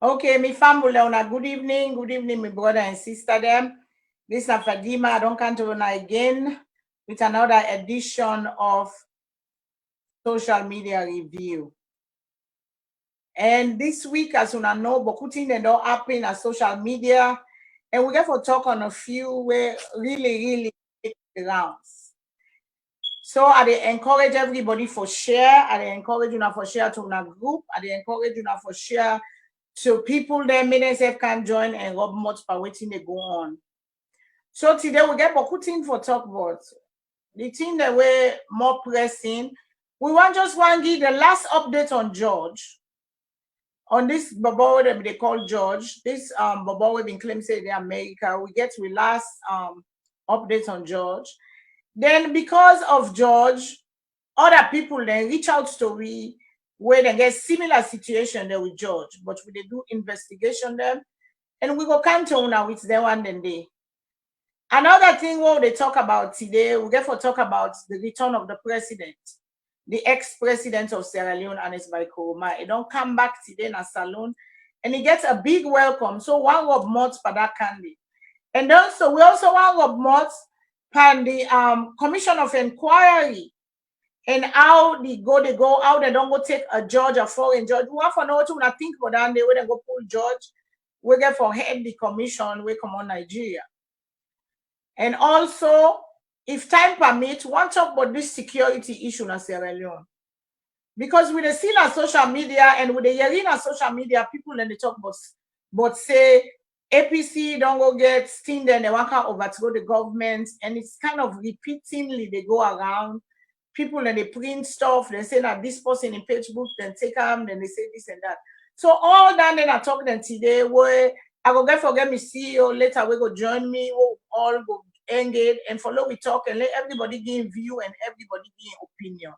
Okay, me family, Leone, good evening, my brother and sister them. This is Fadima. I don't come to una again with another edition of social media review. And this week, as una know, Bokutin and all happen on social media, and we get to talk on a few where really make the rounds. So I dey encourage everybody for share. I dey encourage una for share to una group. I dey encourage una for share to people that may self can join and rub much by waiting they go on. So today we get beaucoup thing for talk about. The thing that we're more pressing, we want just one give the last update on George. On this bubble that they call George, this bubble we've been claiming say the America, we get the last update on George. Then because of George, other people then reach out to we where they get similar situation there with George, but we they do investigation them, and we go come to una with them one day. Another thing what they talk about today, we get for talk about the return of the president, the ex-president of Sierra Leone, Anes Koroma. He don't come back today in a salon, and he gets a big welcome. So one of months for that candy. And also we also one of months pan the commission of inquiry and how they go, how they don't go take a judge, a foreign judge. We want to know what you think about that, they wouldn't go pull judge. We get for head the commission, we come on Nigeria. And also, if time permits, want to talk about this security issue in Sierra Leone. Because with the scene on social media and with the hearing on social media, people then they talk about say APC don't go get sting, then they want to overthrow the government, and it's kind of repeatedly they go around. People and they print stuff, they say that this person in Facebook, then take them, then they say this and that. So all that then I talk them today where I go get forget me CEO later we go join me, we'll all go engage and follow we talk and let everybody give view and everybody give opinion.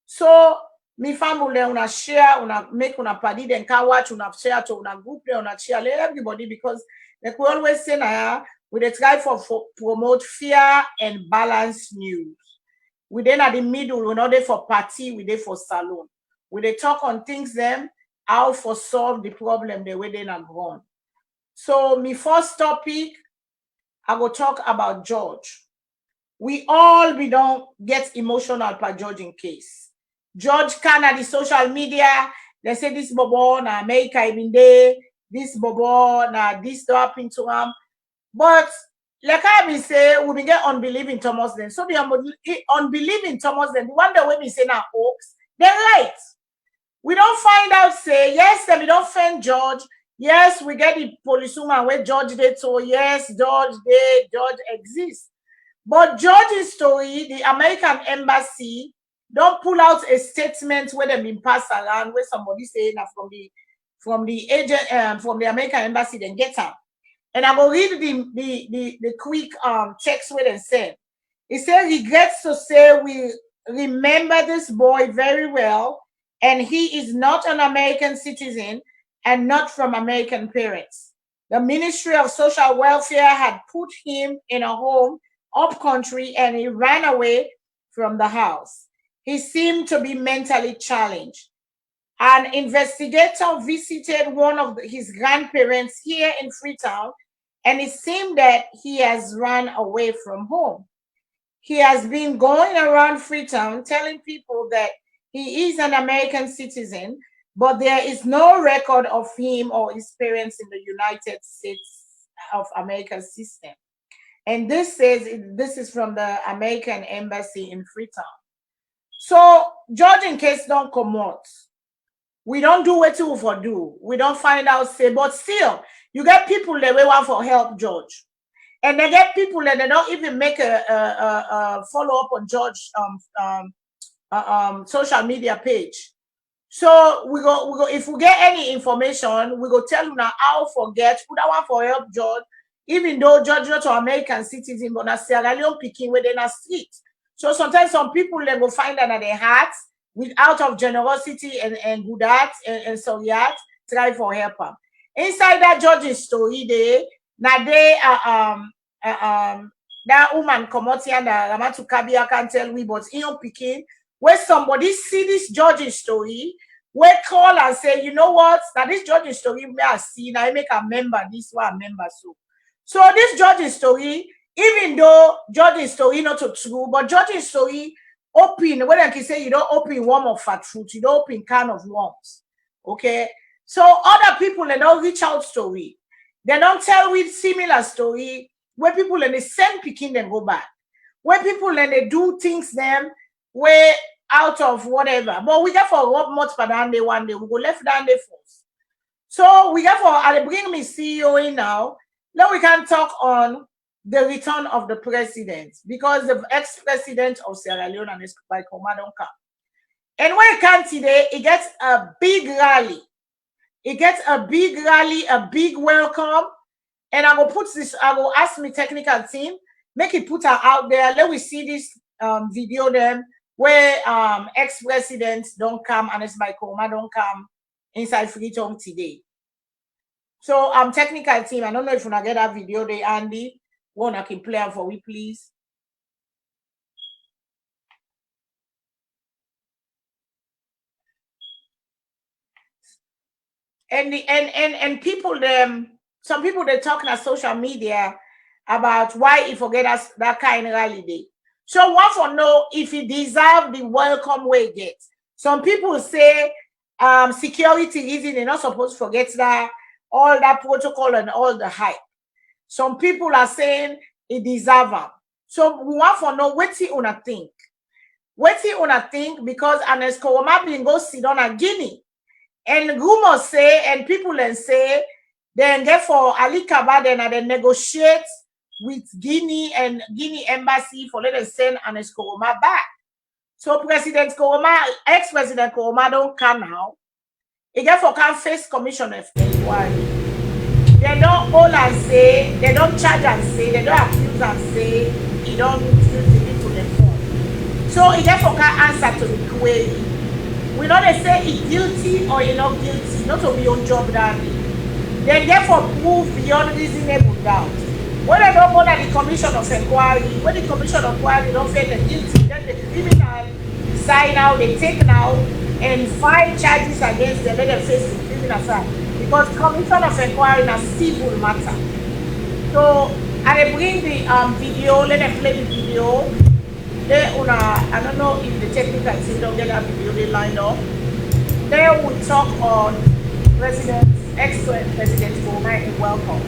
So me family una share, una make una party, then can watch, una share to una group, una share let everybody, because like we always say now, we dey try for promote fair and balanced news. We then at the middle, we're not there for party, we there for salon. We they talk on things them, how for solve the problem the way they not gone. So my first topic, I will talk about George. We don't get emotional per George in case. George can at the social media, they say this bobo na America even there, this bobo na this happened to him. But like I be say, we be get unbelief in Thomas then. So the unbelief in Thomas then, the one that we be say now hoax, they're right. We don't find out say, yes, we don't find George. Yes, we get the police woman where George did, so yes, George exists. But George's story, the American embassy don't pull out a statement where they been passed around where somebody saying that from the agent from the American embassy then get up. And I will read the quick text where they said. It said, regrets to say we remember this boy very well, and he is not an American citizen and not from American parents. The Ministry of Social Welfare had put him in a home up country and he ran away from the house. He seemed to be mentally challenged. An investigator visited one of his grandparents here in Freetown, and it seemed that he has run away from home. He has been going around Freetown telling people that he is an American citizen, but there is no record of him or his parents in the United States of America system. And this says this is from the American Embassy in Freetown. So, George in case don't come out. We don't do what we for do. We don't find out say, but still, you get people that we want for help, George. And they get people that they don't even make a follow up on George social media page. So we go if we get any information, we go tell you now how forget who that one for help George, even though George not an American citizen, but na Sierra Leone picking where they na street. So sometimes some people they go find that their hearts with out of generosity and good heart and sorry heart, try for help them. Inside that George's story, they now they that woman come out here and Ramatu Kabia can tell we, but in picking where somebody see this George's story, we call and say, you know what? Now this judging story me I see now I make a member this one member so. So this judging story, even though judging story not so true, but judging story open when I can say you don't open worm of a truth, you don't open can of worms. Okay. So other people they don't reach out story. They don't tell with similar story where people and they send picking them go back. Where people and they do things them where out of whatever. But we get for Rob much for down day one day. We go left down day first. So we get for I bring me CEO in now. Now we can talk on the return of the president because the ex-president of Sierra Leone and his by don't come. And when it comes today, it gets a big rally. It gets a big rally, a big welcome. And I will put this, I will ask my technical team, make it put her out there. Let we see this video then where ex-presidents don't come and it's by Koroma don't come inside Freetown today. So technical team, I don't know if you wanna get that video there, Andy. One I can play them for we please. And people some people they talking on social media about why he forget us that kind of rally day. So one for know if he deserve the welcome way he gets. Some people say security reason they're not supposed to forget that all that protocol and all the hype. Some people are saying he deserve them. So we want for know what he wanna think. What he wanna think because Ernest Koroma been go sit on a Guinea. And rumors say, and people then say, then therefore Ali Kaba then they negotiate with Guinea and Guinea embassy for let them send Ernest Koroma back. So President Koroma, ex-President Koroma don't come now. He therefore can face commission of inquiry. They don't hold and say, they don't charge and say, they don't accuse and say, he don't use the people them for. So he therefore can answer to the query. We know they say he guilty or he not guilty, not to be on job that then therefore prove beyond reasonable doubt. When they don't go to the commission of inquiry, when the commission of inquiry don't feel the guilty, then the criminal sign out, they take now and file charges against them, let them face the criminal side. Because commission of inquiry is a civil matter. So I bring the video, let them play the video. I don't know if the technical team don't get that video they lined up. They will talk on ex-president Koroma and welcome.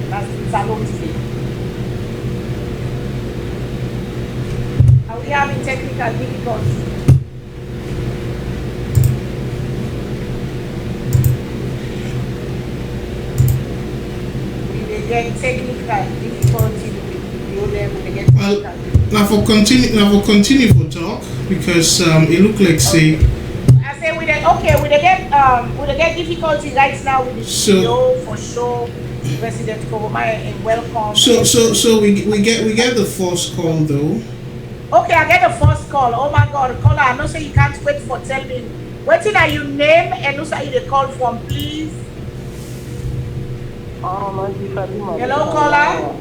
That's the SALONE today. Are we having technical difficulties? We get technical difficulty with the video there, we get technical difficulty. Now for continue for talk because it look like say. I say we get difficulty right now with the video for sure. President Koroma and welcome. So we get the first call though. Okay, I get the first call. Oh my God, caller! I know say you can't wait for tell me. Waiting are you name and who say you the call from, please? Hello, caller.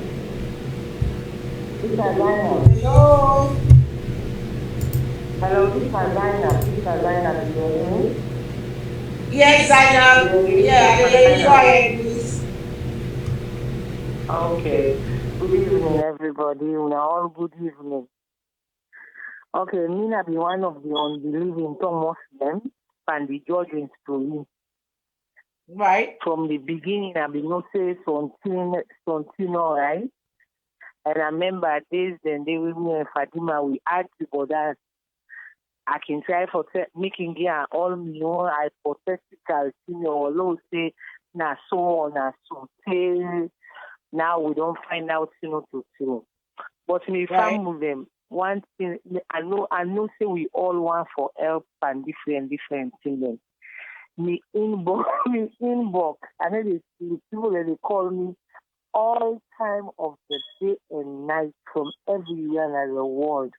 Hello. Hello, this is Zainab. This is Zainab. Do you hear me? Yes, Zainab. Yeah, go ahead, please. Okay. Good evening, everybody. We are all good evening. Okay, me na be one of the unbelieving Muslims and the judging story. Right. From the beginning, I be not say something all right. And I remember days then they with me and Fatima, we argue about that. I can try for making it all me own hypothetical thing or low say na so say now we don't find out to. But me Right. with them, one thing I know say we all want for help and different things. Me inbox, I know the people that they call me all time of the day and night from everywhere in the world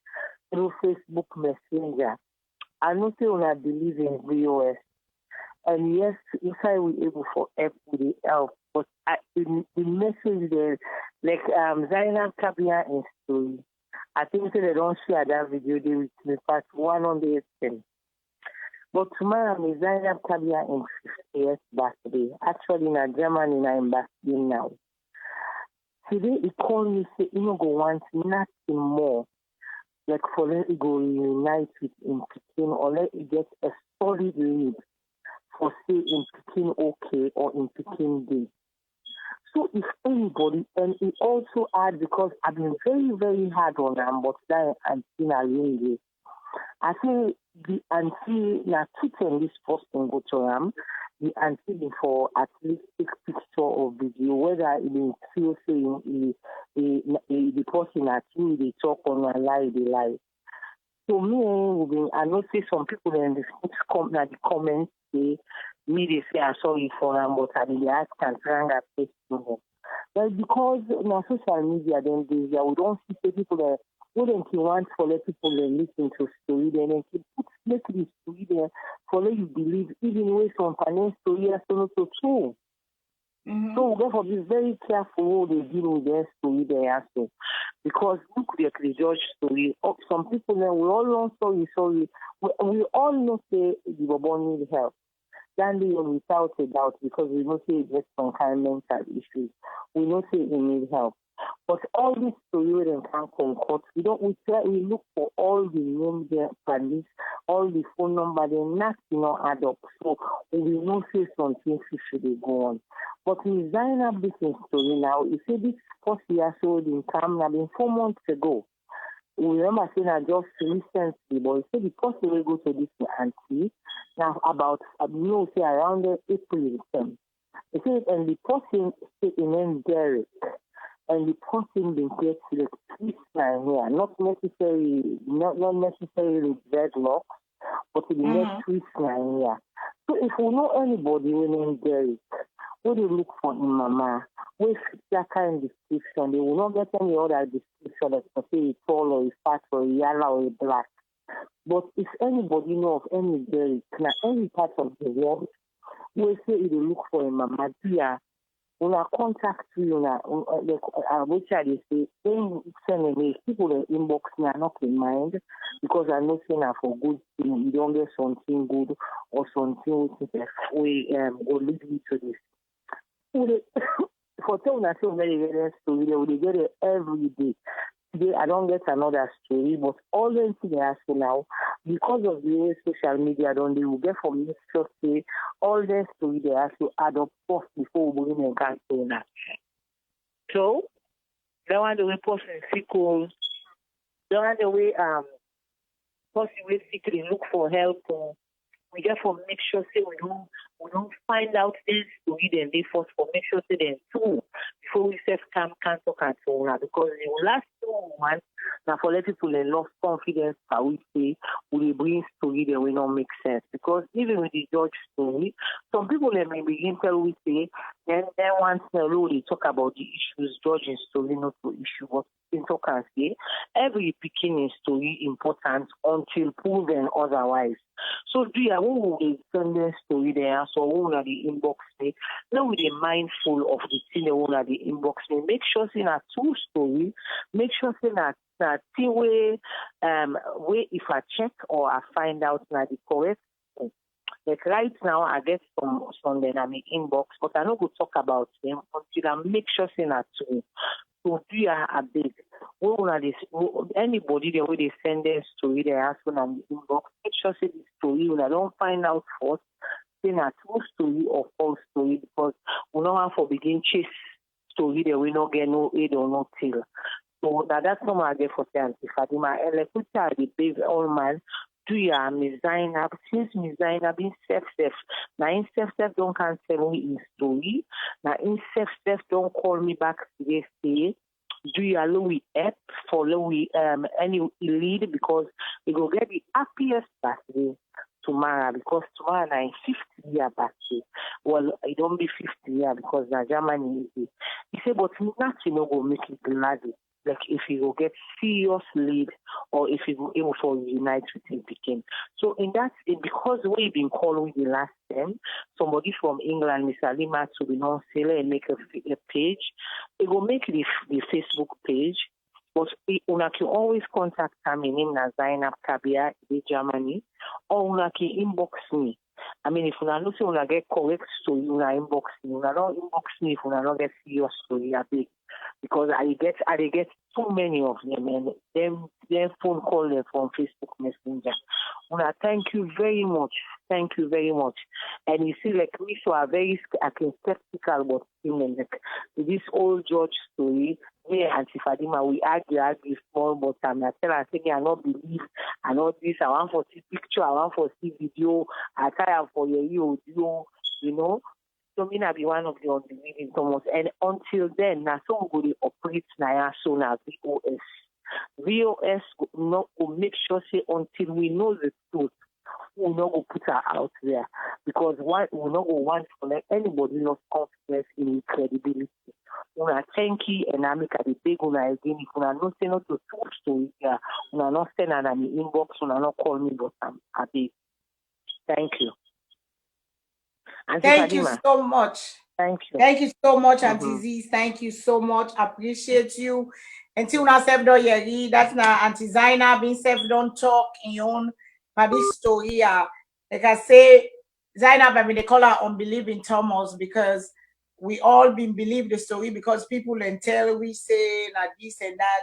through Facebook Messenger. I know they will not believe in VOS. And yes, inside we able for help with the help. But the message there, like Zainab Kabia in story, I think they don't share that video they with me part 110. But But tomorrow I'm designing Tabia in 50th birthday. Actually, in Germany, I'm birthday now. Today, he called me, say, you know, go want nothing more. Like for let it go reunite with in Peking or let it get a solid lead for say in Peking okay or in Peking day. So if anybody, and it also add because I've been very, very hard on them, but that Auntie Nalingi. I say the auntie na two this person go to them. The auntie before at least take picture or video, whether it is still saying the person at you they talk on a lie, they lie. So me, I know say some people in the comments say me they say I'm sorry for them, but I mean they ask and try that face to them. But because on social media then we don't see people that wouldn't you want for let people listen to story then and keep make the story there for let you believe even way some finance story as not so true. Mm-hmm. So therefore be very careful how they deal with their story there also. Because look at the judge story. Some people then we all know sorry. We all know say the Bobon need help. Standing without a doubt because we know say it gets some kind of mental issues. We know say he need help. But all this story and can concord, we look for all the names there, police, all the phone number, they're not add up. So we know say something should go on. But we design up this story now. You say this first year sold in Camden been 4 months ago. We remember saying I just recently, but you say the person will go to this auntie now about say around April 10. You say and the person say in name Derek. And the person been get like twist line here, not necessarily dreadlocks, but the next twist line here. So if we know anybody who named Derek, what they look for in mama, we fit that kind of description. They will not get any other description like say it's tall or it's fat or yellow or black. But if anybody know of any Derek, now any part of the world, we say they look for in mama, dear. When I contact you, which I say, then send me people in inbox me are not in mind because I'm not saying for good thing. You don't get something good or something which will lead me to this. For telling us so very story, they will get it every day. Today I don't get another story, but all the things they ask now, because of the way social media they will get from this just say all the story they have to add up first before we bring in campaign action. So that one the way person seek that one the way person will secretly look for help. We therefore make sure say we don't find out this story then they first for make sure say then too before we self can't talk at all because the last 2 months now for let people they lost confidence how we say we bring story that will not make sense because even with the judge story, some people they may begin tell we say then once they talk about the issues, judging story not to issue, but in talk and say every beginning story important until proven otherwise. So do you want to send the story there? So we are the inbox me. Now we are mindful of the thing they want at the inbox me. Make sure it's a true story. Make sure it's that way if I check or I find out that the correct thing. Like right now I get some then I'm in inbox, but I don't go talk about them until I make sure it's not true. So do you a big anybody the way they send their story they ask when I'm in inbox, make sure say the story when I don't find out first, say a true story or false story because we don't have to begin chase story that we not get no aid or no tail. So that's what I get for Auntie Fatima. And like we say the baby all man, do you design up since design up in self. Now in self don't cancel me in story. Now in self don't call me back today say do you allow we app follow we any lead because we go get the happiest birthday tomorrow because tomorrow na 50 year birthday. Well, it don't be 50 year because na Germany is it. He said, but nothing go make it glad. Like if you go get serious lead or if you go able to unite with him begin. So in that because we've been calling the last time, somebody from England, Miss Alima, to be non-seller and make a page. It will make the Facebook page. But una can always contact me in Zainab Kabia in Germany, or una can inbox me. I mean, if una know say una get correct story, una inbox me. Una don't inbox me if una don't get serious story a bit. Because I get too many of them, and them phone call them from Facebook Messenger. Una, thank you very much. Thank you very much. And you see, like me, so I'm very skeptical about him. Like this old George story, me and Tifadima, we argue small, but I tell her, I not believe, I know this, I want for see picture, I want for see video, I try for your audio, you know. So me na be one of the unbelieving Thomas. And until then, na so we go operate na so na VOS. VOS will make sure say until we know the truth, we not go put her out there. Because why we not go want to let anybody lost confidence in credibility. Una thank you and I make a big una again. If una not say not to true story here, una not send an inbox, una not call me, but I'm happy. Thank you. Thank you so much. Thank you. Thank you so much, Auntie Z. Thank you so much. Appreciate you. Until now, self don't yeri. That's now Auntie Zaina being self don't talk in your own for this story. Like I say, Zainab, I mean they call her unbelieving Thomas because we all been believe the story because people and tell we say like this and that.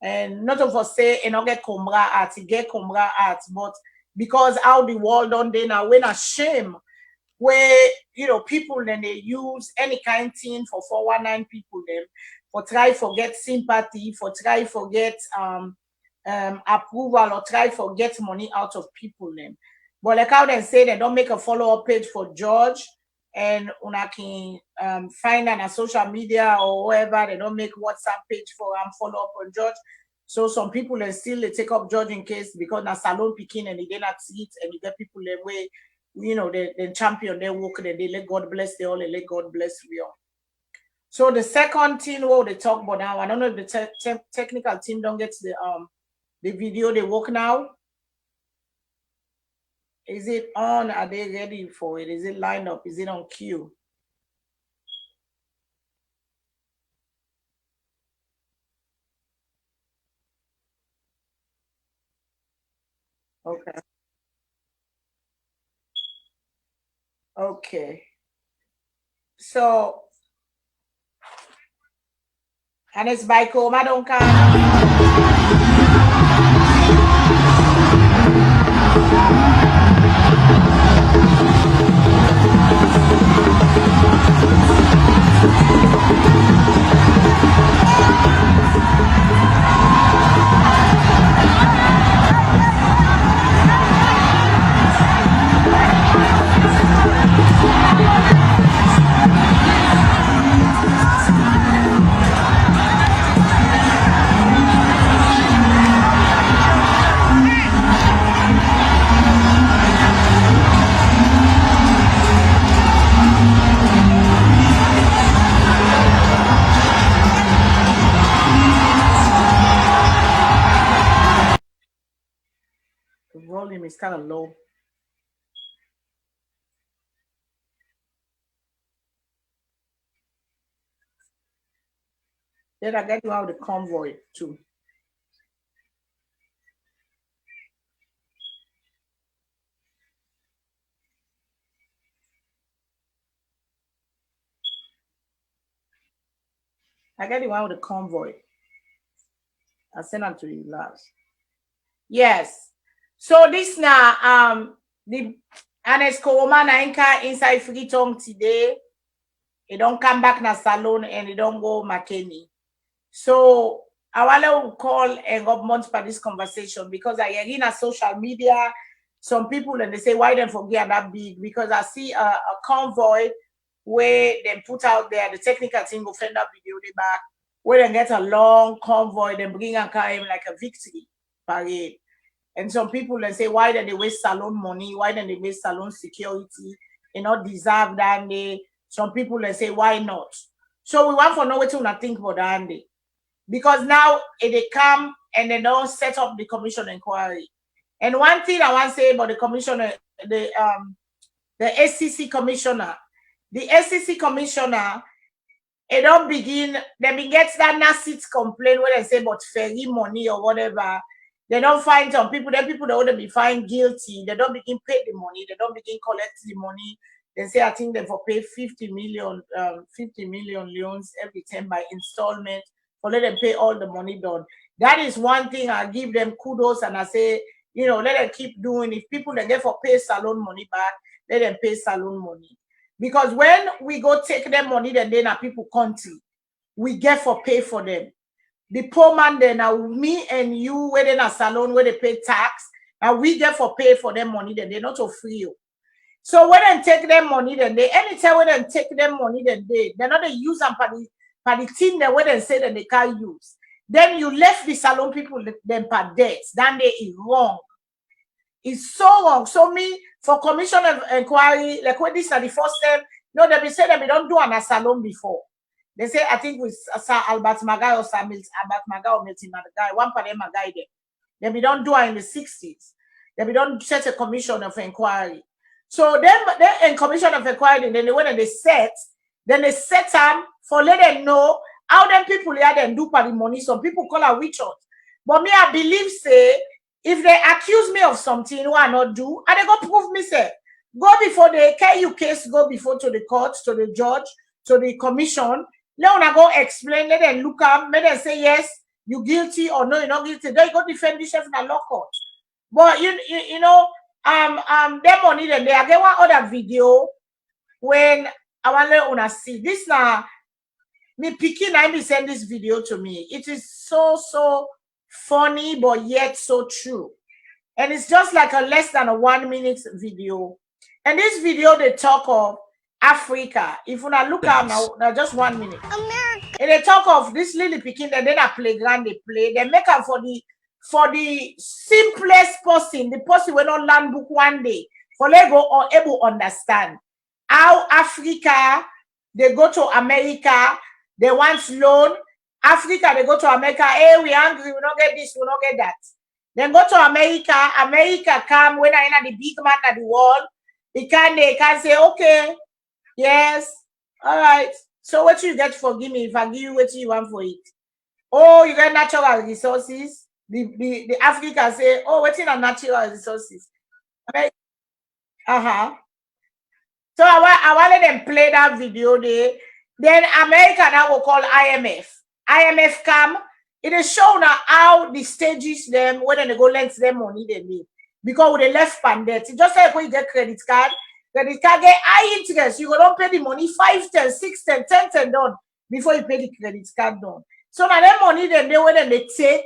And not of us say and not get Combra art, get Combra art, but because how the world on day now when a shame where people then they use any kind of thing for 419 people them for try forget sympathy, for try forget approval or try forget money out of people them. But like how they say they don't make a follow-up page for George and una can find on a social media or wherever they don't make WhatsApp page for follow up on George. So some people they still they take up George in case because na salon picking and they did not see it and you get people the way they champion their work and they let God bless they all and let God bless we all. So the second thing what they talk about now, I don't know if the technical team don't get the video they work now. Is it on? Are they ready for it? Is it lined up? Is it on cue? Okay. Okay. So, and it's by Coma, don't the volume is kind of low. Then I get you out the convoy too. I get you out the convoy. I send them to you last. Yes. So this now the Anesco woman anchor inside Freetown today. It don't come back na salon and it don't go McKinney. So I want to call and government for this conversation because I hear in a social media some people and they say why they forget that big because I see a convoy where they put out there the technical team go find that video they back where they get a long convoy they bring and carry like a victory parade. And some people they say why did they waste salon money? Why did they waste salon security? You know, deserve that day. Some people they say why not? So we want for know what to think about that day. Because now they come and they don't set up the commission inquiry. And one thing I want to say about the commissioner, the SCC commissioner, the SCC commissioner It don't begin, they begin get that nasty complaint where they say about ferry money or whatever. They don't find some people, then people that would be found guilty. They don't begin pay the money, they don't begin collect the money. They say I think they for pay 50 million loans every time by installment, for let them pay all the money done. That is one thing I give them kudos, and I say, you know, let them keep doing. If people they get for pay salon money back, let them pay salon money. Because when we go take them money, then they na people country, we get for pay for them. The poor man then now me and you where in a salon where they pay tax, and we get for pay for them money, then they're not so free. So when they take them money, then they anytime when they take them money, then they're not they use them for the thing that when they say that they can't use. Then you left the salon people them per debts. Then they is wrong. It's so wrong. So me for commission of inquiry, like when this is the first time, no, they be say that we don't do an salon before. They say I think with Sir Albert Magai or Sir Albert Magai or Milton Magai, one part of Magai there. Then we don't do it in the 60s. Then we don't set a commission of inquiry. So then in commission of inquiry, then they went and they set them for let them know how them people here then do for the money. Some people call a witch hunt. But me, I believe say if they accuse me of something what I not do, and they go prove me say, go before the KU case, go before to the court, to the judge, to the commission. Let them go explain, let them look up, let them say yes, you guilty or no, you're not guilty. Then you go defend the chef in a law court. But you know, them money then they I get one other video when I want to let see this now. Me picking I be send this video to me. It is so funny, but yet so true. And it's just like a less than a 1 minute video. And this video they talk of Africa. If you not look at now just 1 minute. America. And they talk of this little picking, and then a playground they play. They make up for the simplest person, the person will not learn book one day, for they go or able understand how Africa they go to America, they want loan. Africa they go to America, hey, we hungry, we don't get this, we don't get that. Then go to America, America come when I in the big man at the wall, they can say, okay, yes, all right. So what you get for give me if I give you what you want for it? Oh, you get natural resources. The Africa say, oh, what's in a natural resources? So I wanted them play that video there. Then America now will call IMF. IMF come. It is shown now how the stages them when they go lend them money they need. Because with the left pandemic, it's just like when you get credit card get high interest. You go don't pay the money 5, 10, 6, 10, 10, 10 done before you pay the credit card done. So now that money then they when they take,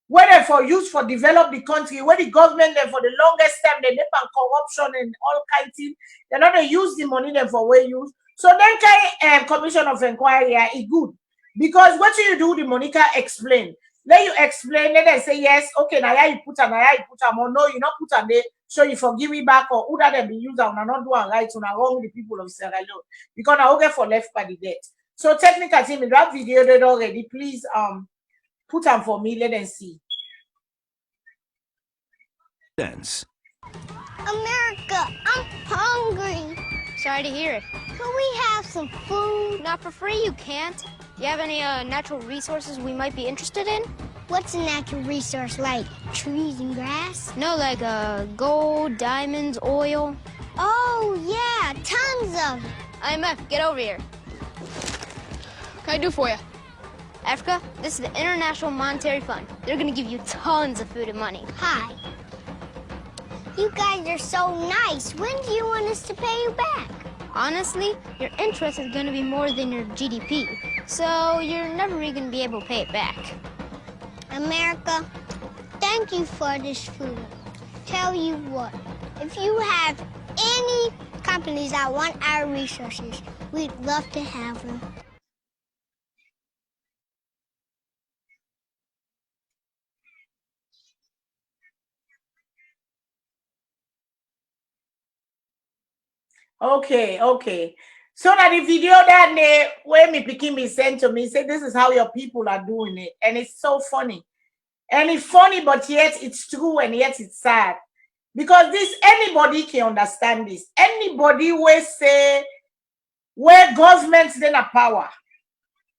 whether for use for develop the country, where the government then for the longest time they depend on corruption and all kinds of things, they're not they use the money then for way use. So then kind commission of inquiry is good. Because what you do, the money can explain. Let you explain, let them say yes, okay, now you put on, or no, you not put on there, so you forgive me back, or who that be used and not do right, so now wrong with the people of Sierra Leone. Because I will get for left by the debt. So technical team, in that video they already, please put them for me, let them see. Dance. America, I'm hungry. Sorry to hear it. Can we have some food? Not for free, you can't. Do you have any natural resources we might be interested in? What's a natural resource like? Trees and grass? No, like gold, diamonds, oil. Oh, yeah, tons of it. IMF, get over here. What can I do for you? Africa, this is the International Monetary Fund. They're gonna give you tons of food and money. Hi. You guys are so nice. When do you want us to pay you back? Honestly, your interest is gonna be more than your GDP. So you're never really gonna be able to pay it back. America, thank you for this food. Tell you what, if you have any companies that want our resources, we'd love to have them. Okay. So now the video that they when me picking me sent to me, say this is how your people are doing it. And it's so funny. And it's funny, but yet it's true and yet it's sad. Because this anybody can understand this. Anybody will say where governments then are power.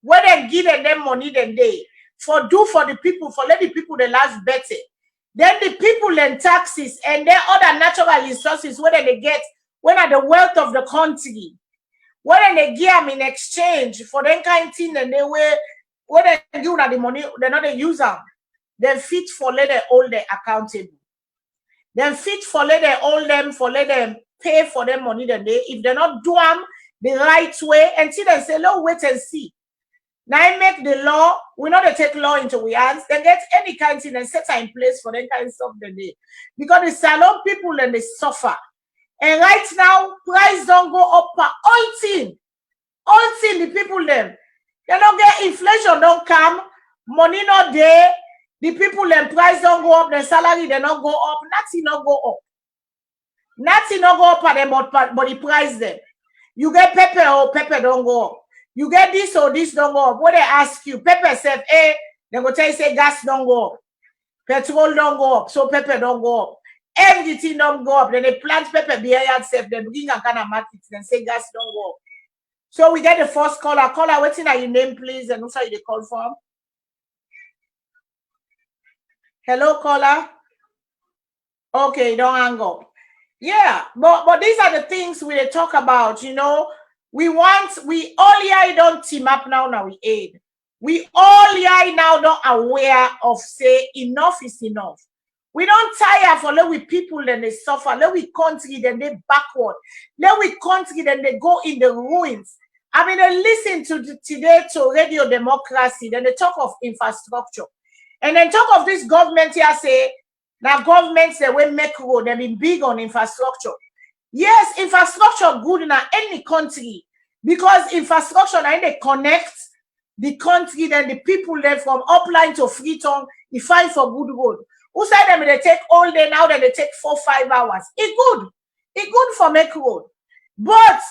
when they give them money, then they for do for the people, for let the people the life better. Then the people and taxes and their other natural resources, whether they get, when are the wealth of the country, whether they give them in exchange for them kind of thing, and they way, when they do that the money, they're not the user. Then fit for let them hold them accountable. Then fit for let them hold them, for let them pay for their money then they, if they're not do them the right way, until they say, "Let's wait and see." Now I make the law, we know they take law into our hands, they get any kind of thing and set in place for that kind of stuff then they. Because the salon people then they suffer. And right now, price don't go up per all thing, the people them. They don't get inflation, don't come, money not there, the people them price don't go up, the salary they don't go up, nothing not go up. Nothing not go up for them, but the price them. You get pepper or pepper don't go up. You get this or this don't go up. What they ask you, pepper said, hey, they go tell you say gas don't go up, petrol don't go up, so pepper don't go up. Everything don't go up. Then they plant pepper behind self, they bring a kind of market, then say gas don't go up. So we get the first caller. Caller, what's in your name, please, and also you call from. Hello, caller. Okay, don't hang up. Yeah, but these are the things we talk about, you know. We all here don't team up now we aid. We all here now don't aware of say enough is enough. We don't tire for let we people then they suffer, let we country then they backward, let we country then they go in the ruins. I mean, they listen to today to Radio Democracy, then they talk of infrastructure. And then talk of this government here say, now governments they will make road, they've been big on infrastructure. Yes, infrastructure good in any country because infrastructure and they connect the country, then the people there from upline to Freetown, they find for good road. Who said them they take all day now, then they take 4-5 hours. It's good. It's good for make road. But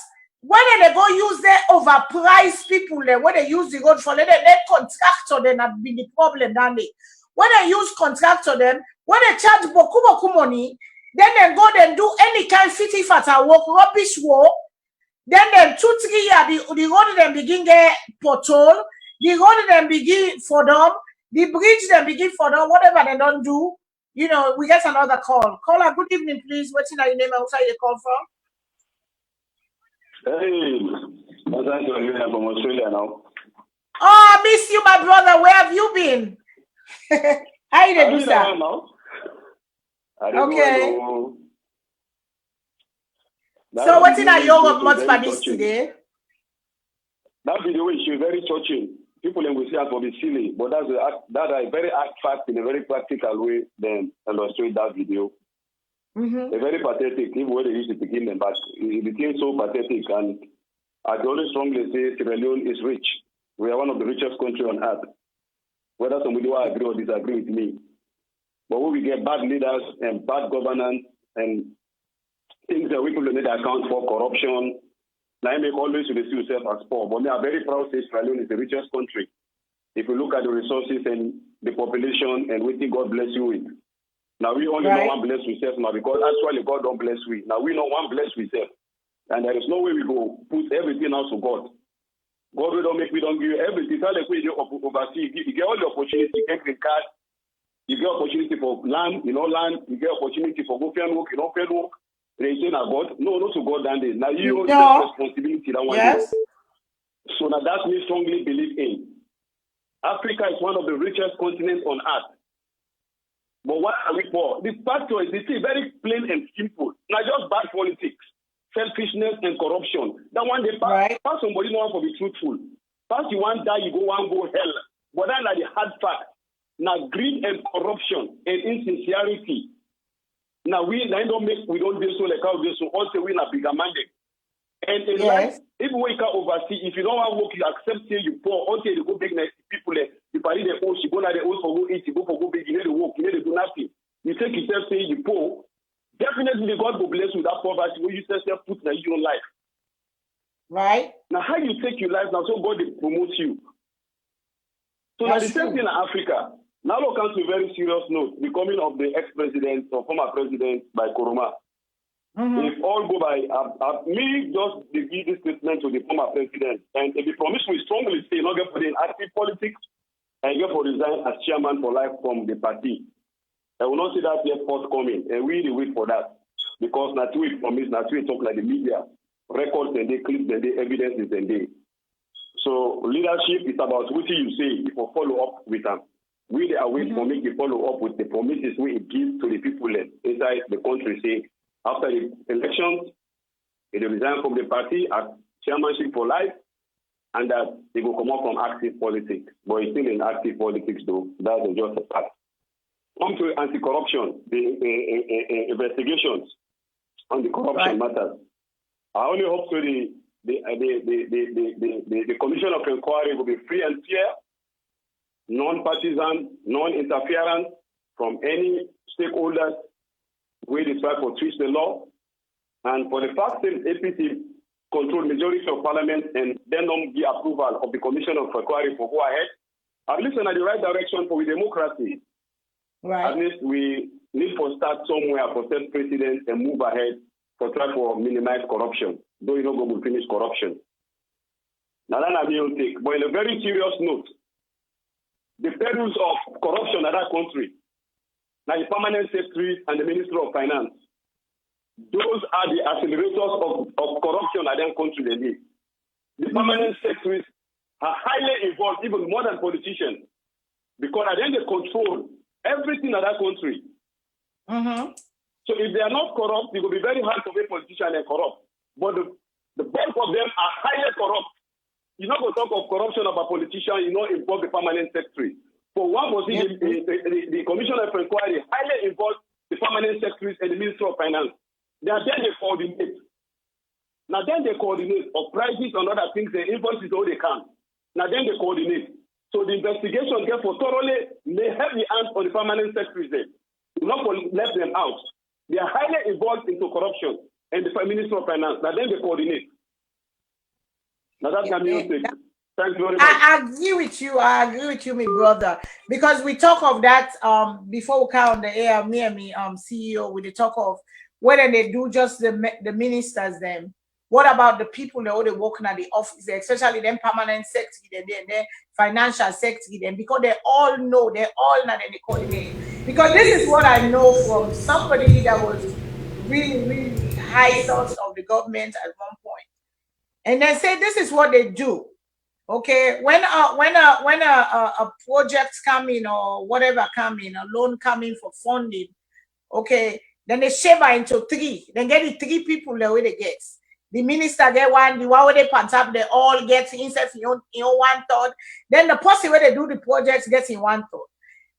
when they go use their overpriced people there, when they use the road for them, they contractor then have been the problem, don't they? When they use contractor them, when they charge boku money, then they go and do any kind of fitty fata work, rubbish work. Then 2-3 years, the road then begin get pothole, the road then begin for them, the bridge then begin for them, whatever they don't do. You know, we get another call. Caller, good evening, please. What's in your name and where you call from? Hey, I'm from Australia now. Oh, I miss you, my brother. Where have you been? How you doing, sir? Okay. So what's in your much for this today? That video is very touching. People will say for be silly, but that's a very fact in a very practical way. Then illustrate that video. A very pathetic, even when they used to begin them, but it became so pathetic. And I always strongly say Sierra Leone is rich. We are one of the richest countries on earth. Whether somebody will agree or disagree with me. But when we get bad leaders and bad governance and things that we people need to account for, corruption, now I make always you see yourself as poor. But me, I'm very proud to say Sierra Leone is the richest country. If you look at the resources and the population and what God bless you with. Now we only know one bless ourselves now because actually God don't bless we. Now we know one bless ourselves. And there is no way we go put everything else to God. God will don't make we don't give you everything. Tell the way you oversee. You get all the opportunity, you get green card, you get opportunity for land, you get opportunity for go field work, field work. They say now God, no, not to God than this. Now you take responsibility that one. Yes. So now that we strongly believe in. Africa is one of the richest continents on earth. But what are we for? The factor is very plain and simple. Now just bad politics, selfishness and corruption. That one they pass somebody no one for be truthful. Pass you one die, you go hell. But that's like the hard fact. Now greed and corruption and insincerity. Now we don't do so like how we do so also we a bigger mandate. And in life, if we can oversee, if you don't want to work, you accept say you poor, until you go big next people you party the host, you go like the host for go eat, you go for go big, you need to work, you need to do nothing. You take yourself say you poor, definitely God will bless you with that poverty when you yourself put in your life. Right. Now how you take your life now so God will promote you. So now the same thing in Africa. Now look on to a very serious note, the coming of the ex-president or former president by Koroma. If all go by, me just give this statement to the former president, and if the promise we strongly say not get for the active politics and get for resign as chairman for life from the party. I will not see that yet forthcoming, and we really wait for that because not we promise, not we talk like the media, records and they clips and they evidences and they. So leadership is about what you say if you follow up with them. We are waiting for me to follow up with the promises we give to the people inside the country. Say after the elections, they resign from the party as chairmanship for life, and that they will come out from active politics. But it's still in active politics, though. That's just a fact. Come to anti-corruption, the investigations on the corruption matters. I only hope so the commission of inquiry will be free and fair, non-partisan, non-interference from any stakeholders where they try to twist the law. And for the fact that APC control majority of parliament and then don't give approval of the commission of inquiry for go ahead, at least in the right direction for democracy. Right. At least we need to start somewhere for set precedent and move ahead for try to minimize corruption, though you know go will finish corruption. Now that I will take, but in a very serious note, the perils of corruption in that country, now the permanent secretaries and the Minister of Finance, those are the accelerators of corruption in that country they need. The permanent secretaries are highly involved, even more than politicians, because at the end they control everything in that country. So if they are not corrupt, it will be very hard to be politician and corrupt. But the bulk of them are highly corrupt. You're not going to talk of corruption of a politician, you know, involve the permanent secretary. For one position, the Commission of Inquiry highly involved the permanent secretaries and the Minister of Finance. They are then they coordinate. Now then they coordinate of prices and other things, the invoices all they can. Now then they coordinate. So the investigation, therefore, thoroughly lay heavy hands on the permanent secretaries there. Do not let them out. They are highly involved into corruption and the Minister of Finance. Now then they coordinate. Now that's my music. Thanks very much. I agree with you. I agree with you, my brother. Because we talk of that before we come on the air, me and me CEO, we talk of whether they do just the ministers them. What about the people that are working at the office, especially them permanent secretary and then financial secretary then, because they all know, they all know they coordinate. Because this is what I know from somebody that was really, really high source of the government at one point. And they say this is what they do. Okay, when a project come in or whatever come in, a loan come in for funding, okay, then they share into three. Then get the three people the way they get. The minister get one, the one where they pant up, they all get inside in 1/3. Then the person where they do the project gets in 1/3.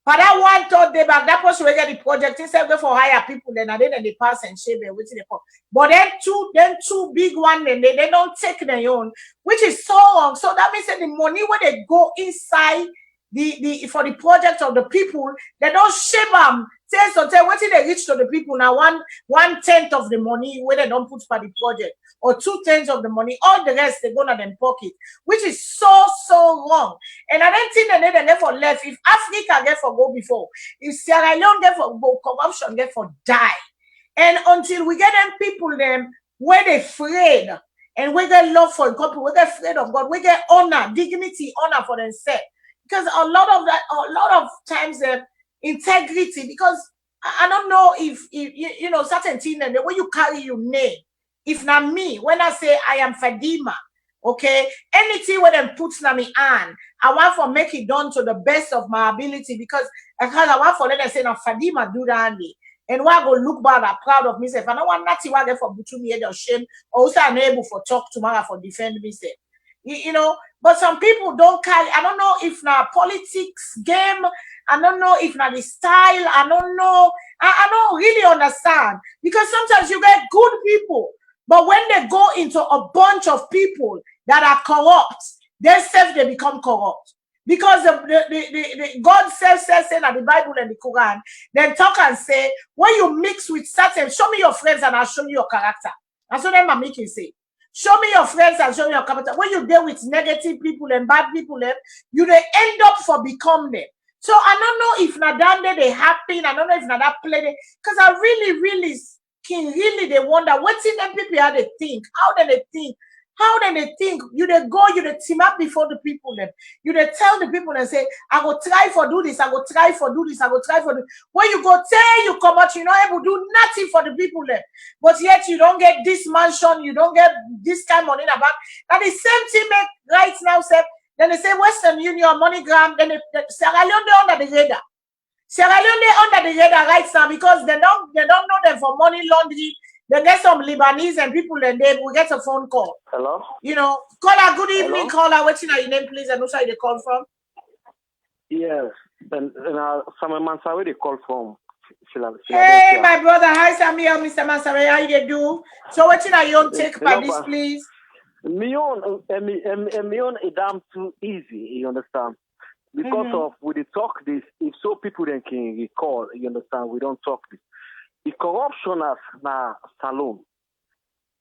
But that 1/3 they back, that person will get the project instead of for hire people, then they pass and share them within the. But then two big one, then they don't take their own, which is so wrong. So that means that the money where they go inside the for the project of the people, they don't share them. So what if they reach to the people now 1/10 of the money where they don't put for the project, or 2/10 of the money, all the rest they go in their pocket, which is so wrong. And I don't think that they never left. If Africa get for go before, if Sierra Leone get for go, corruption get for die. And until we get them people them where they afraid and we get love for God, we get afraid of God, we get honor, dignity, honor for themselves. Because a lot of times integrity, because I don't know if you know certain things the way you carry your name. If not me, when I say I am Fadima, okay, anything when them puts na me on, I want for make it done to the best of my ability, because I want for let them say now Fadima do that. And why go look bad, I'm proud of myself. And I want nothing why get for butu me head or shame, or also I'm able for talk tomorrow for defend myself. You know, but some people don't carry. I don't know if now politics game. I don't know if now the style. I don't know. I don't really understand, because sometimes you get good people, but when they go into a bunch of people that are corrupt, themselves they become corrupt. Because the God says in the Bible and the Quran, then talk and say, when you mix with certain, show me your friends and I'll show you your character. That's what I'm making say. Show me your friends and show me your character. When you deal with negative people and bad people, you they end up for become them. So I don't know if Nadande they happen. I don't know if Nada play it, because I really king really they wonder what's in them people how they think, how do they think. How then they think you they go, you they team up before the people them. You they tell the people and say, I go try for do this, I go try for do this, I go try for do. When you go tell you come out, you not able to do nothing for the people them. But yet you don't get this mansion, you don't get this kind of money in the bank. And the same thing make right now say, then they say Western Union, MoneyGram, then they Sierra Leone under the radar. Sierra Leone under the radar right now because they don't know them for money laundering. They get some Lebanese and people and they will get a phone call. Hello? You know, caller, good evening, caller. What's your name, please? And where they call from? Yes. And Samuel Mansawe, they call from Philadelphia. Hey, my brother. Hi, Samuel, Mr. Mansawe. How you do? So what's your own take by this, please? Me own is damn too easy, you understand? Because of, we talk this, if so people then can recall, you understand, we don't talk this. The corruption as na SALONE,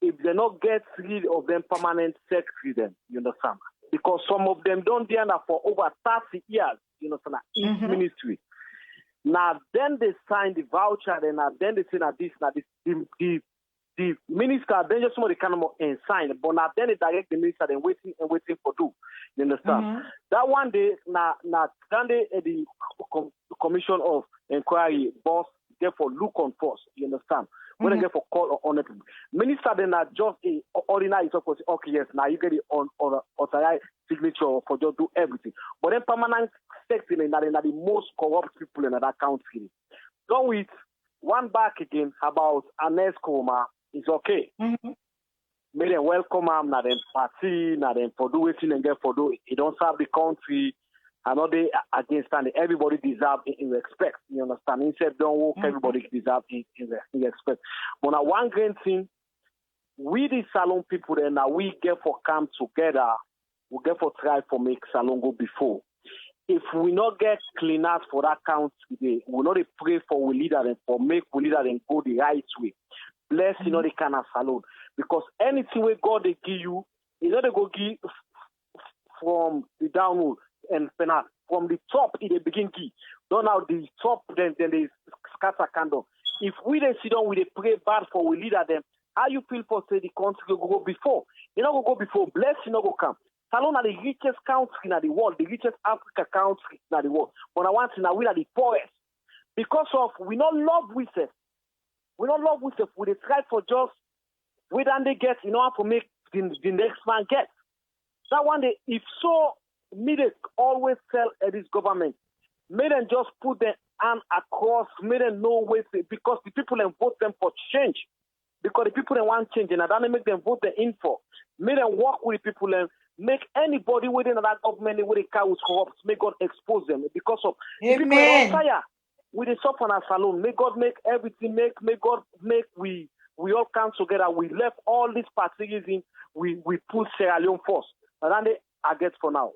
if they not get rid of them permanent secretary them, you understand? Because some of them don't do that for over 30 years, you understand, each ministry. Now then they sign the voucher, then they say the minister then just want to kind of sign, but now then they direct the minister then waiting for do. You understand? That one day then the commission of inquiry boss therefore look on first, you understand? When they get for call on it. Minister then are just a ordinary suppose okay, yes, now you get it on authorized signature for just do everything. But then permanent secretary are the most corrupt people in that country. Go with one back again about Anes Koma is okay. May them welcome him, now them party, now them for do it and get for do it don't serve the country. I know they against standing. Everybody deserve in respect. You understand? Instead, don't work. Everybody deserve in respect. But now one great thing, we the SALONE people then now we get for come together. We get for try for make SALONE go before. If we not get cleaners for that count today, we not pray for we leader and for make we leader and go the right way. Bless you know the kind of SALONE because anything we God they give you, you know they go give from the downward. And from the top, it begin key. Don't now the top, then they scatter candle. If we then sit down with a pray bad for we leader them, how you feel for say the country go before? You know go before, bless you know go come. SALONE are the richest country in the world, the richest Africa country in the world. But I want to now we are the poorest. Because of we not love with us. We don't love with us. We try for just we don't they get, you know, how to make the next man get. That one day, if so me they always tell this government, may them just put their hand across, may them know way because the people then vote them for change. Because the people then want change and I don't make them vote them in for. May them work with the people and make anybody within that government with the car with corrupt, may God expose them because of the people on fire with the suffer and SALONE. May God make everything may God make we all come together. We left all these parties in, we put Sierra Leone first. And then I get for now.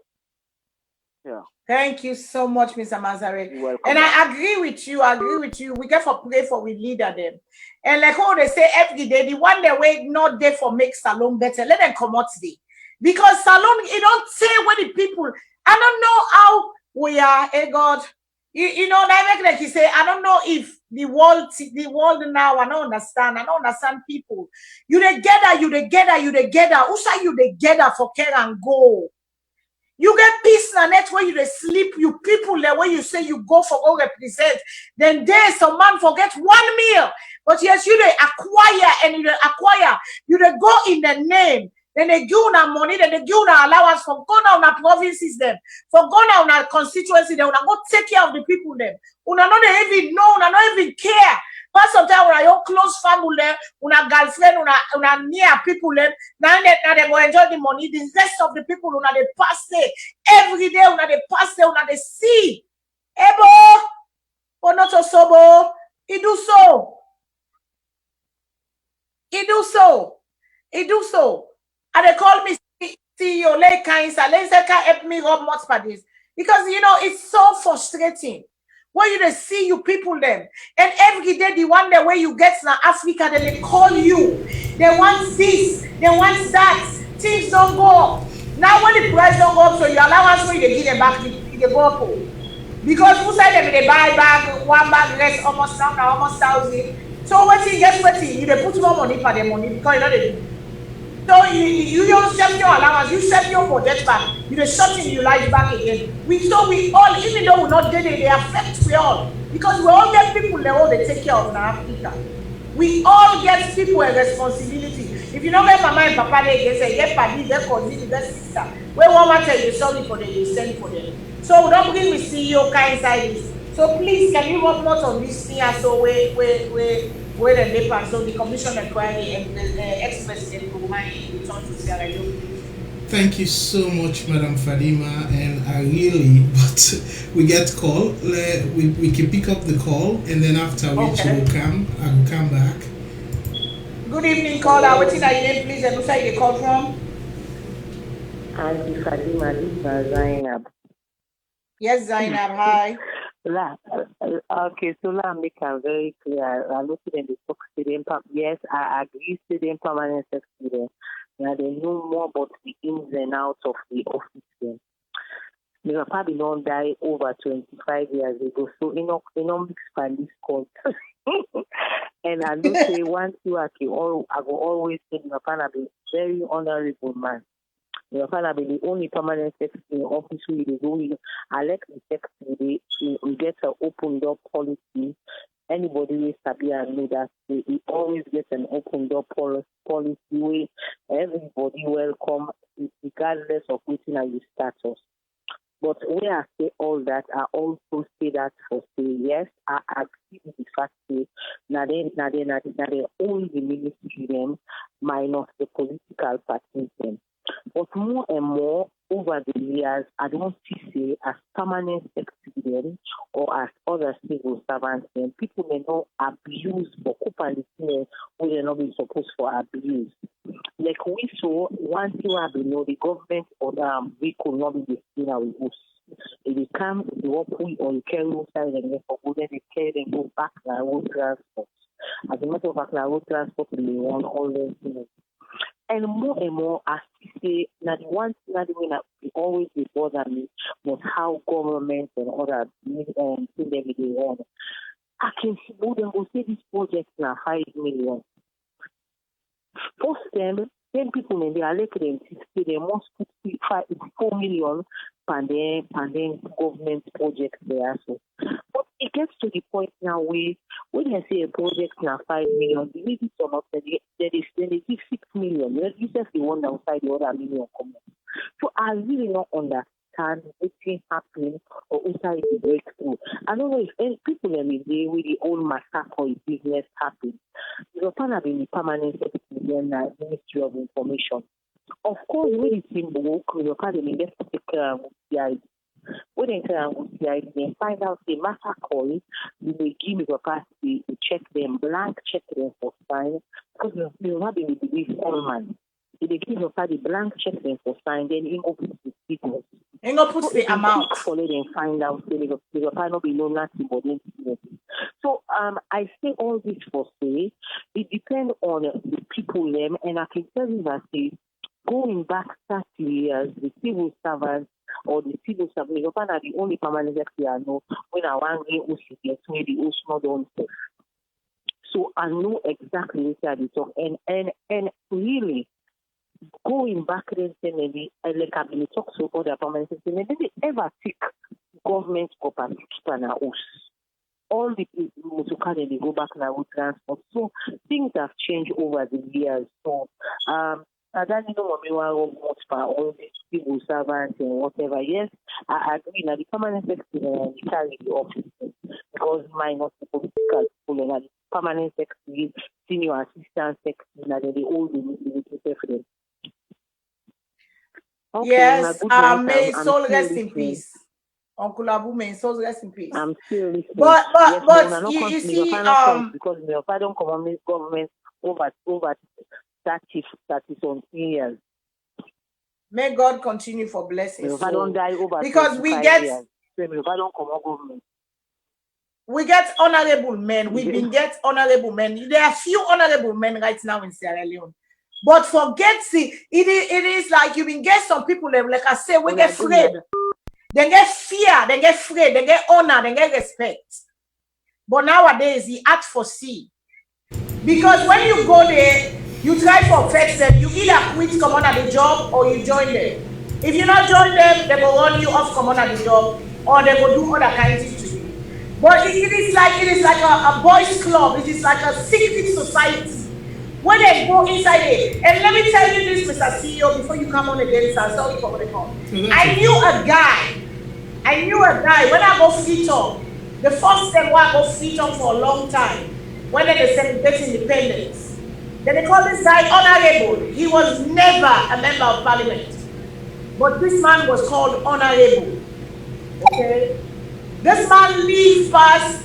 Yeah. Thank you so much, Mr. Mansawe. And I agree with you. We get for pray for we leader them. And like how they say every day, the one they wait not there for make SALONE better. Let them come out today. Because SALONE, it don't say what the people. I don't know how we are, God. You know, that make like you say, I don't know if the world now, I don't understand people. You together. Who say you together for care and go? You get peace and that's where you sleep. You people there where you say you go for go represent. Then there's some man forget 1 meal. But yes, you they acquire and you acquire. You they go in the name. Then they give you money. Then they give you allowance for go down our provinces them. For go down our constituency. They will go take care of the people them. Una not even know. Una not even care. But sometimes when your close family, una girlfriend, una near people, now they go enjoy the money. The rest of the people, una they pass there every day. Una they pass there. Una they see. Ebo, but not so sobo. He do so. And they call me CEO. Let help me rub much for this because you know it's so frustrating. Where you see you people them, and every day the one day where you get to Africa, then they call you. They want this, they want that. Things don't go up. Now when the price don't go up, so your allowance when they give them back, they go up. Because who said them they buy bag, one bag rest almost 1,000. So what you get you they put more money for the money because you know they do. So you don't send your allowance, you send your budget back, you the something you like back again. We all, even though we're not dead, they affect we all because we all get people they all they take care of in Africa. We all get people a responsibility. If you don't get mama and papa, they say, get party, get cousin, get sister. We won't matter you sorry for them, you send for them. So we don't bring me CEO kind inside this. So please, can you work more on this thing? So we the paper. So the commission inquiry and the ex-president will return to Sierra Leone. Thank you so much, Madam Fadima, and I really, but we get call. We can pick up the call, and then after which I will come back. Good evening, caller. What's your name, please, and who's you call from? Auntie Fadima, this is Zainab. Yes, Zainab. Hi. Okay, so let me make it very clear. I look at the student. Yes, I agree, student permanent student. Now they know more about the ins and outs of the office. They have probably not die over 25 years ago, so economics can this called. And I do say once you are I will always say you are be very honorable man. You are be the only permanent secretary in the office who is only elect the secretary. We get an open door policy. Anybody who is happy and know that we always get an open door policy where everybody welcome regardless of which are your status. But when I say all that, I also say that for say yes, I agree with the fact that they only the ministry them minus the political parties them. But more and more over the years, I don't see as permanent secretary or as other civil servants, and people may not abuse or openly who they not be supposed for abuse. Like we saw, once you have the government or we could not be the same with us. If they come, they walk or you carry outside and they carry and go back to road transport. As a matter of fact, road transport will be on all those things. And more, as we say, now the one thing that will always be bother me was how government and other things they want. I can see more than go say this project now 5 million. First them, 10 people in the elected they must put 4 million pandemic government project there. So, but it gets to the point now where when I say a project now 5 million, the way some of them they give 6 million. You just the one outside the other million come. So I really not understand what's happening or inside the breakthrough. I don't know if any people in the day with the own massacre or business happen. You're probably the permanent secretary in the Ministry of Information. Of course, when it's in the work, you're probably get to take the when they they find out the matter call, you may give the capacity to check them, blank check them for sign, because you're not going to be all man. If they give the blank check them for sign, then in opens the business. And go put the amount. For them find out they will not be no nothing but them. So I say all this for say it depends on the people them, and I can tell you that going back 30 years, the civil servants or the civil servants, you're the only permanent secretary I know when I want to get to the ocean don't say. So I know exactly what I talk and really going back then maybe like I've been talking to other permanent secretaries, maybe they ever take government property keeper us. All the people they go back now with transport. So things have changed over the years. So I don't know what for all these civil servants and whatever. Yes, I agree. Now the permanent secretary carry the office because minus the political people and the permanent secretary, senior assistant secretary, now they all the different. Okay, yes, may soul rest in peace. Uncle Abu, may soul rest in peace. I'm still listening. But you see, because your father don't come government over 30 something years. May God continue for blessings. If I don't die over because we get years, if I don't come government. We get honorable men. We been get honorable men. There are few honorable men right now in Sierra Leone. But forget it is like you been get some people like I say we get afraid. They get fear, they get afraid, they get honor, they get respect. But nowadays he act for see. Because when you go there, you try to fetch them. You either quit, come on at the job, or you join them. If you not join them, they will run you off, come on at the job, or they will do other kinds of things to you. But it is like a boys' club. It is like a secret society where they go inside it. And let me tell you this, Mr. CEO, before you come on again, sir. Sorry for the call. I knew a guy when I go feature. The first time I go feature for a long time, when they celebrate independence. Then they call this guy honorable. He was never a member of parliament. But this man was called honorable. Okay? This man lives past,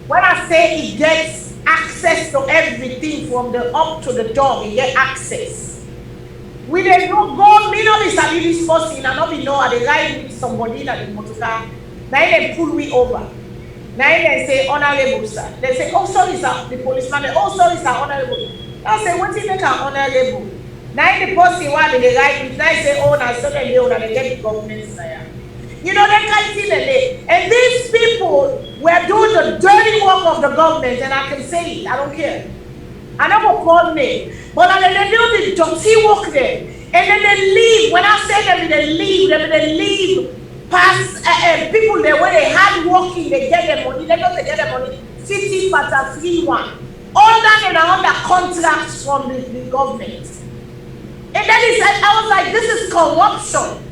when I say he gets access to everything from the up to the door, he gets access. We didn't go, me know this, I did this first thing, and not be know, I ride with somebody in the motor car. Now they pull me over. Now they say, honorable, sir. They say, oh, sorry, sir. The policeman, oh, sorry, sir, honorable. I say, what do you make an honorable? Now the person one they ride with, now they say, oh, now so they get the government there. You know, they can't see the day. And these people were doing the dirty work of the government, and I can say it, I don't care. I never call me. But then they do the dirty work there. And then they leave. When I say them, they leave past people there where they hard working, they get their money, they don't get their money. City pattern 3-1. All that and are under contracts from the government. And then he said, I was like, this is corruption.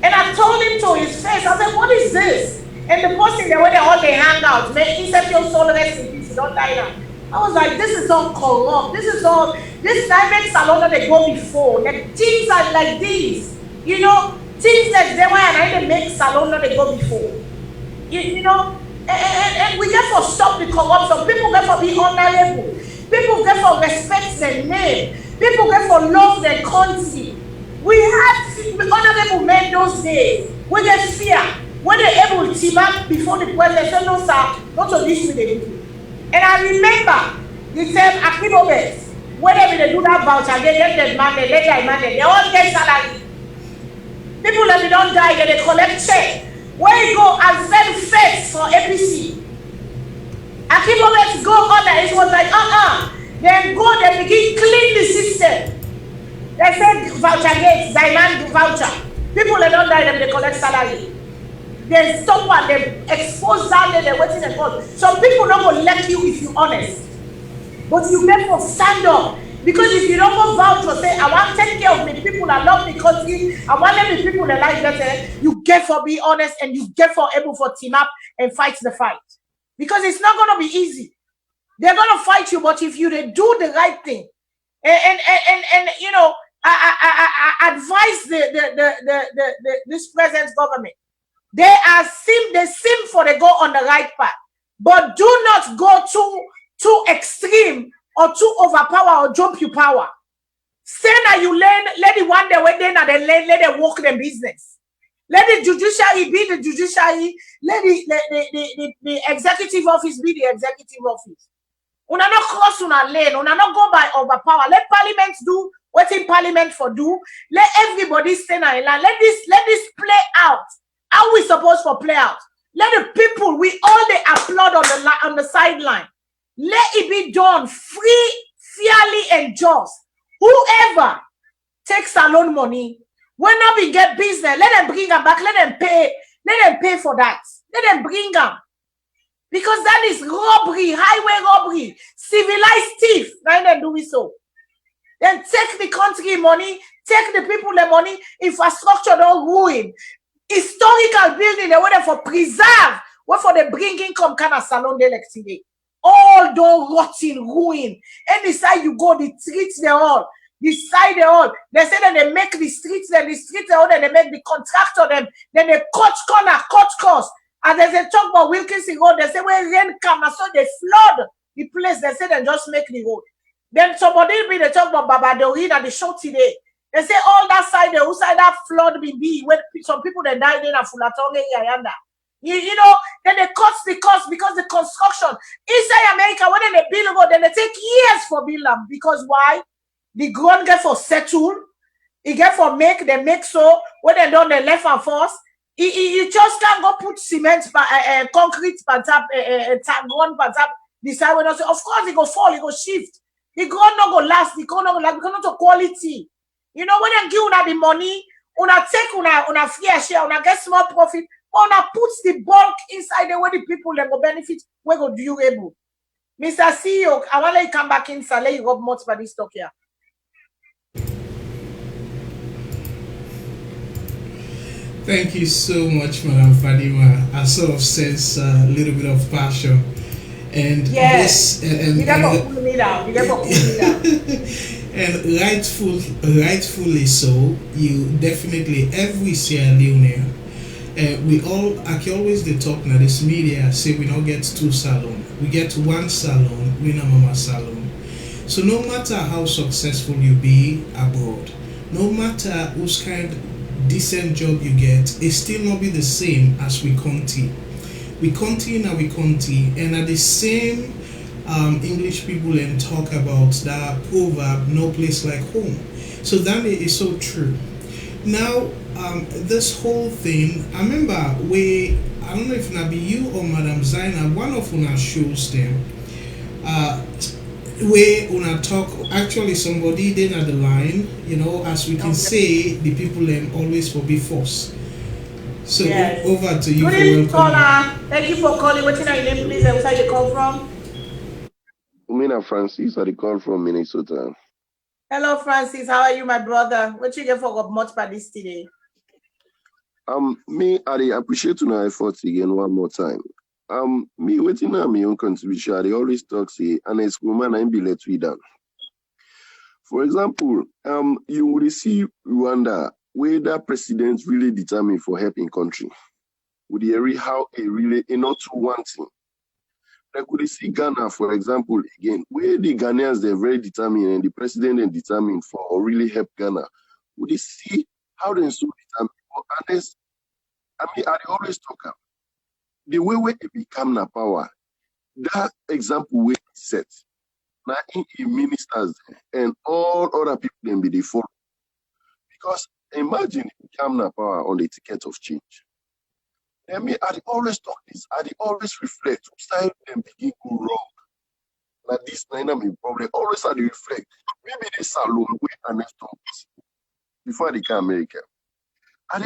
And I told him to his face, I said, what is this? And the person there where they all they hang out, man, he said, your soul rest in peace, don't die now. I was like, this is all corrupt. This diamond salon that they go before. The things are like this. You know, things that they were and I make salon that they go before. You know, and we get to stop the corruption. People get to be honorable. People get to respect their name. People get to love their country. We had honorable men those days. We get fear. When they're able to team up before the president, say, no, sir, not to this with them. And I remember the same Akibobes, whenever they do that voucher, they get that money, they all get salary. People that don't die, they collect check. Where you go and send feds for APC. Akibobes go on there, it was like, Then go, they begin clean the system. They said voucher gates, diamond voucher. People that don't die, they collect salary. They stop and they expose down there, they're waiting and all. Some people don't go let you if you're honest. But you make for stand up. Because if you don't go vouch or say, I want to take care of the people that love the country, I want them the people that like better, you get for be honest and you get for able for team up and fight the fight. Because it's not going to be easy. They're going to fight you, but if you do the right thing, and you know, I advise this present government. They seem for they go on the right path, but do not go too extreme or too overpower or jump your power. Say that you learn, let the one day when they let them work their business. Let the judiciary be the judiciary. Let the executive office be the executive office. Una not cross una lane. Una not go by overpower. Let parliament do what in parliament for do. Let everybody stay in line. Let this play out. How we supposed to play out? Let the people, we all they applaud on the sideline. Let it be done free, fairly, and just. Whoever takes SALONE money, when not we get business, let them bring them back. Let them pay for that. Let them bring them. Because that is robbery, highway robbery, civilized thief. Now they do it so. Then take the country money, take the people the money, infrastructure don't ruin. Historical building, they want for preserve. What for the bring income kind of SALONE today. All don't rot in ruin. Any side you go, the streets they all. The side they all. They say that they make the streets, then the streets they all, then they make the contractor them, then they cut corner, cut cost. And there's a talk about Wilkinson Road. They say when rain come, so they flood the place. They say they just make the road. Then somebody be they talk about Babadori and the show today. They say all that side, the side that flood be when some people they died in a Fulatonge Yayanda. You know, then they cut the cost because the construction inside America, when they build road, then they take years for build them. Because why? The ground get for settle, it get for make, they make so when they done the left and force. You just can't go put cement, concrete, ground, decide when I say, of course, it go fall, it go shift. The God not go last, the God not go last, because not to quality. You know, when I give una the money, una take una fair share, una get small profit, una puts the bulk inside the way the people that go benefit, we go durable. Mr. CEO, I want to let you come back inside, let you go more for this talk here. Thank you so much, Madam Fadima. I sort of sense a little bit of passion. And yes, you got to pull me down. You got to pull me down. And rightfully so. You definitely every Sierra Leone. We all, I can always they talk now. This media say we don't get 2 salon. We get 1 salon. We no mama salon. So no matter how successful you be abroad, no matter whose kind decent job you get, it still not be the same as we conti. We conti and we conti, and at the same English people and talk about that proverb, no place like home. So that is so true. Now, this whole thing, I remember I don't know if it be you or Madam Zaina, one of our shows them, where una talk, actually somebody then at the line, you know, as we can say, the people always will be forced. So yes. Over to you. Good evening, caller. Thank you for calling. What's your name, please? And where you call from? Mina Francis, I call from Minnesota. Hello, Francis. How are you, my brother? What you get for much by this today? I appreciate your efforts again one more time. Me waiting on my own contribution. I always talk say, and it's woman I be let we down. For example, you will see Rwanda where that president really determined for helping country. Would you how a really not one thing? Like could you see Ghana, for example, again, where the Ghanaians they're very determined and the president is determined for or really help Ghana. Would you see how they so determined? Unless, I always talk about the way it become na power. That example way set. Now in ministers and all other people can be the follow. Because imagine it become na power on the ticket of change. I always talk this, always reflect, style them begin go wrong. Like this, I mean, probably always reflect. Maybe the SALONE way and before they come America.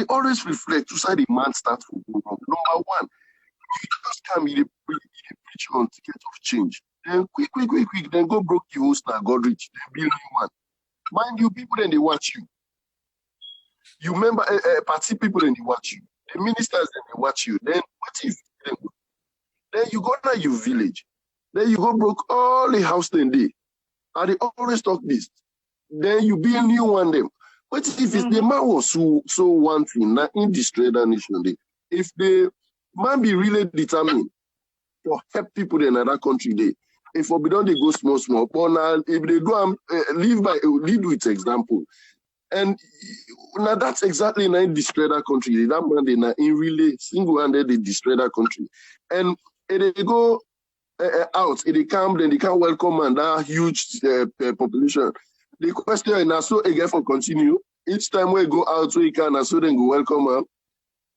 Always reflect to say the man starts to go wrong. Number one, you just come in a preach on ticket of change. Then quick, then go broke the host now, God rich, then build new one. Mind you, people then they watch you. You remember party people then they watch you. The ministers then they watch you. Then what if then you go to your village. Then you go broke all the house then they. And they always talk this. Then you build new one them. What if it's the man was so one thing, not in this trade nation day? If the man be really determined to help people in another country day, if we don't they go small, but now if they go lead with example. And now that's exactly in this trader country. That man they in really single-handed they destroy that country. And if they go out, if they come, then they can welcome and that huge population. The question is so again for continue. Each time we go out, so you can so then go welcome them.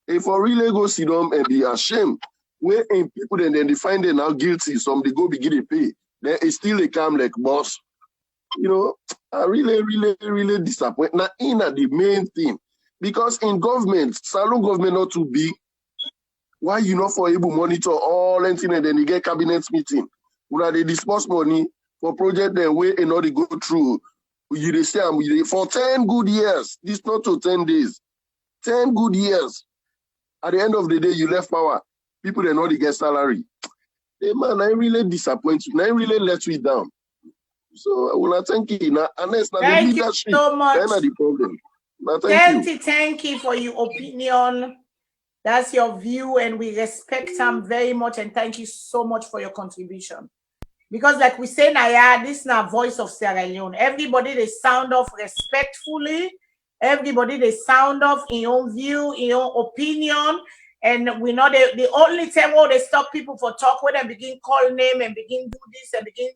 If we really go see them and be ashamed, where in people then they find them now guilty, some they go begin to pay. Then it's still they come like boss. You know, I really disappointed. Now in the main thing, because in government, SALONE government not too big. Why you not for able monitor all anything and then you get cabinet meeting? When they disperse money for project then where and all they go through. You say for 10 good years. This not to 10 days. 10 good years. At the end of the day, you left power. People they know they get salary. Hey man, I really disappoint you. I really let you down. So I will thank you. Now, unless not thank the leadership, you so much. Then the problem. Now, thank you for your opinion. That's your view, and we respect them very much. And thank you so much for your contribution. Because like we say, Naya, this is not voice of Sierra Leone. Everybody they sound off respectfully. Everybody they sound off in your view, in your opinion. And we know the only time where they stop people for talk when they begin call name and begin do this and begin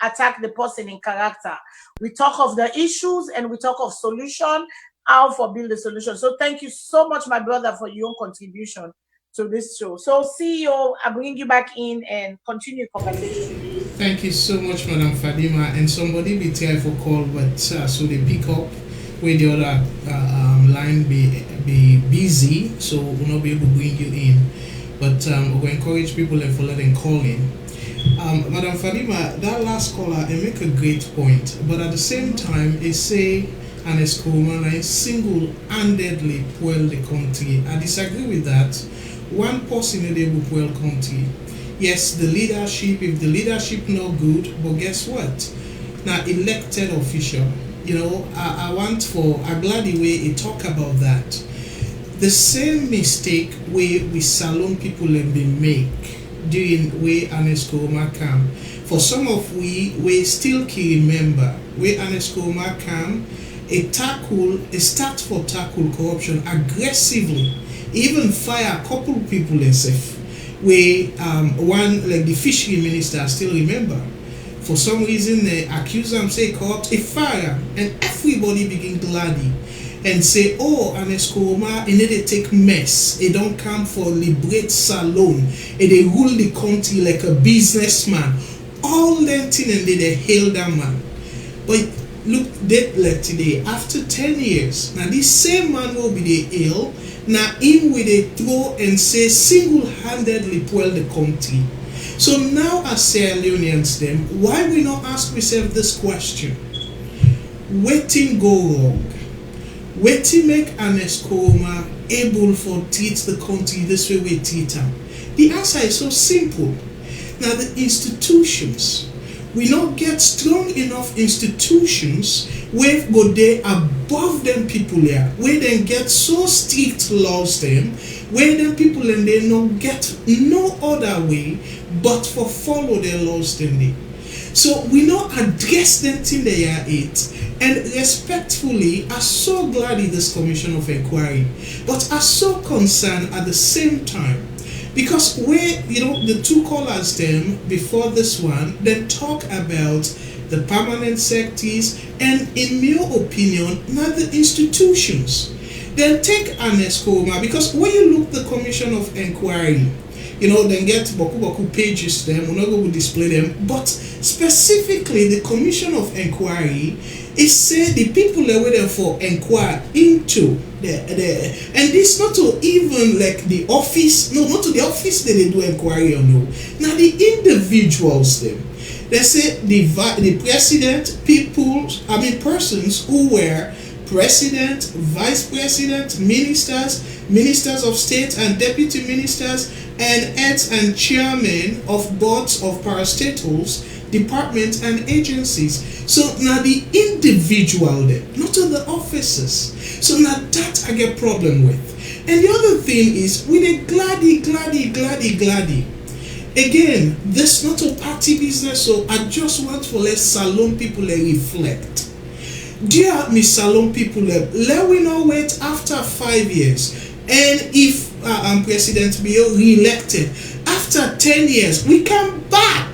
attack the person in character. We talk of the issues and we talk of solution, how for build the solution. So thank you so much, my brother, for your contribution to this show. So CEO, I bring you back in and continue conversation. Thank you so much, Madam Fadima. And somebody be try for call, but so they pick up where the other line be busy, so we'll not be able to bring you in. But we'll encourage people for letting call in. Madam Fadima, that last caller, they make a great point, but at the same time, they say an Escomana single-handedly pull the country. I disagree with that. One person in the pull country. Yes, the leadership, if the leadership not good, but guess what? Now, elected official, you know, I'm glad the way he talk about that. The same mistake we SALONE people have been make during where Anescoma come. For some of we still can remember where Anescoma come, a start for tackle corruption aggressively, even fire a couple people and stuff. Where one like the fishery minister I still remember. For some reason they accuse them, say corrupt, a fire, and everybody begin gladdy and say, oh, an Escoma, and they take mess. They don't come for liberate SALONE, and they rule the country like a businessman. All them thing and they hail that man. But look, that like today, after 10 years, now this same man will be the ill. Now him with a throw and say single-handedly pull the country. So now as Sierra Leoneans them, why we not ask ourselves this question? Waiting go wrong? Waiting make an Escoma able for treat the country this way we treat them? The answer is so simple. Now the institutions, we not get strong enough institutions where go there above them people there, where they get so strict laws them, where them people and they not get no other way but for follow their laws them they. So we not address them till they are it. And respectfully, I'm so glad in this commission of inquiry, but I'm so concerned at the same time. Because where, you know, the two callers them before this one, they talk about the permanent secretaries and in my opinion, not the institutions. Then take an Escoma, because when you look the commission of inquiry, you know, then get boku pages them, we're not going to display them, but specifically the commission of inquiry is say the people that were there for inquire into and this not to even like the office, no, not to the office that they do inquiry or no. Now the individuals them, they say the president, persons who were president, vice president, ministers of state and deputy ministers, and heads and chairmen of boards of parastatals, departments and agencies. So now the individual there, not on the officers. So now that I get problem with. And the other thing is with a gladdy. Again, this not a party business, so I just want to let SALONE people reflect. Dear me SALONE people, let we not wait after 5 years. And if President Bio re-elected, after 10 years, we come back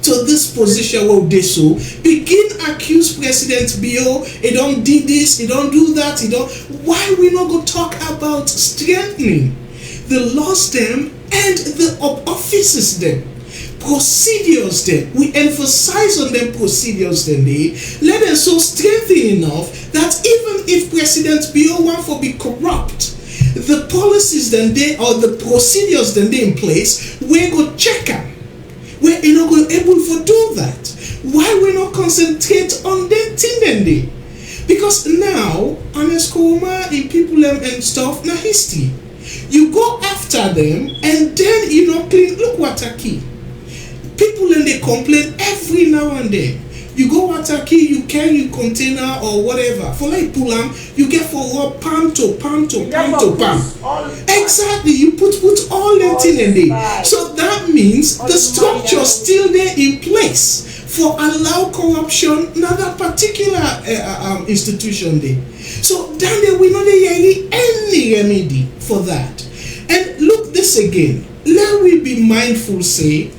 to this position where they so begin accuse President Bio, he don't do this, he don't do that, he don't. Why we not go talk about strengthening the laws them and the offices them, procedures them? We emphasize on them procedures them. They let them so strengthen enough that even if President Bio want to be corrupt, the policies then they or the procedures then they in place, we go check them. We're not going to able to do that. Why we not concentrate on that thing then they? Because now, Anescoma in people and stuff, now history. You go after them and then you don't clean. Look what a key. People and they complain every now and then. You go water key, you carry container or whatever. For like pull them, you get for raw palm to palm. Exactly, you put all that in there. So that means the structure still there in place for allow corruption in that particular institution there. So then there will not be any remedy for that. And look this again. Let we be mindful, say,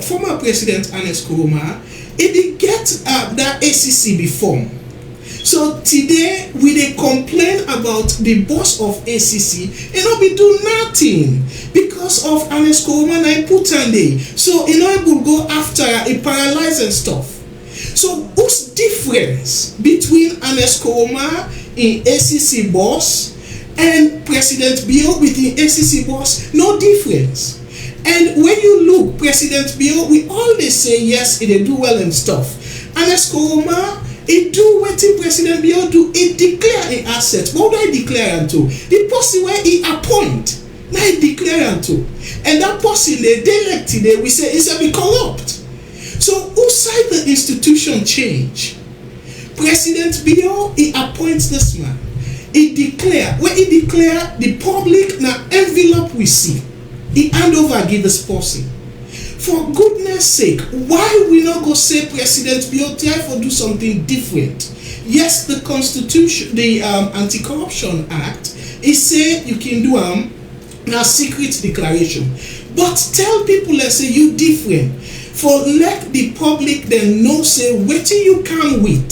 former President Anescoma, if he get that ACC be formed. So today we dey complain about the boss of ACC, e no be do nothing because of an Escoma na put am there. So e no able go after a paralyze and stuff. So what's difference between an Escoma in ACC boss and President Bio with the ACC boss? No difference. And when you look, President Bio, we always say yes, they do well and stuff. And Escoma, he do what President Bio do, he declare an asset. What do I declare unto? The person where he appoint, now he declare unto. And that person, they elect today, we say, is a be corrupt. So who side the institution change? President Bio, he appoints this man. He declare, when he declare, the public now envelope we see, he hand over give this person. For goodness sake, why we not go say President Bio try for do something different? Yes, the Constitution, the Anti-Corruption Act, it say you can do a secret declaration. But tell people, let's say you different. For let the public then know say what you come with.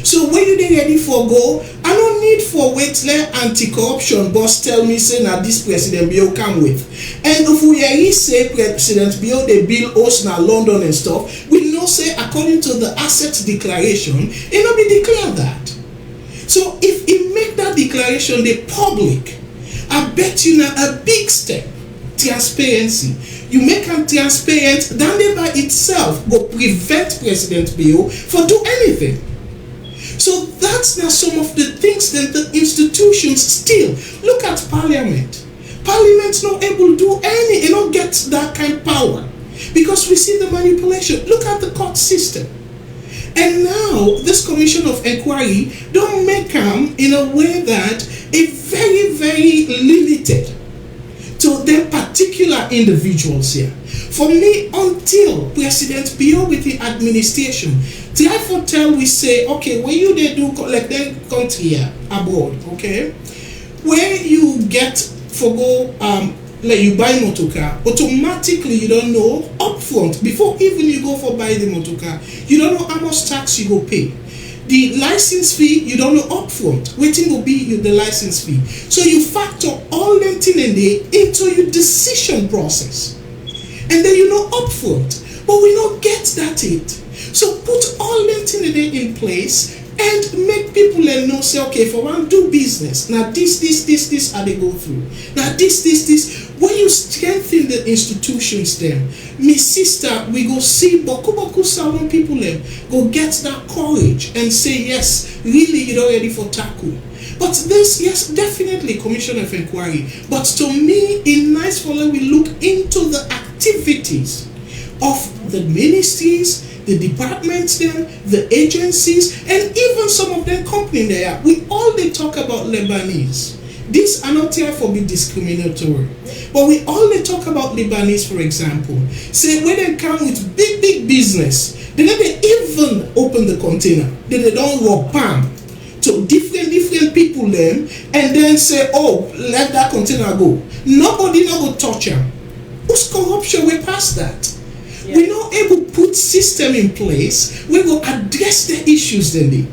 So when you dey ready for go, I don't need for wait let anti-corruption boss tell me say now this President Bio come with. And if we hear say President Bio they build us now London and stuff, we know say according to the asset declaration, it not be declared that. So if it make that declaration the public, I bet you now a big step. Transparency. You make them transparent, then they by itself will prevent President Bio for do anything. So that's now some of the things that the institutions still look at Parliament. Parliament's not able to do any, you don't get that kind of power because we see the manipulation. Look at the court system. And now this commission of inquiry don't make them in a way that it's very, very limited to them particular individuals here. For me, until President Bio with the administration, therefore tell we say, okay, when you they do like them country here abroad, okay, where you get for go like you buy motor car, automatically you don't know upfront before even you go for buy the motor car, you don't know how much tax you go pay. The license fee, you don't know upfront. Waiting will be the license fee. So you factor all them things in there into your decision process. And then you know upfront. But we don't get that it. So put all them things in there in place and make people know say, okay, if I want to do business, now this how they go through. Now this. When you strengthen the institutions then, me sister, we go see boku salon people them go get that courage and say, yes, really you're ready for tackle. But this, yes, definitely commission of inquiry. But to me, it's nice for them we look into the activities of the ministries, the departments then, the agencies, and even some of them company there. We all they talk about Lebanese. These are not here for be discriminatory. But we all they talk about Lebanese, for example. Say when they come with big business, they never even open the container. They don't rob palm to different people them and then say, oh, let that container go. Nobody not go touch them. Who's corruption? We past that. Yeah. We're not able to put system in place. We will address the issues then they.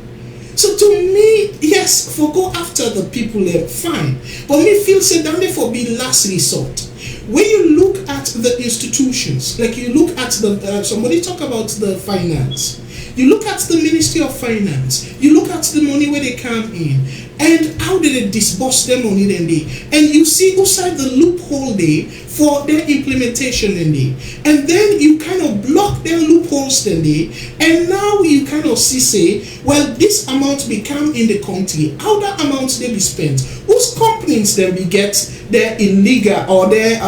So to me, yes, for go after the people there, fine. But me feel say that may for be last resort. When you look at the institutions, like you look at the, somebody talk about the finance. You look at the Ministry of Finance. You look at the money where they come in. And how did they disburse their money then they? And you see outside the loophole they for their implementation then they. And then you kind of block their loopholes then they. And now you kind of see say, well, this amount become in the country. How that amount they be spent? Whose companies then we get their illegal or their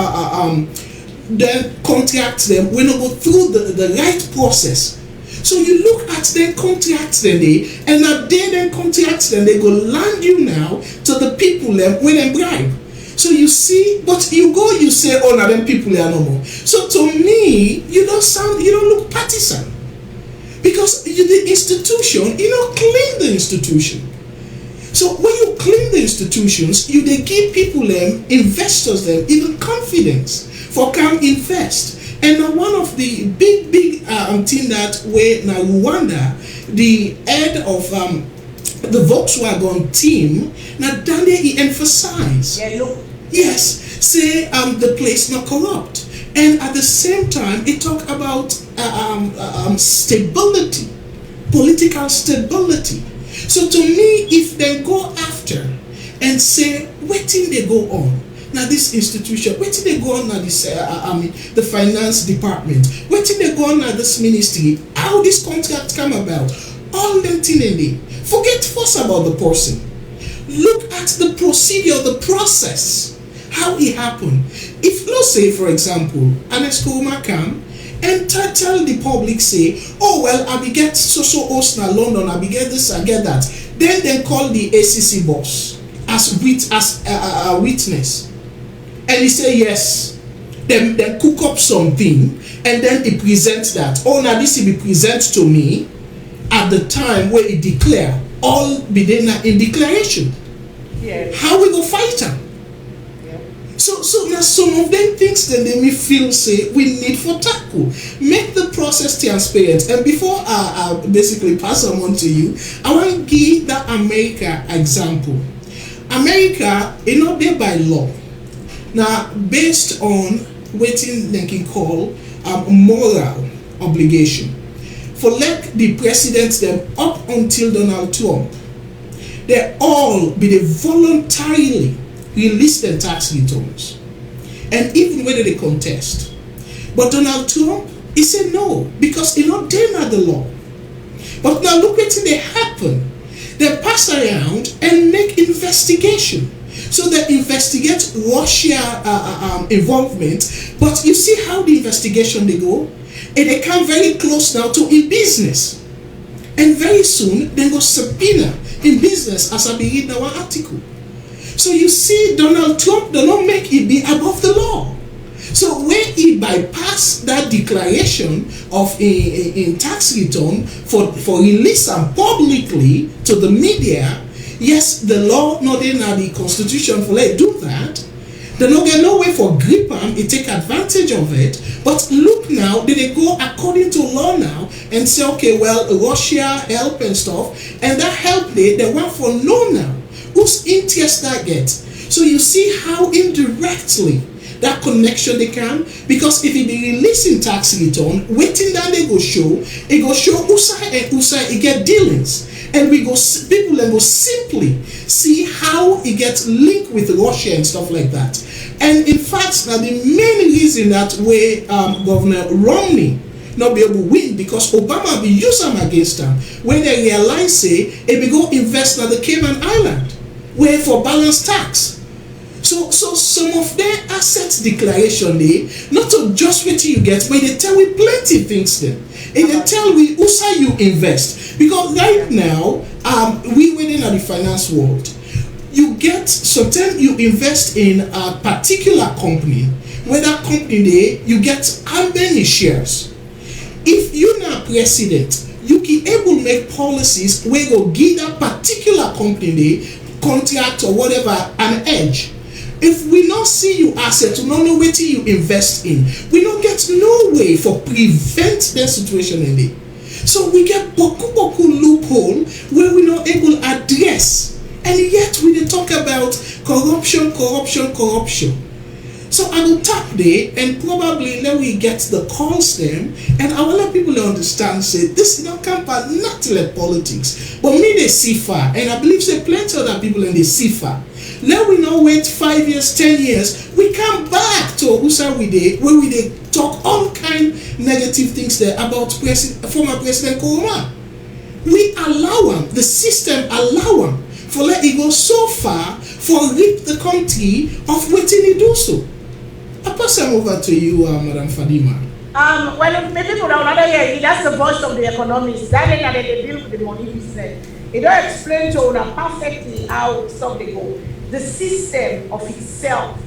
contracts them when they go through the right process. So you look at their contracts then they, and at their contracts then they go land you now to the people them when they bribe. So you see, but you go, you say, oh, now them people are no more. So to me, you don't look partisan. Because the institution, you don't clean the institution. So when you clean the institutions, you they give people them, investors them, even confidence for come invest. And one of the big thing that way now Rwanda, the head of the Volkswagen team, now down there he emphasized, yes, say the place not corrupt, and at the same time he talk about stability, political stability. So to me, if they go after and say, what thing they go on? Now this institution, what thing they go on now this, the finance department, what thing they go on now this ministry, how this contract come about, all them thing in there. Forget first about the person. Look at the procedure, the process, how it happened. If, let's say, for example, an Eskuruma come and tell the public, say, oh, well, I be get so host in London, I be get this, I get that. Then they call the ACC boss as a witness. And he say, yes. Then cook up something, and then he presents that. Oh, now this will be present to me at the time where he declare, all be there in declaration. Yeah. How we go fight them? Yeah. So now some of them things that they may feel say we need for tackle. Make the process transparent. And before I basically pass on to you, I want to give the America example. America is not there by law. Now, based on what they can call moral obligation, for like the presidents them up until Donald Trump, they all be they voluntarily release their tax returns, and even whether they contest. But Donald Trump, he said no, because he not deny the law. But now look what they happen. They pass around and make investigation. So they investigate Russia involvement, but you see how the investigation they go, and they come very close now to in business, and very soon they go subpoena in business, as I be reading our article. So you see, Donald Trump does not make it be above the law. So when he bypassed that declaration of in tax return for release and publicly to the media, yes, the law not in the constitution for let do that. They don't get no way for grip them, they take advantage of it. But look now, did they go according to law now and say, okay, well, Russia help and stuff, and that help they want for no now. Whose interest that gets? So you see how indirectly that connection they can, because if it be releasing tax return, waiting that they go show, it go show USA and USA it get dealings. And we go, people and go simply see how it gets linked with Russia and stuff like that. And in fact, now the main reason that way Governor Romney not be able to win, because Obama be use them against them when they realize say it be go invest in the Cayman Island where for balanced tax. So some of their assets declaration they not to just what you get, but they tell we plenty things then. And they tell we also you invest. Because right now, we within the finance world, you get sometimes you invest in a particular company, where that company there, you get how many shares. If you're not president, you can able to make policies where you give that particular company there, contract or whatever, an edge. If we not see you asset, we don't know what you invest in, we don't get no way for prevent that situation in there. So we get boku loophole where we're not able to address, and yet we talk about corruption. So I will tap there and probably let we get the calls them, and I will let people understand say this is not campaign, not like politics, but me they see far, and I believe say plenty other people in the see far. Let we not wait 5 years, 10 years. We come back to USA where we talk all kind negative things there about former President Kuruma. We allow him, the system allow him for let it go so far for rip the country of waiting he do so. I pass them over to you, Madam Fadima. Well, maybe for another year, that's the voice of the economists. That is that they deal with the money business. It don't explain to us perfectly how stuff they go. The system of itself,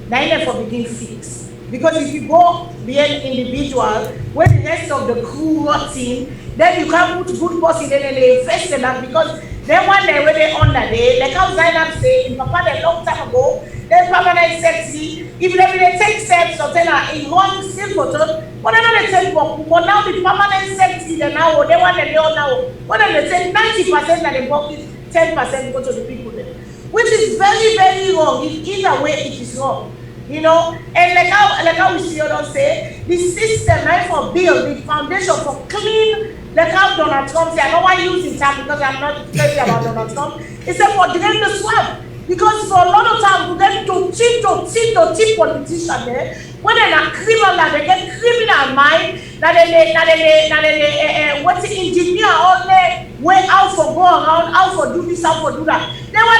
neither for begin fix. Because if you go beyond individual, when the rest of the crew rotting, then you can't put good boss in there and they invest in that, because then one day when they on that day, like how Zainab said, in Papa a long time ago, then permanent sexy, if they take steps or tell her in one still photo, whatever they take for, but now the permanent sexy, they now, they want to know now, whatever they take 90% of the book is 10% go to the people there, which is very, very wrong. In either way, it is wrong. You know, and like how we see others say, the system right for build the foundation for clean, like how Donald Trump say, I don't want to use his term because I'm not crazy about Donald Trump. He said for drain the swamp. Because for a lot of times we get to cheat politicians there. When they're not criminal, they get criminal mind. Now they what the engineer only way out for go around, out for do this, out for do that. Then when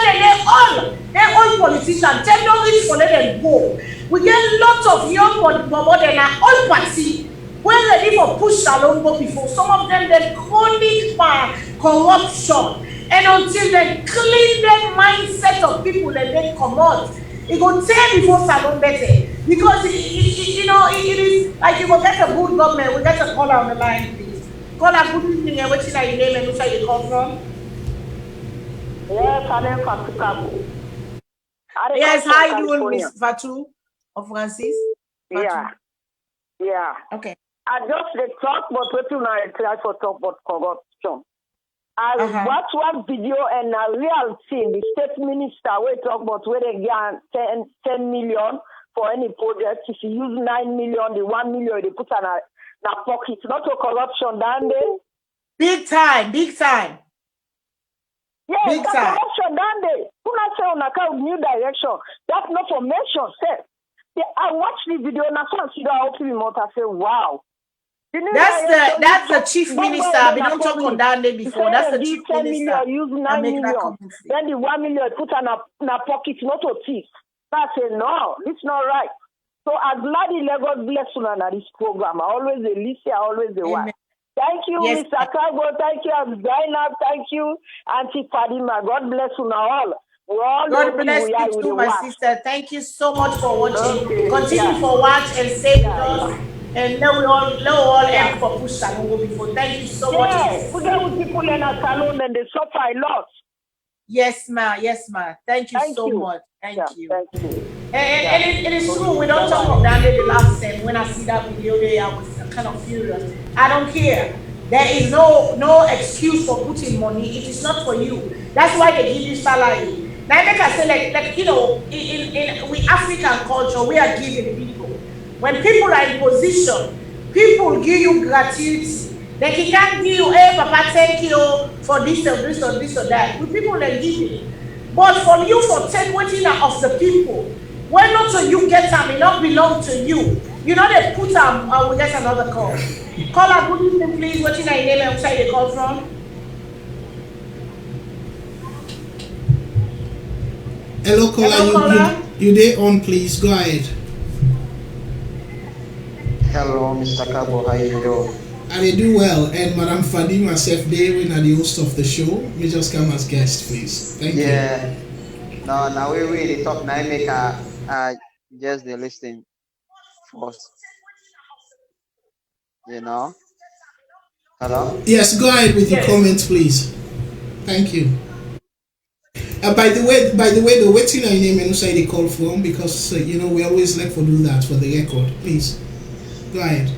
they all politicians, tell them reach for let them go. We get lots of young people that are all party. When ready for push salon go before, some of them they chronic corruption. And until they clean the mindset of people and they come out, it will tell before salon better. Because you know, it is like you will get a good government, we get a caller on the line, please. Caller, good evening, and what's your name and where you come from? Yes, I'm from Chicago. Yes, how you doing, Miss Fatu or Francis? Fatu? Yeah. Okay. I just talk, but what you know, I try to talk about corruption. I watch one video and a real thing. The state minister will talk about where they get 10 million for any project. If you use 9 million, the 1 million they put in a pocket. Not a corruption, down there. Big time, big time. Yes, big time. Corruption, down there. Who not say on account new direction? That's not for mention, sir. I watched the video and I see the open remote. I say, wow. That's the chief minister. We don't talk on that day before. That's the chief minister. Use 9 million. Then the 1 million put in a pocket, not a thief. I say, no, it's not right. So I'm glad the Lagos bless you on this program. I always listen, I always watch. Thank you, yes, Mr. Kago. Thank you, Zainab. Thank you, Auntie Padima. God bless you all. God bless you too, my sister. Thank you so much for watching. Okay, continue for watch and stay with us. And now we all end for push salon before. Thank you so much. Yes, we get with people in a salon and they suffer a lot. Yes, ma. Yes, ma. Thank you so much. Thank you. Thank you. And it is true. We don't talk about that the last time. When I see that video there, I was kind of furious. I don't care. There is no excuse for putting money. It is not for you. That's why they give you salary. Now, like I say, like you know, in we African culture, we are giving people. When people are in position, people give you gratuity. Like he can't give you, hey, Papa, thank you for this or this or this or that. With people they give it. But from you for 10 waiting of the people, when not so you get them, it not belong to you. You know they put them, we get another call. Call a good evening, please. What's your name and where you call from? Hello, caller. You there on, please. Go ahead. Hello, Mr. Kabo. How you doing? I do well. And Madam Fadima Sef David are the host of the show. We just come as guest, please. Thank you. Yeah. No, now we really talk. Now I make just the listing first. You know. Hello. Yes, go ahead with your comments, please. Thank you. By the way, the waiting your name and who say they call from, because you know we always like to do that for the record. Please, go ahead.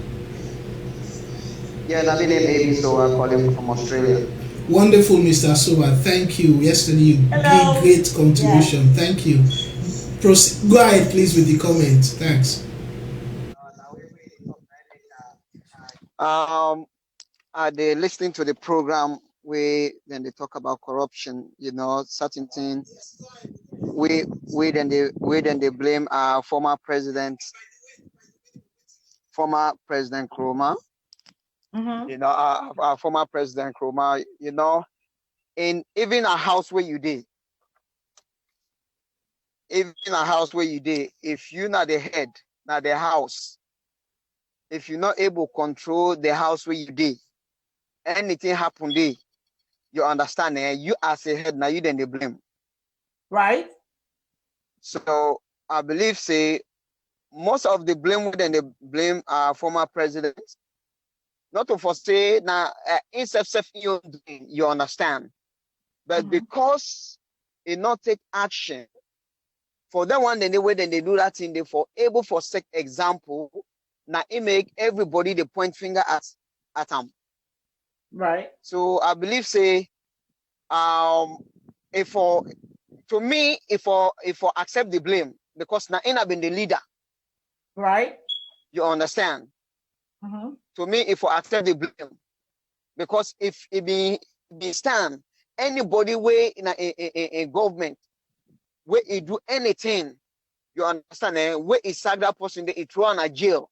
Yeah, my name is so I call him from Australia. Wonderful, Mr. Soba. Thank you. Yesterday you gave great contribution. Yeah. Thank you. Go ahead, please, with the comment. Thanks. They listening to the program then they talk about corruption, you know, certain things. Then they blame our former President Nkrumah. Mm-hmm. You know, our former President Nkrumah, you know, in even a house where you did. Even a house where you did, if you're not the head, not the house, if you're not able to control the house where you did, anything happen there, you understand, you as a head, now you then they blame. Right. So I believe, say, most of the blame then they blame our former president. Not to foresee now, in self you understand. But because it not take action, for that one, then they do that thing, they for able for set example, now it make everybody the point finger at them. Right. So I believe, say, to me, if I accept the blame, because now I've been the leader. Right. You understand? To me, if I accept the blame, because if it be stand anybody way in a government where it do anything, you understand? Where it sack that person, they throw in a jail.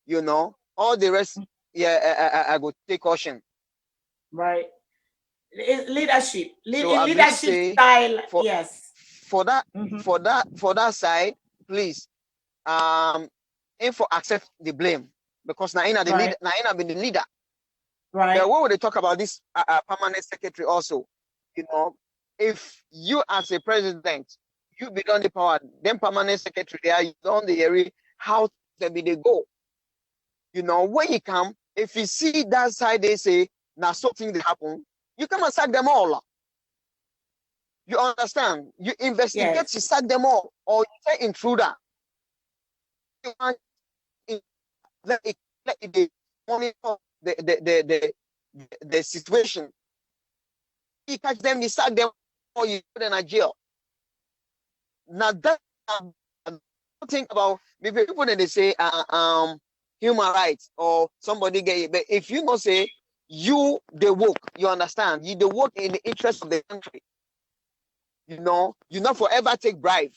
You know, all the rest, yeah, I go take caution. Right. Leadership, so leadership style. Yes. For that side, please, aim for accept the blame, because now the leader, now been the leader. Right. But what would they talk about this permanent secretary also? You know, if you as a president, you be on the power, then permanent secretary there, you on the area, how they go. You know, when you come, if you see that side, they say, now something that happen, you come and sack them all. You understand? You investigate, you sack them all, or you say intruder. You want let it monitor the situation. You catch them, you sack them, or you put them in jail. Now that think about maybe people that they say human rights or somebody get it, but if you not say you the work, you understand, you the work in the interest of the country. You know, you not forever take bribe.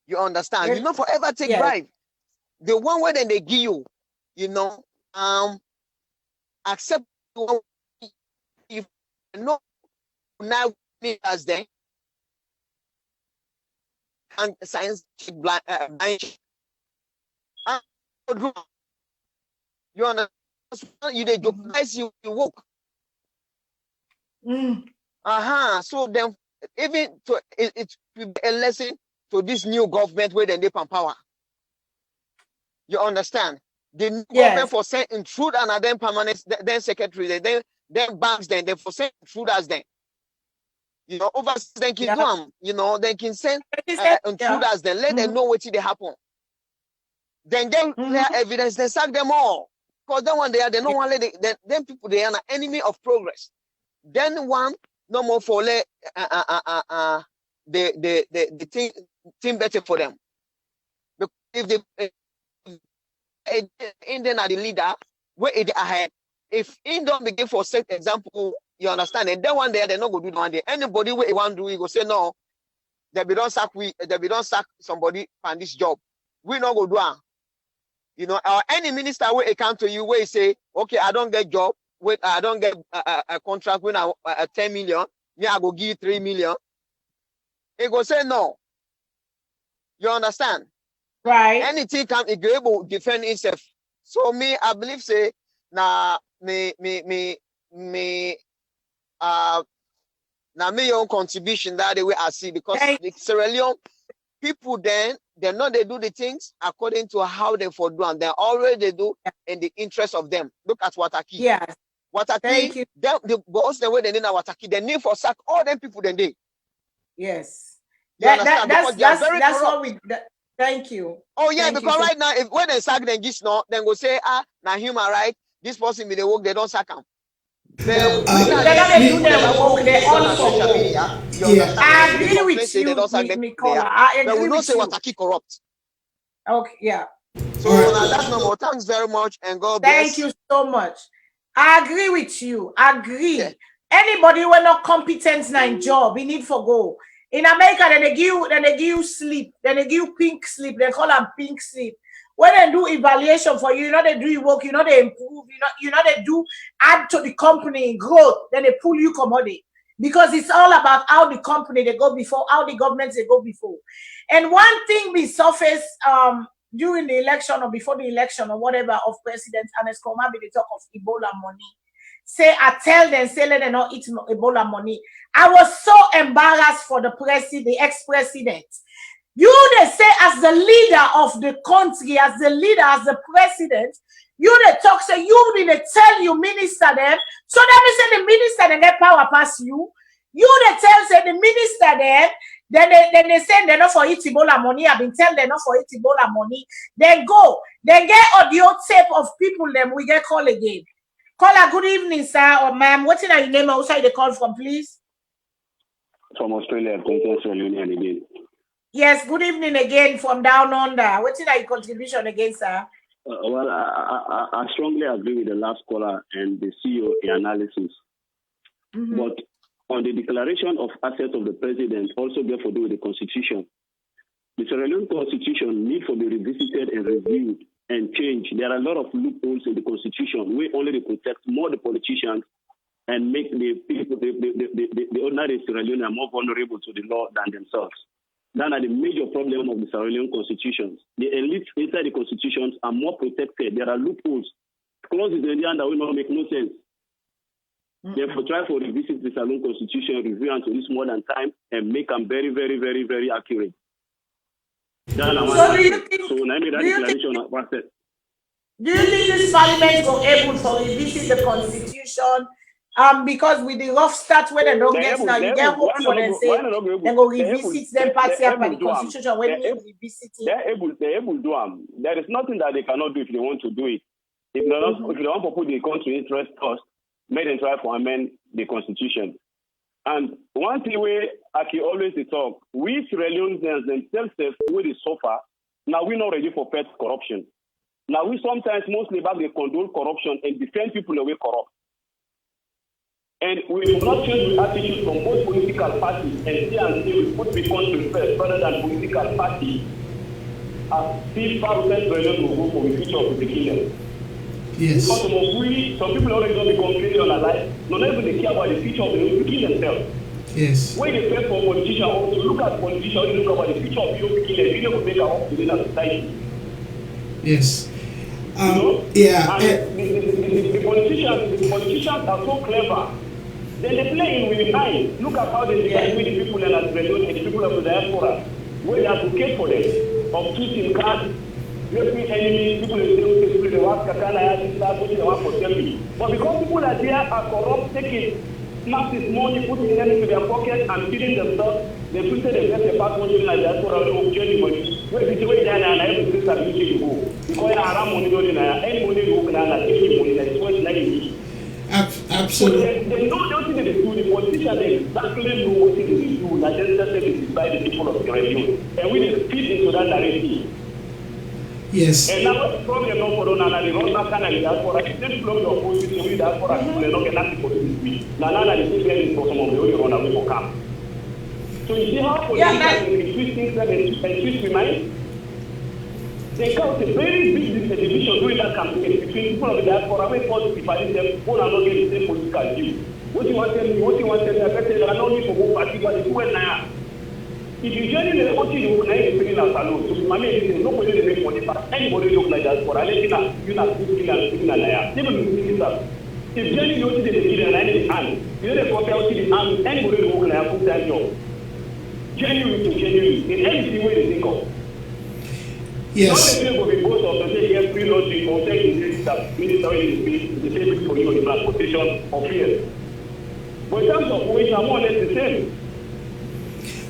You understand? You not forever take bribe. The one way that they give you, you know, accept the one if no now as then and science blind you understand? You they jeopardize you work. So then even to it will be a lesson to this new government where they power. You understand? The new government for saying intrude and then permanent, then secretary, then banks, then they for saying intruders then. You know, overseas they can do them, you know, they can send intruders then, let them know what they happen. Then clear evidence, they sack them all. Because then one they don't want to let them people they are an enemy of progress. Then one no more for the thing better for them. Because if they Indian are the leader, where it ahead. If in don't begin for set example, you understand, and then one day they're not gonna do one day. Anybody where you want to do, you go say no, they be don't sack somebody on this job. We not go do it. You know, or any minister where it come to you where he say, okay, I don't get job, wait, I don't get a contract when I 10 million, me I go give you 3 million. He go say no. You understand? Right. Anything can be able to defend itself. So me, I believe say na me own contribution that the way I see, because the Sierra Leone people then they know they do the things according to how they for do, and they already do in the interest of them. Look at Wataki. Yes. Wataki, the boss the way they need Wataki, they need for sack all them people then they. Yes. You understand? Because they are very corrupt. What we thank you. Oh yeah, thank because right now, if when they sack them just now, then go say now human right. This person be the work, they don't sack them. They're gonna do their work. They're on social media. I agree with you, Nicola. I agree with you. But we don't say Wataki corrupt. Okay, yeah. So that's no more. Thanks very much, and God bless. Thank you so much. I agree with you. I agree. Yeah. Anybody who are not competent in a job, we need for go. In America, then they give you sleep. Then they give you pink sleep. They call them pink sleep. When they do evaluation for you, you know they do your work, you know they improve, you know they do add to the company growth, then they pull you commodity. Because it's all about how the company they go before, how the governments they go before. And one thing we surfaced during the election or before the election or whatever of President Ernest Komabi, they talk of Ebola money. Say, I tell them, say let them not eat Ebola money. I was so embarrassed for the ex-president. You they say as the leader of the country, as the leader, as the president, you they talk, say you didn't tell you minister them. So that means say the minister they get power pass you. You they tell say the minister them, then they say they're not for it Ebola money. I've been telling they're not for it Ebola money. Then go, then get audio tape of people them we get call again. Caller, good evening, sir or ma'am. What's your name? Also, the call from, please. From Australia, Princess Leone again. Yes, good evening again from down under. What's your contribution again, sir? Well, I strongly agree with the last caller and the CEO analysis. But on the declaration of assets of the president, also therefore do with the constitution. The Sierra Leone constitution needs to be revisited and reviewed and changed. There are a lot of loopholes in the constitution. We only protect more the politicians and make the people, the ordinary Sierra Leone more vulnerable to the law than themselves. That are the major problem of the Sierra Leone constitutions. The elites inside the constitutions are more protected. There are loopholes. Clauses in the end that will not make no sense. Therefore, try to revisit the SALONE constitution, review and to this modern time, and make them very, very, very, very accurate. So do you think this parliament will able to revisit the constitution? Because with the rough start where they don't get now, you get hope for them say they go revisit them party up and the constitution when you revisit it. They're able to do them. There is nothing that they cannot do if they want to do it. If they want to put the country interest first, make them try to amend the constitution. And one thing where I can always talk, we Sierra Leoneans themselves with the suffer. Now we're not ready for pet corruption. Now we sometimes mostly back they condone corruption and defend people away corrupt. And we will not change the attitude from both political parties and say we put the country first rather than political parties. As 5% will go for the future of the kingdom. Yes. Because some people already don't become crazy on their life. Not even they care about the future of the kill themselves. Yes. When they pay for politicians, also look at politicians, look about the future of the killers, you know, make our own within our society. Yes. Yeah. And the politicians are so clever. Then they play in with the mind. Look at how they divide with the people and as the people of the diaspora, where they advocate for them of choosing cards. Enemies, people they want Katana, want for selfie. But because people are there are corrupt, taking massive money, putting them into their pocket and feeding themselves, they put the best passport in the diaspora of journey money. Where the way down and every place that you go. Because I am money, any money you can take money that is worth 90. Absolutely. They know what they do. The politicians they exactly know what they do. Like just by the people of the region. And we need to fit into that narrative. Yes. And now the problem no corona na the road can and that for a state flow of opposition with that for a no get nothing for this. Now the civilian for some of the way on a will come. So you see how politicians twist things and twist the mind. They caused a very big division during that campaign between people of the diaspora where positive and them who are not getting the same political view. What you want to tell I said I don't need to go party but it's well now. If you join the country, you will not be a salon. So, my name nobody will make money, but anybody look like that for a little, you're not good in a liar. Never do that. If you join the kill and any hand, you know the property in hand, anybody will have a full time job. Genuine to genuine, in anything way they think of. Yes. Not the will be both of the say, free lodging or taking this stuff, ministry the same for you in transportation or fear. But in terms of wage, I'm more or less the same.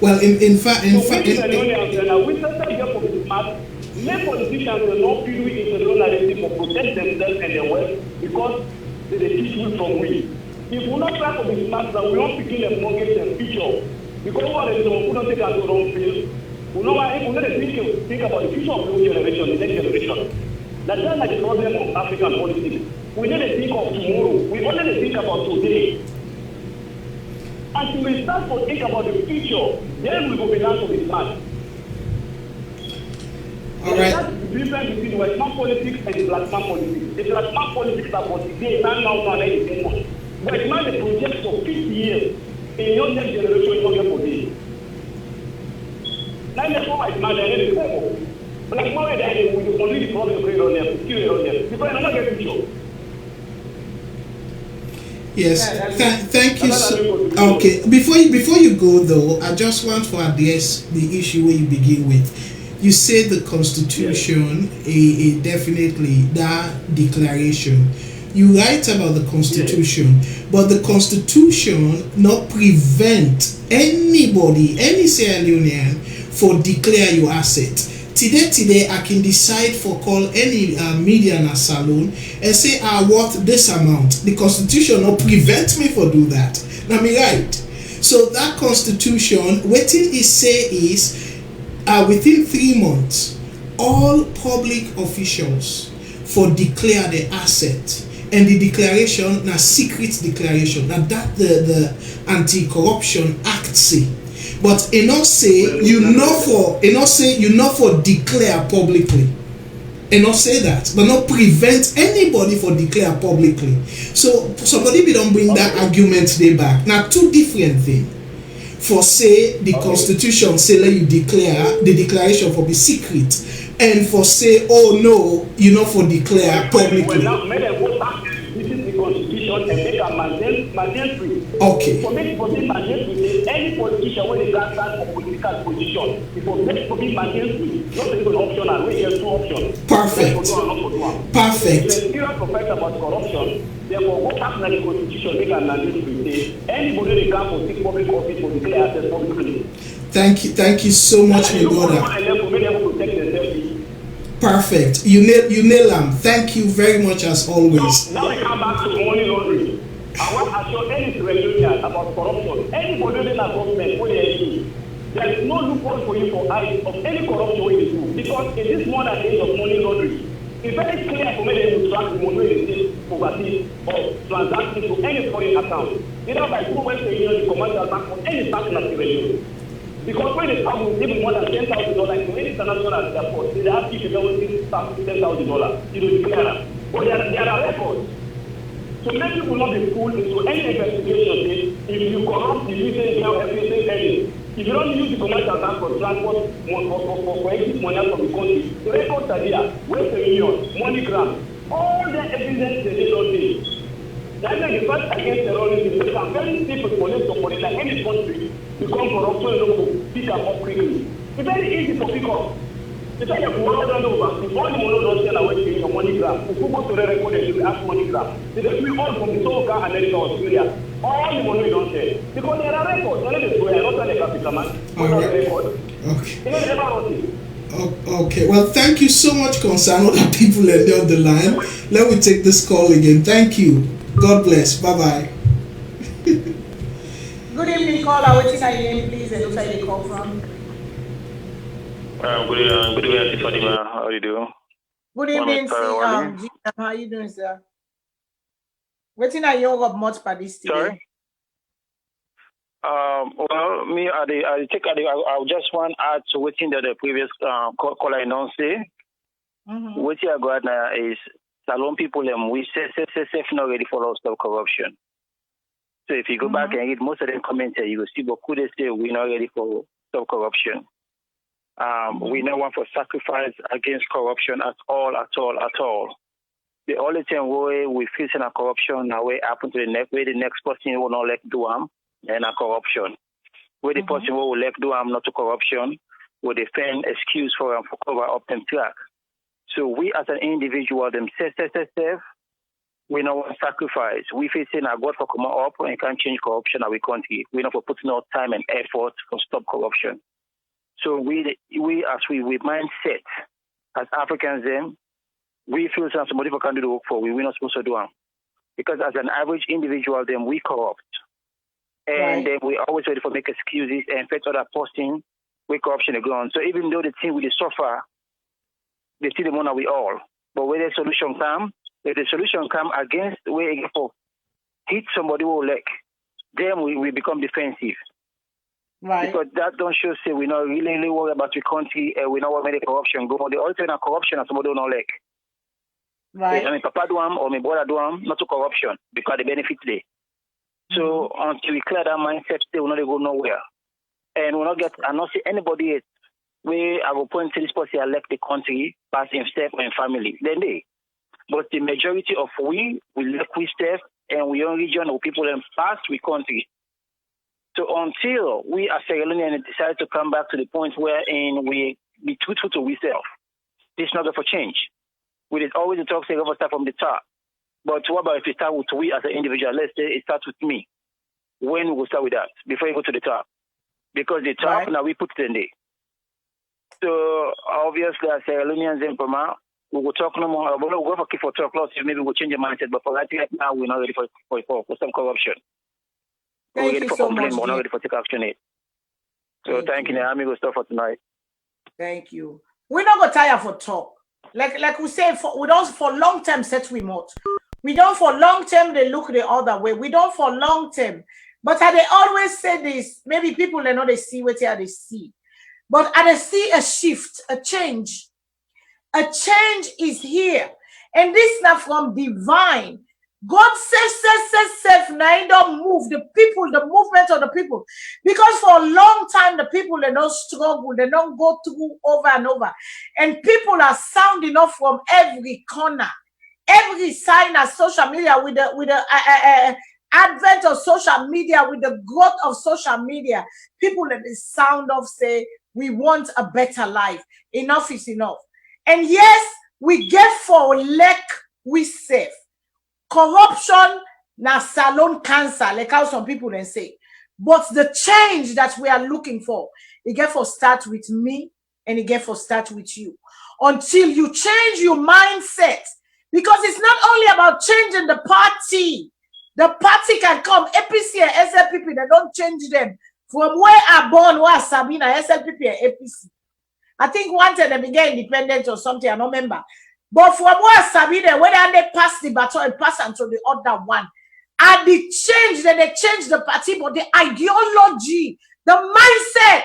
Well, in fact, we politicians are not feel into the narrative to protect themselves and their wealth because they teach you from we. If we not try to be smart, we don't begin a mortgage and future. Because what is we don't take us to wrong field. We don't think about the future of the new generation, the next generation. That's like the problem of African politics. We need to think of tomorrow. We only think about today. Until we start to think about the future, then we will be down to be smart. All right. That's the difference between the white man politics and the black man politics. The black man politics are for today, now, anything. White man the project for 50 years in your next generation is not for this. Now, that's why white man is the black man is the only problem on them, still on them. Because I'm not getting future. Yes, thank you. Okay, before you go though, I just want to address the issue where you begin with. You said the Constitution, definitely that declaration. You write about the Constitution, but the Constitution not prevent anybody, any Sierra Leonean, for declare your asset. Today, I can decide for call any media in a salon and say I worth this amount. The constitution not prevent me for do that. Now me right. So that constitution, what it say is within 3 months, all public officials for declare the asset, and the declaration na secret declaration. Now that the Anti-Corruption Act say. But it not say you not for declare publicly. It not say that, but not prevent anybody for declare publicly. So somebody be don't bring that argument today back. Now two different things. For say the constitution say let you declare the declaration for be secret, and for say oh no you not for declare publicly. Constitution and make a mandatory. Okay. For me, mandatory, any politician when they stand for political position, it will make for me mandatory, not even optional. We have two options. Perfect. Perfect. If the serious complaint about corruption, therefore go back to the constitution, make a mandatory. Anybody they can for seek public office will declare access publicly. Thank you so much, my brother. Perfect. You nail them. Thank you very much as always. Now we come back to money laundering. I want to assure any Iranian about corruption. Anybody in the government, what they do, there is no loophole for you for eyes of any corruption we do. Because in this modern age of money laundering, it's very clear for me to track the money they overseas or transact into any foreign account. Either by through Western Union, the commercial bank, or any bank in Nigeria. Because when they travel, even more than $10,000 to any international airport, they ask you to go with $10,000. You don't declare. But there are records. So many people not be fooled into any investigation. If you corrupt, if you say everything, if you don't use the commercial bank for transport, for exit money from the country, the records are there. Where's the million, MoneyGram, all the evidence they don't need. That's why the fight against terrorism is a very simple police to police like any country. Become corruption local, pick up quickly. It's very easy to pick up. It's like a world over. If all the money don't sell away to your MoneyGram, if you go to the record and you ask MoneyGram, they just be all from the Soca, America, Australia. All the money don't sell. Because there are records. Not the square, not the capital man. Okay. Okay. Well, thank you so much, Concern. Other people are on the line. Let me take this call again. Thank you. God bless. Bye-bye. Good evening, caller. What's your name, please, and who are you call from? Good evening, Fatima. How are you doing? Good evening, GM. How are you doing, sir? What's your name of much for this today? Sorry? Well, me, I just want to add to what the previous caller announced. What I got now is Salone people, we say not ready for lots of corruption. So if you go back and read most of them comments, you will see what could they say we're not ready for stop corruption. We don't want for sacrifice against corruption at all. The only thing where we facing a corruption now way happen to the next person will not let do and a corruption. Where the person will let do not to corruption, will defend excuse for them for cover up them track. So we as an individual themselves, we know what sacrifice. We facing a God for come up and can't change corruption in our country. We know for putting our time and effort to stop corruption. So we mindset as Africans then, we feel somebody who can do the work for we're not supposed to do them. Because as an average individual then we corrupt. And then we always ready for make excuses and affect other person with corruption again. So even though the team will suffer, they see the money we all. But when the solution come, if the solution come against where for hit somebody who like, then we become defensive. Right. Because that don't show say we're not really worried about the country and we know what made the corruption go. The only thing of corruption is somebody who don't like. Right. I mean, Papa do or my brother do not to corruption because the benefit there. So until we clear that mindset, they will not go nowhere. And we'll not get, I not see anybody yet where I will point to this person elect the country, pass himself and family. Then they. But the majority of we elect we step and we own region of people and pass we country. So until we as Salone decide to come back to the point wherein we be truthful to ourselves, this is not going to change. We did always talk say start from the top. But what about if we start with we as an individual? Let's say it starts with me. When we will start with that? Before you go to the top. Because the top now we put it in there. So obviously, as Sierra Leoneans in Pama, we will talk no more. We'll go for 2 o'clock. Maybe we'll change the mindset. But for right now, we're not ready for some corruption. We're ready for complaint, but not ready for take action. So thank you, amigo, stuff for tonight. Thank you. We're not gonna tire for talk. Like we say, we don't for long term set we mouth. We don't for long term they look the other way. We don't for long term. But they always say this. Maybe people they know they see what they see. But I see a shift, a change. A change is here. And this is not from divine. God says, now don't move the people, the movement of the people. Because for a long time, the people, they don't struggle, they don't go through over and over. And people are sounding off from every corner, every sign of social media with the advent of social media, with the growth of social media. People that the sound of say, we want a better life. Enough is enough. And yes, we get for lack, we save. Corruption na SALONE cancer, like how some people then say. But the change that we are looking for, it get for start with me and it get for start with you. Until you change your mindset. Because it's not only about changing the party. The party can come. APC and SLPP, they don't change them. From where I born, where Sabina, SLPP and APC. I think one time they became independent or something, I don't remember. But from where Sabina, whether they pass the baton and pass until the other one. And the change, then they change the party, but the ideology, the mindset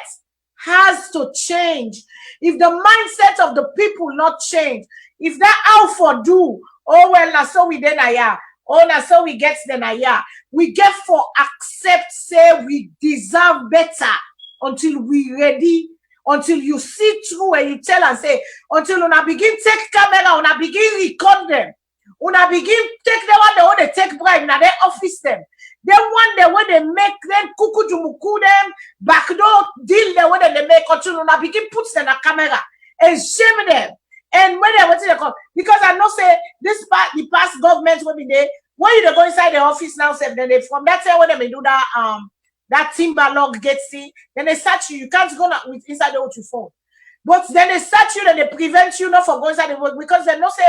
has to change. If the mindset of the people not change, if that out for do, oh well, now so we then aya, oh now so we get then aya, we get for accept, say we deserve better until we ready, until you see through and you tell and say, until una begin take camera, una begin record them, una begin take the one they want to take bribe, now they office them. Then one day when they make them kuku jumuku them, backdoor deal the way they make until una begin put them on camera and shame them. And when they want to come, because I know say this part the past government will be there. When you go inside the office now, say then they from that time when they do that timber log gets see, then they search you. You can't go with inside the your phone. But then they search you, then they prevent you not from going inside the work because they know say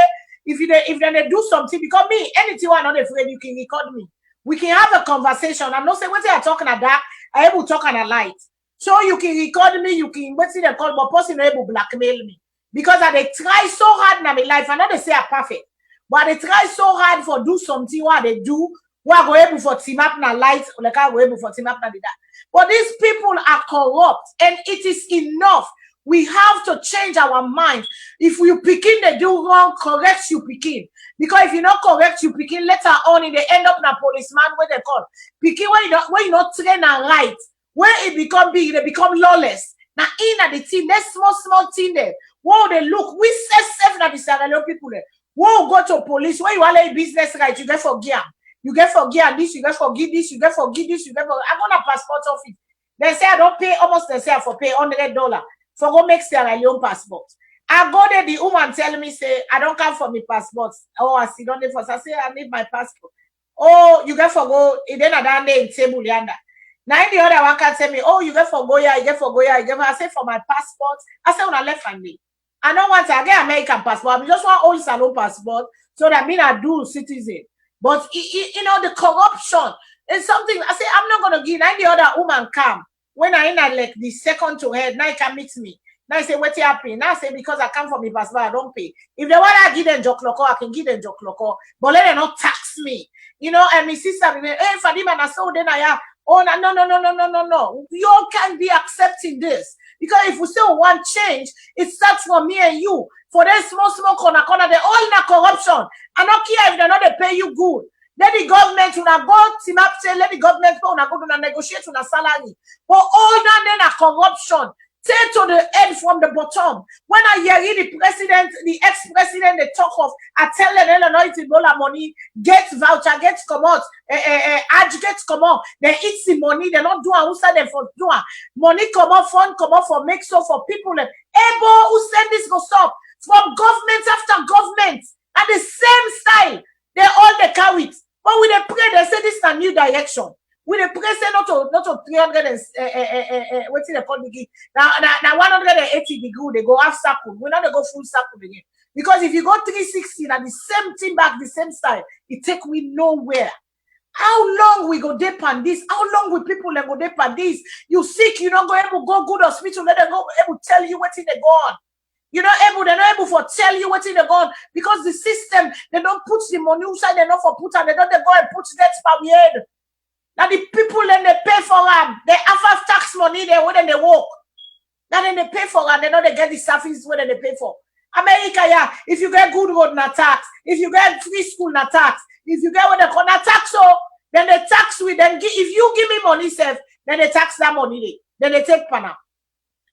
if they do something, because me, anything I'm not afraid, you can record me. We can have a conversation. I'm not saying what they are talking at that, I able to talk on a light. So you can record me, you can what's the call, but person able to blackmail me. Because they try so hard in my life. I know they say I'm perfect, but they try so hard for do something what they do. What go able for team up na light, like I go able for team up na that. But these people are corrupt, and it is enough. We have to change our mind. If you begin to do wrong, correct you begin. Because if you not correct you begin, later on in the end up na policeman where they call. Begin when you not train and right, where it become big, they become lawless. Now in at the team, that small team there. Whoa, they look, we say seven at the Sierra Leone people there. Whoa, go to police. Where you want a business right, you get for gear. You get for gear this, you get for give this, you get for give this, you get for I got a passport office. They say I don't pay almost they say I for pay $100 for go make Sierra Leone passport. I go there, the woman tell me, say, I don't come for my passport. Oh, I see don't for I say I need my passport. Oh, you get for go, then I down there in table yonder. Now the other one can tell me, oh, you get for go here, you get for go here, you get for I say for my passport. I say when I left and me. I don't want to get American passport. I just want old SALONE passport so that mean I do citizen. But you know the corruption is something. I say I'm not gonna give. Now the other woman come when I in like the second to head. Now he can meet me. Now I say what happened? Now I say because I come from my passport, I don't pay. If they want to give them joke loco, I can give them joke loco. But let them not tax me. You know, and my sister, hey Fadima, I saw then I have. Oh no. You all can't be accepting this. Because if we still want change, it starts from me and you. For them small corner, they all in a corruption. I don't care if they're not they pay you good. Let the government una go team up say let the government go to negotiate una salary. But all that then a corruption. Take to the end from the bottom. When I hear the president, the ex-president, they talk of, I tell them, $1 money, get voucher, get come out, get come out. They eat the money, they don't do who said them for do money come out, fund come out for make so for people. Able who said this go stop from government after government at the same style. They all they carry it. But when they pray, they say this is a new direction. We the present not to 300 and what's it called degree. Now 180 degree they go half circle. We not go full circle again. Because if you go 360 and the same thing back, the same style, it take we nowhere. How long we go dip on this? How long will people go dip on this? You sick, you don't go able to go good hospital, let them go able to tell you what's in the gone. You're not able, they're not able for tell you what's in the gone because the system, they don't put the money inside, they not for put and they don't go and put that per head. Now the people then they pay for them, they have tax money there when they work. Now then they pay for them, they know they get the service when they pay for. America, yeah, if you get good road, not tax. If you get free school, not tax. If you get what they call not tax, so then they tax with them. If you give me money, self, then they tax that money. Then they take pana.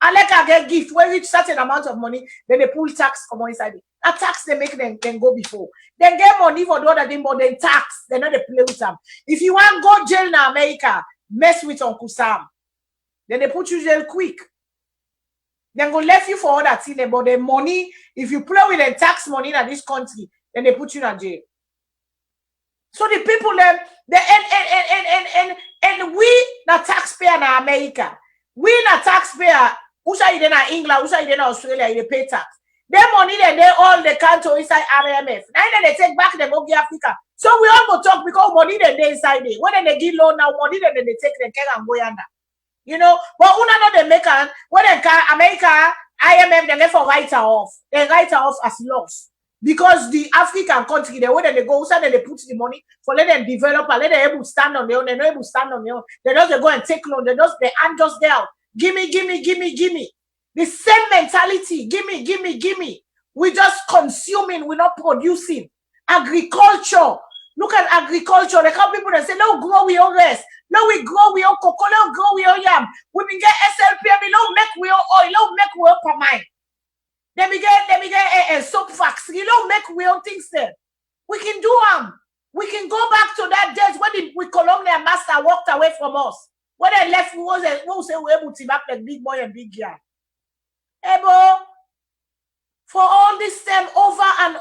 And like I get gift, when reach certain amount of money, then they pull tax come inside it. That tax they make them go before. Then get money for the other thing, but then tax. They know they play with them. If you want to go jail in America, mess with Uncle Sam. Then they put you jail quick. Then go left you for other thing, but the money, if you play with the tax money in this country, then they put you in jail. So the people them, and we not taxpayer in America. We not taxpayer. Who say in England? Who say in Australia? They pay tax. Their money then they all the country inside RMF. Now they take back them go give Africa. So we all go talk because money then they inside it. When they give loan now, money then they take the care and go yonder. You know, but who not the American when they can America IMF they for write her off. They write her off as loss. Because the African country, the way that they go, so that they put the money for let them develop and let them able to stand on their own, they're not able to stand on their own. They just go and take loan, they aren't just there. Gimme. The same mentality, gimme. We just consuming, we're not producing. Agriculture. Look at agriculture. They come people that say, no, grow we own rice. No, we grow we own cocoa, no, grow we own yam. We can get SLP, no, make we own oil, no, make we own palm mine. Then we get a soap factory. You don't make real things there. We can do them. We can go back to that days when we colonial master walked away from us. When they left, we were able to back the big boy and big girl. Ebo, for all this time, over and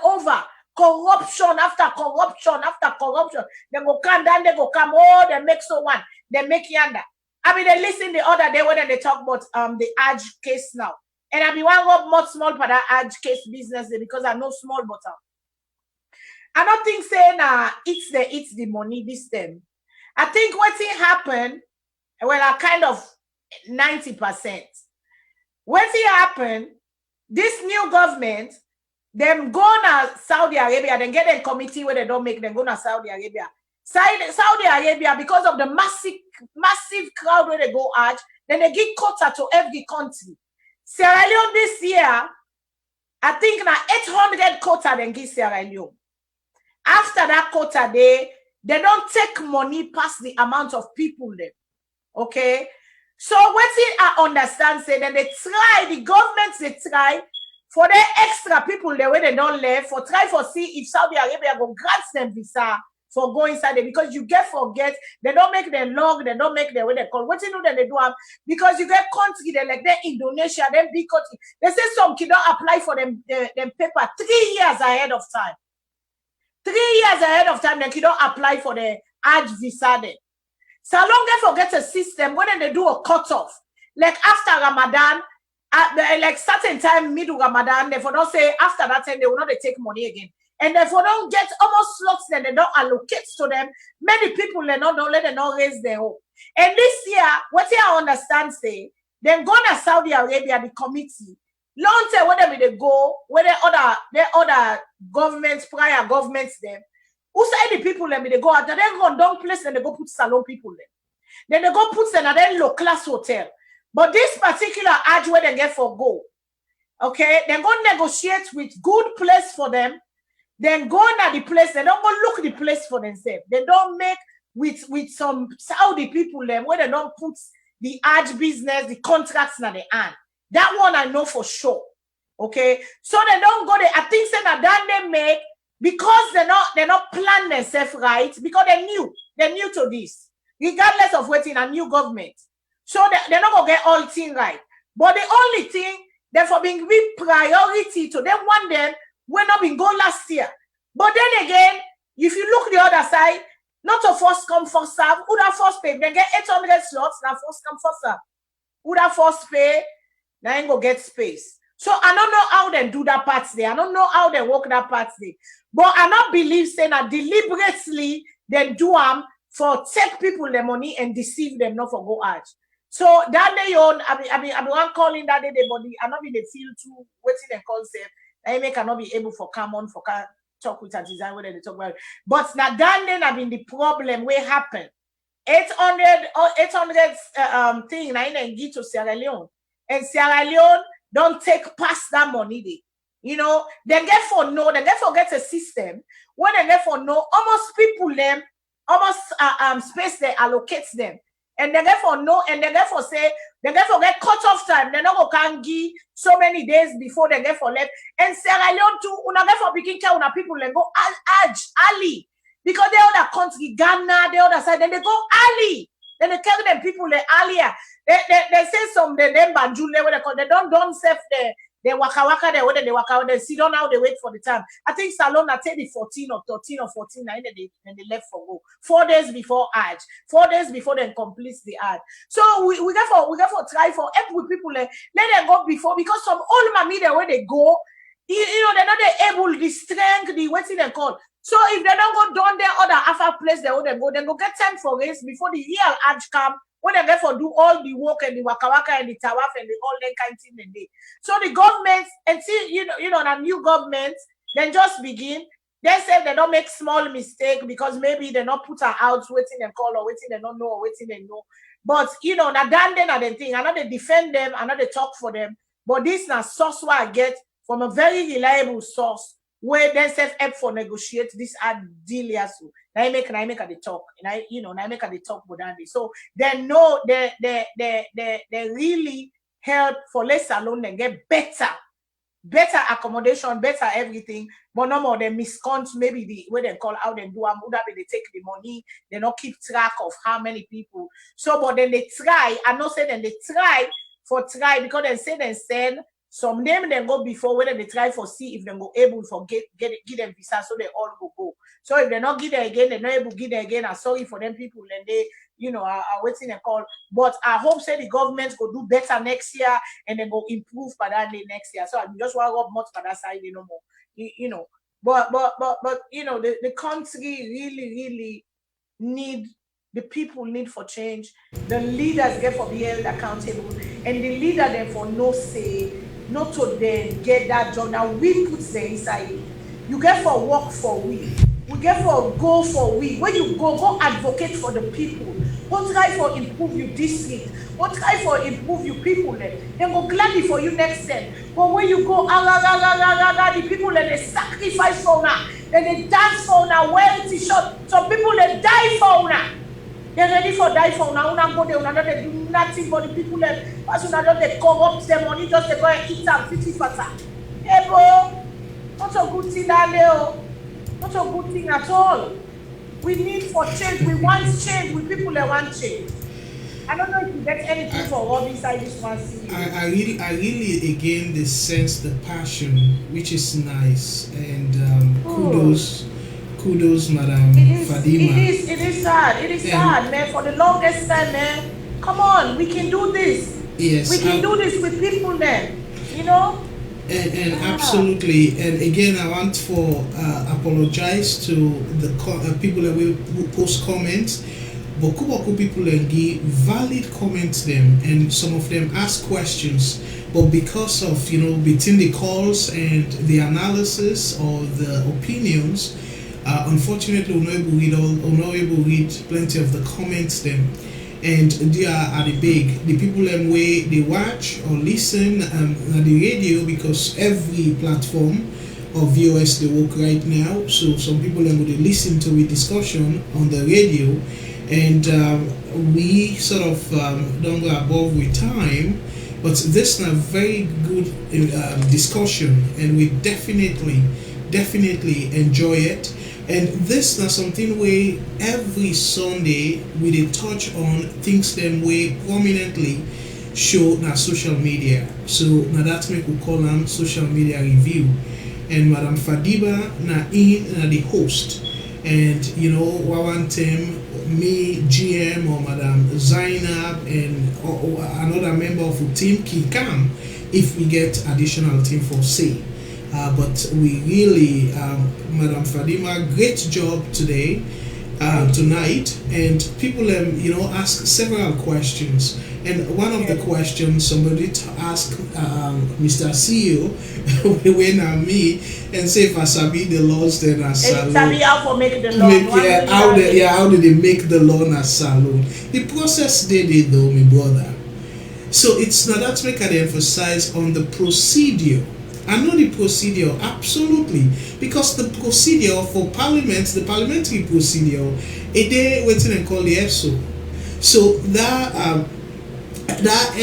over. Corruption after corruption. They go come down, they go come, oh, they make so one. They make yonder. I mean, they listen the other day when they talk about the Aj case now. And I mean, one go much small for that Aj case business because I know small butter. I don't think saying it's the money this time. I think what thing happened, well, I kind of 90%. What thing happened, this new government, them go to Saudi Arabia, then get a committee where they don't make them go to Saudi Arabia. Saudi Arabia, because of the massive crowd where they go Hajj, then they give quota to every country. Sierra Leone this year, I think now 800 quota then give Sierra Leone. After that quota, they don't take money past the amount of people there. Okay? So what I understand, say then the governments they try for the extra people the way they don't live, for try for see if Saudi Arabia go grant them visa for going inside there, because you forget they don't make them log, they don't make their way they call. What you know that they do have, because you get country they like Indonesia, them big country. They say some kid don't apply for them paper 3 years ahead of time. 3 years ahead of time, they don't apply for the Hajj visa then. Salone they forget a system when they do a cutoff. Like after Ramadan, like certain time middle Ramadan, they for don't say after that time they will not take money again. And therefore don't get almost slots that they don't allocate to them. Many people they don't let them not raise their hope. And this year, what I understand say, then go to Saudi Arabia, the committee, long time whether they go, where the other governments, prior governments them, who say the people let me they go out, then go down place and they go put Salone people there. Then they go put another low class hotel. But this particular Hajj where they get for go, okay, then go negotiate with good place for them. Then go at the place, they don't go look the place for themselves. They don't make with some Saudi people them where they don't put the Hajj business, the contracts in the hand. That one I know for sure. Okay, so they don't go there. I think that they make because they're not plan themselves right, because they're new to this, regardless of waiting a new government. So they're not gonna get all things right. But the only thing therefore being priority to them one them when not been go last year. But then again, if you look the other side, Not to first come, first serve. Who that first pay? They get 800 slots, now first come, first serve. Who that first pay? Now ain't go get space. So I don't know how they do that part there. I don't know how they work that part there. But I not believe saying that deliberately they do them for take people their money and deceive them not for go out. So that day on, I be one calling that day, body. I not be the feel too waiting and concept. I may cannot be able for come on for talk with a design whether they talk about it. But now that then I mean the problem where happen 800 thing I ain't give to Sierra Leone, and Sierra Leone don't take past that money they. You know, they get for no, they get for get a system when they get for no, almost people them, almost space they allocate them. And they get for no, and they get for say, they get for get cut off time. They no can give so many days before they get for left. And Sierra Leone too, una get for begin care una people and go early. Because they other country, Ghana, the other side, then they go early. Then they carry them people earlier. They say some the them banjule where they don't save they waka there, whether they waka, they sit down now, they wait for the time. I think SALONE I take the 14 or 13 or 14, and they left for go. 4 days before Hajj, 4 days before they complete the Hajj. So we get for try for help with people, let them go before, because some old mommy there where they go, you know, they're not able, the strength, the what's they call. So if they don't go down there other half place they go get time for race before the real Hajj come. When they get for do all the work and the waka and the tawaf and the all that kind of thing they do. So the government, and see, you know, the new government, then just begin. They say they don't make small mistake because maybe they not put her out waiting and call or waiting they don't know or waiting they know. But you know, now then the thing, I know they defend them, I know they talk for them. But this now source what I get from a very reliable source where they self help for negotiate this deal here. So I make the talk, and I make the talk with Andy. So they know they really help for less SALONE and get better accommodation, better everything. But no more they miscount maybe the way they call out and do they take the money, they not keep track of how many people. So but then they try, I know say then they try because they say they send. Some name them go before whether they try for see if they go able for give them visa so they all go. So if they're not give them again, they're not able to give them again. I'm sorry for them people and they are waiting a call. But I hope say the government go do better next year and then go improve for that day next year. So I just want to go much for that side no more. But the country really need. The people need for change. The leaders get for be held accountable, and the leader them for no say, not to then get that job. Now we put them inside. You get for work for we get for go for we. When you go advocate for the people. Go try for improve your district. Go try for improve your people. Then go gladly for you next time. But when you go, the people they sacrifice for now, then they dance for now. Well, t-shirt. Some people they die for now. They're ready for die for now. They do nothing for the people that they corrupt their money just to go and eat and 50%. Hey, bro, not a good thing, not a good thing at all. We need for change. We want change. We people that want change. I don't know if you get anything for all inside this one scene. I really again the sense the passion, which is nice, and kudos, Madam Fadima. It is sad. It is sad, man. For the longest time, man. Come on, we can do this. Yes, we can do this with people, man. You know. And absolutely. And again, I want to apologize to the people that will post comments. But Kuboku people give valid comments them, and some of them ask questions. But because of between the calls and the analysis or the opinions. Unfortunately, we're not able to read plenty of the comments them, and they are the people way they watch or listen on the radio, because every platform of VOS they work right now. So some people would listen to a discussion on the radio, and we sort of don't go above with time. But this is a very good discussion, and we definitely enjoy it. And this is something where every Sunday we touch on things them way prominently show na social media. So now that's make we call them social media review. And Madam Fadiba na the host. and you know, one team, me, GM or Madam Zainab, and or another member of the team can come if we get additional team for say. But we really, Madam Fadima, great job today, tonight, and people you know, ask several questions. And one of the questions somebody asked Mr. CEO when I me and say if I sabi the laws then as salon. Sabi how for make the law. How did they make the law as salon? The process did it though, my brother. So it's not that make I emphasize on the procedure. I know the procedure absolutely, because the procedure for parliament, the parliamentary procedure, they waiting and call the SO. So that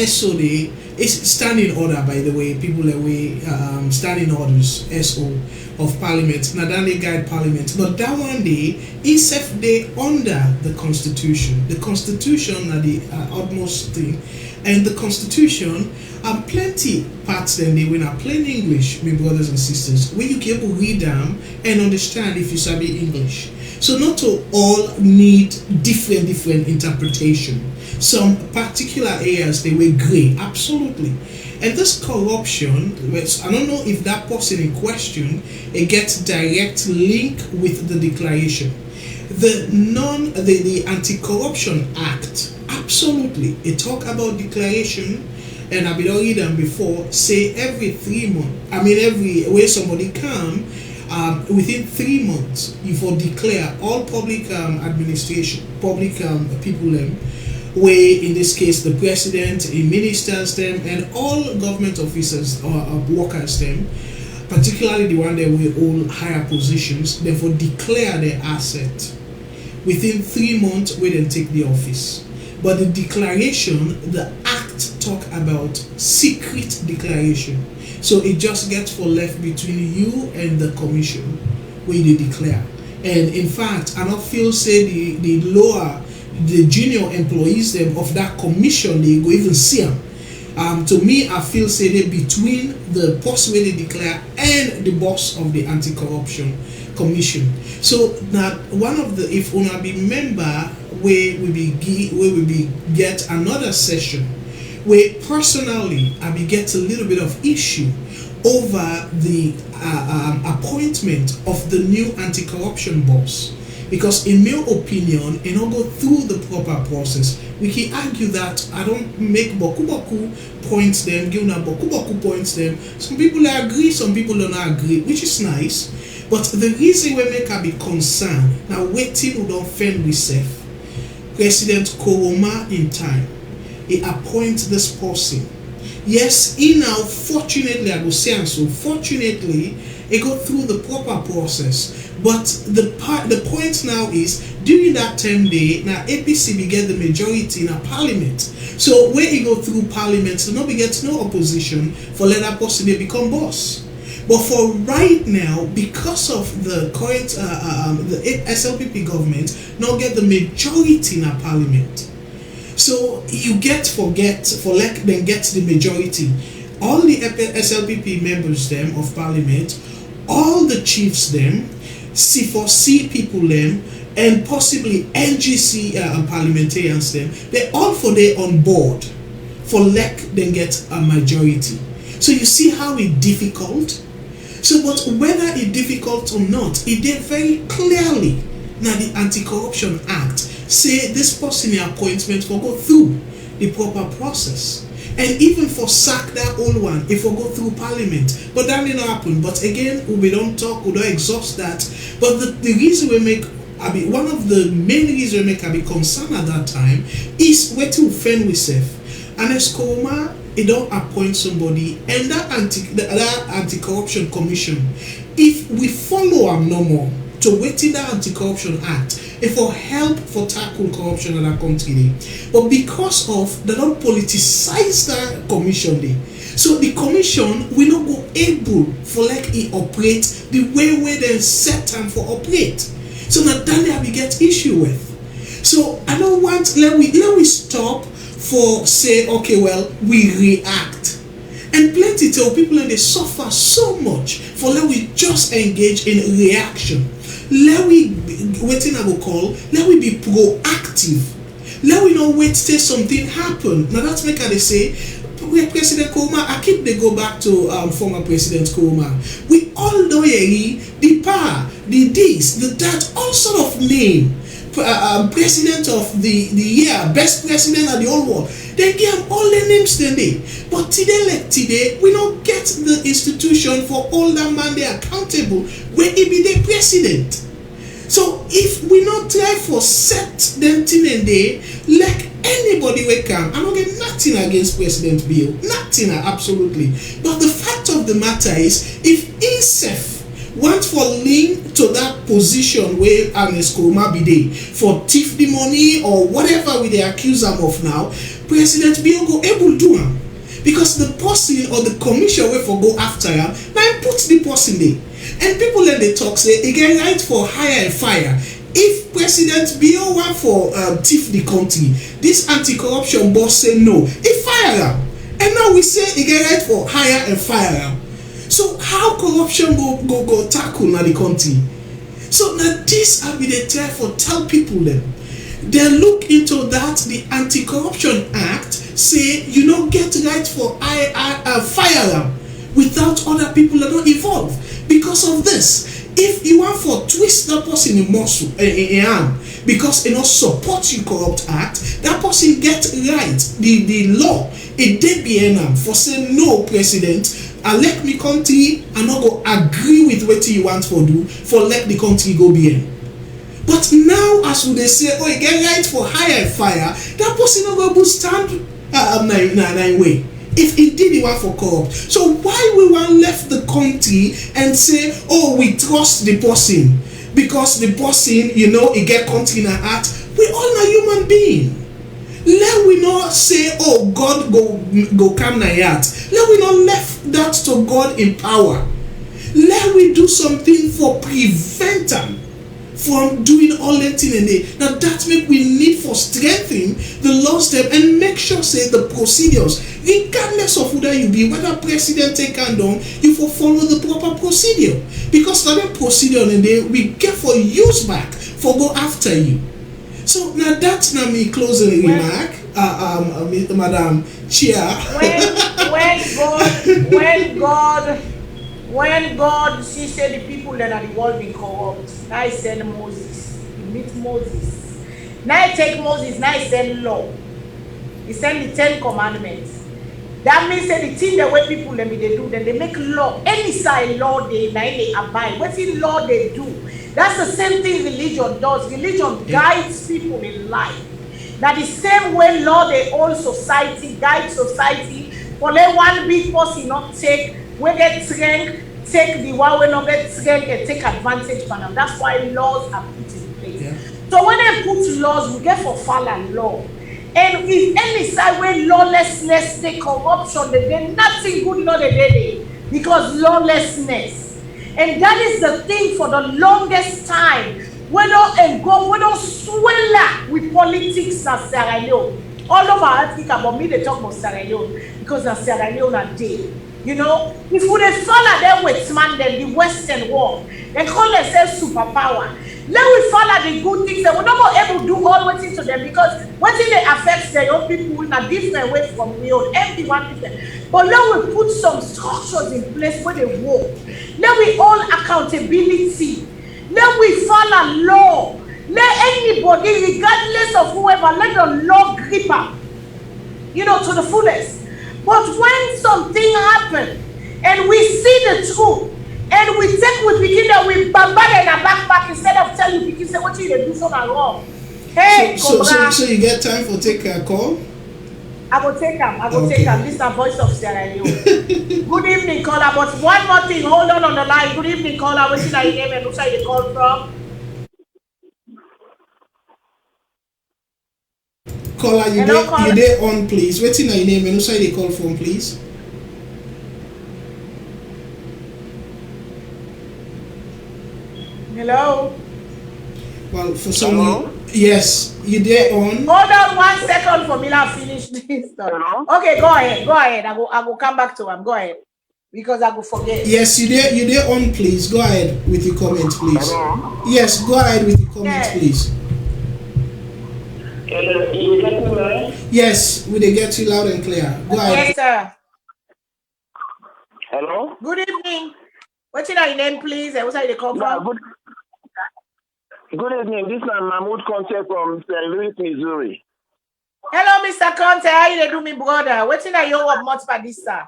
SO is standing order, by the way. People away standing orders SO of parliament. Now then they guide parliament, but that one day is if they under the constitution. The constitution are the utmost thing, and the constitution. Plenty parts then they when are plain English, my brothers and sisters, where you can able read them and understand if you sabi English. So not to all need different interpretation. Some particular areas they were grey, absolutely. And this corruption, I don't know if that person in question it gets direct link with the declaration. The Anti-Corruption Act, absolutely. It talk about declaration. And I've been read them before, say every 3 months, every way somebody come, within 3 months, you for declare all public administration, public people them, where in this case the president, the ministers them, and all government officers or workers them, particularly the one that will hold higher positions, therefore declare their asset. Within 3 months, we then take the office. But the declaration, the act talk about secret declaration. So it just gets for left between you and the commission where they declare. And in fact, I don't feel say the lower, the junior employees them of that commission, they go even see them. To me, I feel say they between the post where they declare and the boss of the Anti-Corruption Commission. So now one of the, if una be member where we be get another session where personally I be get a little bit of issue over the appointment of the new anti-corruption boss, because in my opinion it don't go through the proper process. We can argue that I don't make boku points them, give na boku points them. Some people agree, some people don't agree, which is nice. But the reason we make her be concerned now, waiting we don't fend we safe. President Koroma in time, he appoints this person. Yes, he now fortunately, I go say and so fortunately, he go through the proper process. But the point now is during that 10 day, now APC be get the majority in a parliament. So when he go through parliament, so nobody gets no opposition for let that person they become boss. But for right now, because of the current the SLPP government not get the majority in a parliament, so you then get the majority. All the SLPP members them of parliament, all the chiefs them, C4C people them, and possibly NGC parliamentarians them, they all for they on board for then get a majority. So you see how it's difficult. So, but whether it's difficult or not, it did very clearly now the Anti-Corruption Act say this person appointment will go through the proper process. And even for sack that old one, if we go through parliament. But that didn't happen. But again, we don't talk, we don't exhaust that. But the reason we make, one of the main reasons we make I be concerned at that time is where to offend we safe. And as Koroma, it don't appoint somebody, and that anti-corruption commission, if we follow them no more to wait in that Anti-Corruption Act, if for help for tackle corruption in our country, but because of they don't politicize that commission day, so the commission will not go able for like it operate the way they set time for operate. So now that we get issue with. So I don't want let we stop for say okay, well we react, and plenty tell people and they suffer so much for let we just engage in reaction. let we waiting I will call, let we be proactive. Let we not wait till something happen. Now that's make I say President Koma, I keep they go back to former President Koma. We all know the power, the this, the that, all sort of name. President of the year, best president of the whole world. They give all the names today. But today, we don't get the institution for all that man they accountable when he be the president. So if we not try for set them thing and day, like anybody will come, I don't get nothing against President Bill. Nothing, absolutely. But the fact of the matter is, if himself want for link to that position where Agnes Kuruma be there for thief the money or whatever we they accuse him of now, President Bill go able do him. Because the person or the commission will for go after him, now put the person there. And people then they talk say again right for hire and fire. If President Bill want for thief the country, this anti-corruption boss say no, he fire him. And now we say again right for hire and fire him. So how corruption go tackle na the country? So now this I be the try for tell people them. They look into that the Anti-Corruption Act say you don't get right for fire them without other people that don't involved. Because of this, if you want for twist that person in muscle in arm because you know support you corrupt act, that person get right the law it did be enam for saying no president. I let me country and not go agree with what you want for do for let the country go be. But now as they say, oh, you get right for hire and fire, that person not go stand nine way. If indeed you want for corrupt. So why we want left the country and say, oh, we trust the person because the person, you know, he get country in a heart. We all are human being. Let we not say, oh, God go come na heart. Let we not left that to God in power. Let we do something for prevent them from doing all that thing in there. Now that make we need for strengthening the laws them and make sure say the procedures, regardless of who that you be, whether president take and down, you for follow the proper procedure. Because for that procedure in there, we get for use back for go after you. So now that's now me closing remark, Madam Chair. When God she said the people that are the world be corrupt, now he send Moses. He meet Moses. Now he take Moses, now he send law. He send the 10 commandments. That means that the thing the way people let me they do, then they make law. Any side law they abide. What's the law they do? That's the same thing religion does. Religion guides people in life. Now the same way law they own society, guide society. For let one big person not take, we get strength, take the one we not get strength and take advantage from them. That's why laws are put in place. Yeah. So when they put laws, we get for follow law. And if any side where lawlessness, the corruption, they get nothing good not a day because lawlessness. And that is the thing for the longest time. We don't swell with politics as Sierra Leone. All over Africa, but me they talk about Sierra Leone because of Sierra Leone are day. You know, if we follow them with man, then the Western world, they call themselves superpower. Let we follow the good things that we're not able to do all what to them because what they affect their own people in a different way from we own everyone different. But let we put some structures in place where they work. Let we all accountability. Let we follow law. Let anybody, regardless of whoever, let the law grip up, you know, to the fullest. But when something happens and we see the truth and we begin that we bombard in a backpack instead of telling people say what you do so wrong. Hey, so you get time for take a call? I will take them. This is the voice of Sierra Leone. Good evening, caller. But one more thing, hold on the line. Good evening, caller. What's your name and where you call from? Caller, you there on, please. What's your name and where you call from, please? Hello. Well, for someone, yes, you there on. Hold on 1 second for me. I'll finish this. Okay, go ahead. I will come back to him. Go ahead. because I will forget. Yes, you there on, please. Go ahead with your comment, please. Hello? Yes, go ahead with your comment, please. You get me? Yes, we they get you loud and clear. Go ahead. Yes, sir. Hello? Good evening. What's your name, please? And what's how you come from? Good evening. This is Mahmoud Conte from St. Louis, Missouri. Hello, Mr. Conte. How you do, me brother? What's your month for this, sir?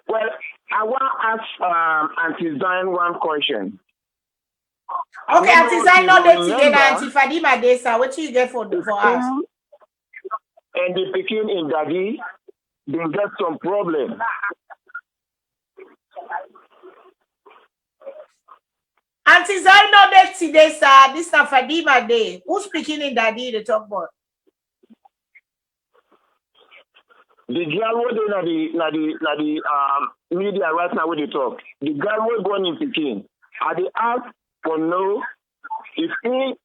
Well, I want to ask Auntie Zion one question. Okay, Auntie Zion, not that today, Auntie Fadima Day, sir. What do you get for us? And the Peking in Daddy, they get some problem. Auntie Zion, not that today, sir. This is Fadima Day. Who's speaking in Daddy? They talk about. The girl who the media right now where they talk. The girl who born in Peking. Are they asked for no if he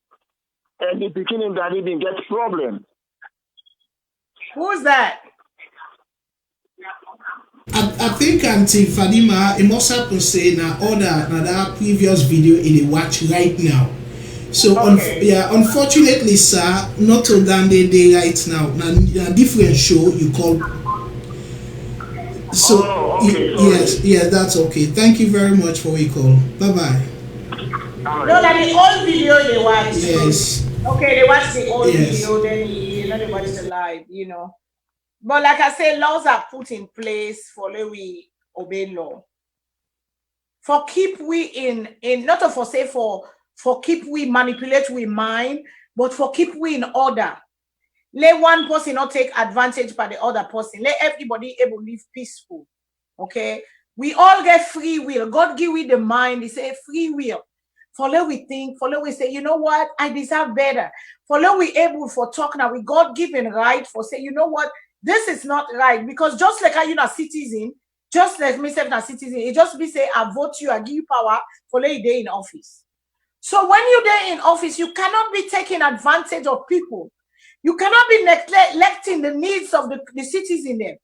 and the Peking in Daddy didn't get problem? Who's that? I think Auntie Fadima, it must happen say now order that previous video in the watch right now. So okay. Unfortunately, sir, not to down the day right now. Now a different show you call. So yes, that's okay. Thank you very much for your call. Bye bye. No, that the old video they watch. Yes. Okay, they watch the old video, then they watch the live, you know. But like I say, laws are put in place for we obey law. For keep we in not for say for keep we manipulate we mind, but for keep we in order. Let one person not take advantage by the other person. Let everybody able to live peaceful. Okay, we all get free will. God give we the mind. He say free will. For let we think. For let we say, you know what, I deserve better. For let we able for talk now. We God given right for say, you know what, this is not right, because just like you a citizen, just like myself a citizen, it just be say I vote you, I give you power for lay day in office. So when you're there in office, you cannot be taking advantage of people. You cannot be neglecting the needs of the citizen there.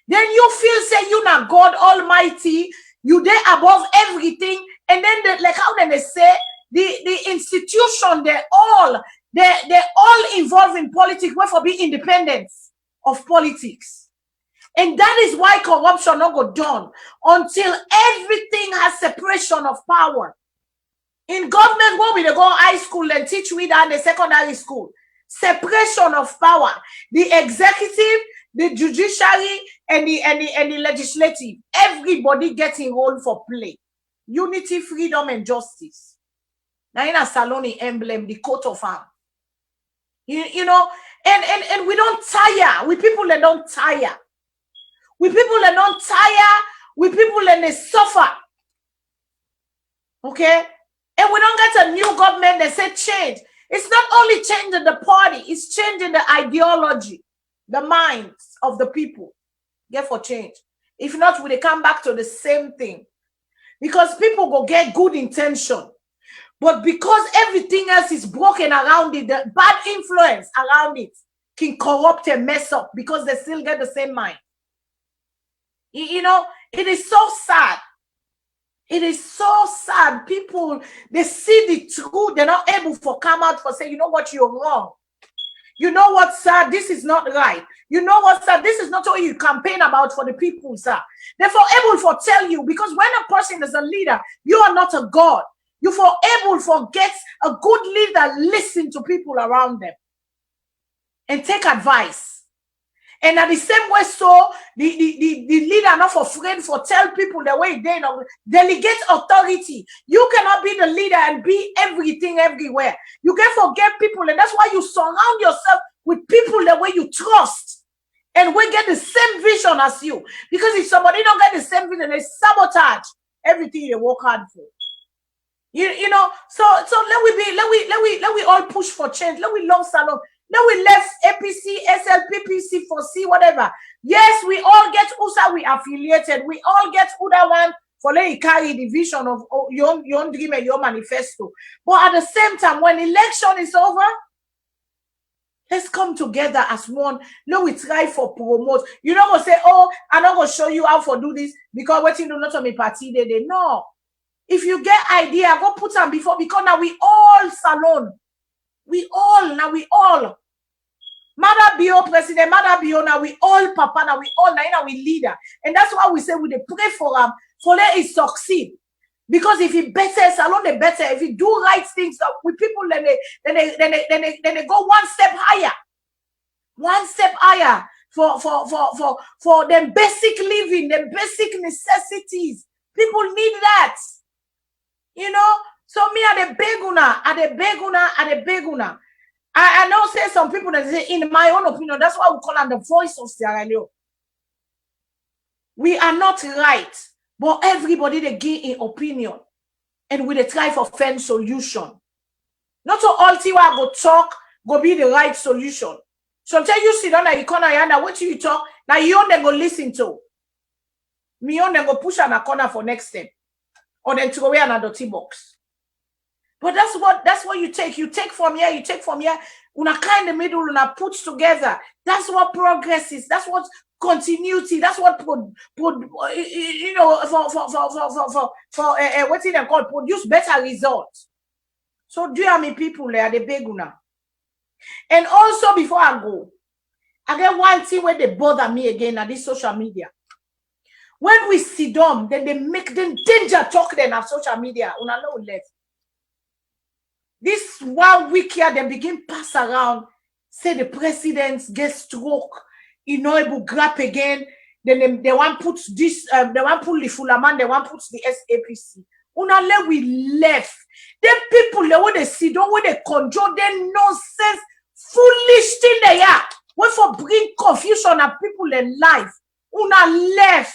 Then you feel say you not God Almighty, you there above everything, and then like how then they say the institution they're all involved in politics, wherefore be independence of politics. And that is why corruption not go done until everything has separation of power. In government, when we go high school and teach we that in the secondary school, separation of power, the executive, the judiciary, and the legislative, everybody getting role for play. Unity, freedom, and justice. Now in a SALONE emblem, the coat of arms. You know, and we don't tire. We people that don't tire. We people that don't tire. We people that they suffer. Okay? And we don't get a new government that said change. It's not only changing the party, it's changing the ideology, the minds of the people. Get for change. If not, we come back to the same thing. Because people go get good intention. But because everything else is broken around it, the bad influence around it can corrupt and mess up because they still get the same mind. You know, it is so sad. It is so sad. People, they see the truth. They're not able to come out for say, you know what, you're wrong. You know what, sir, this is not right. You know what, sir, this is not what you campaign about for the people, sir. Therefore, able to tell you, because when a person is a leader, you are not a God. You for able to get a good leader, listen to people around them and take advice. And at the same way, so the leader not afraid for tell people the way they know, delegate authority. You cannot be the leader and be everything everywhere. You can forget people, and that's why you surround yourself with people the way you trust and we get the same vision as you. Because if somebody don't get the same vision, they sabotage everything they work hard for. You know, so let we all push for change. Let we love SALONE. Let we left APC, SLPPC for C, whatever. Yes, we all get USA, we affiliated. We all get Uda one for let carry the vision of your dream and your manifesto. But at the same time, when election is over, Let's come together as one. No, we try for promote. You don't go say, oh, I'm not going to show you how to do this because what you do not on me party they no. If you get idea, go put them before because now we all salon. We all. Mother Bio president, Mother Bio, now we all papa, now we all now we leader. And that's why we say we pray for him for let it succeed. Because if he better, salon the better. If he do right things with people, then they go one step higher. One step higher for them basic living, the basic necessities. People need that. You know? So me at the beguna. I know say some people that say, in my own opinion, that's why we call them the voice of Sierra Leone. We are not right, but everybody they give an opinion, and we try for find solution. Not so all Tiwa go talk, go be the right solution. Sometimes you sit down at the corner and what you talk, now you only go listen to. Me only go push on a corner for next step, or then throw away another tea box. But that's what you take. You take from here, una kind in the middle, una put together. That's what progress is. That's what continuity. That's what you know for what's it called? Produce better results. So do you have me people there? The big una. And also before I go, I get one thing where they bother me again at this social media. When we see them, then they make them danger talk then on social media. Una know left. This 1 week here, they begin pass around, say the president gets stroke, you know, able grab again. Then they want put this, they want put the Fulaman, they want put the SAPC. Unale we left. The people, the way they sit down, when they control, they nonsense, foolish thing they are. When for bring confusion of people in life, una left.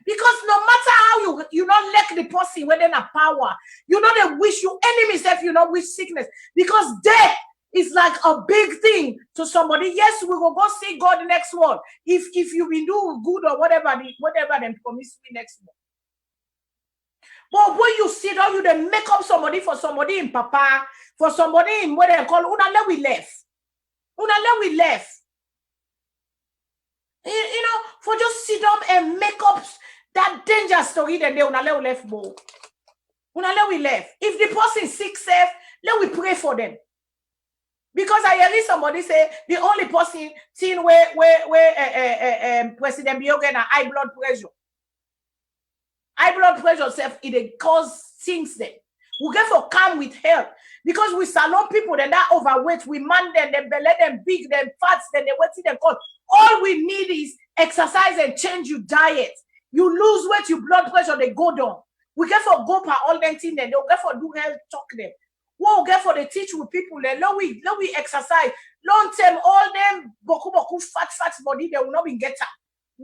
Because no matter how you don't like the person within a power, you know they wish you enemies if you don't wish sickness. Because death is like a big thing to somebody. Yes, we will go see God the next one. If you been do good or whatever they promise me next one. But when you sit down, you then make up somebody for somebody in papa, for somebody in what they call Unale we left. You know, for just sit down and make up that danger story, then they Unale left more. Unale we left. If the person sick safe, let we pray for them. Because I hear somebody say the only person seen where President Biogen and high blood pressure. High blood pressure self it cause things then. We get for come with help. Because we salon people then that overweight, we man them belly them big, them fats, then they what them call. All we need is exercise and change your diet. You lose weight, your blood pressure, they go down. We get for go per all them thing, then they'll get for do health talk them. We'll get for the teach with people, then let we exercise. Long term, all them boku fat body, they will not be getter.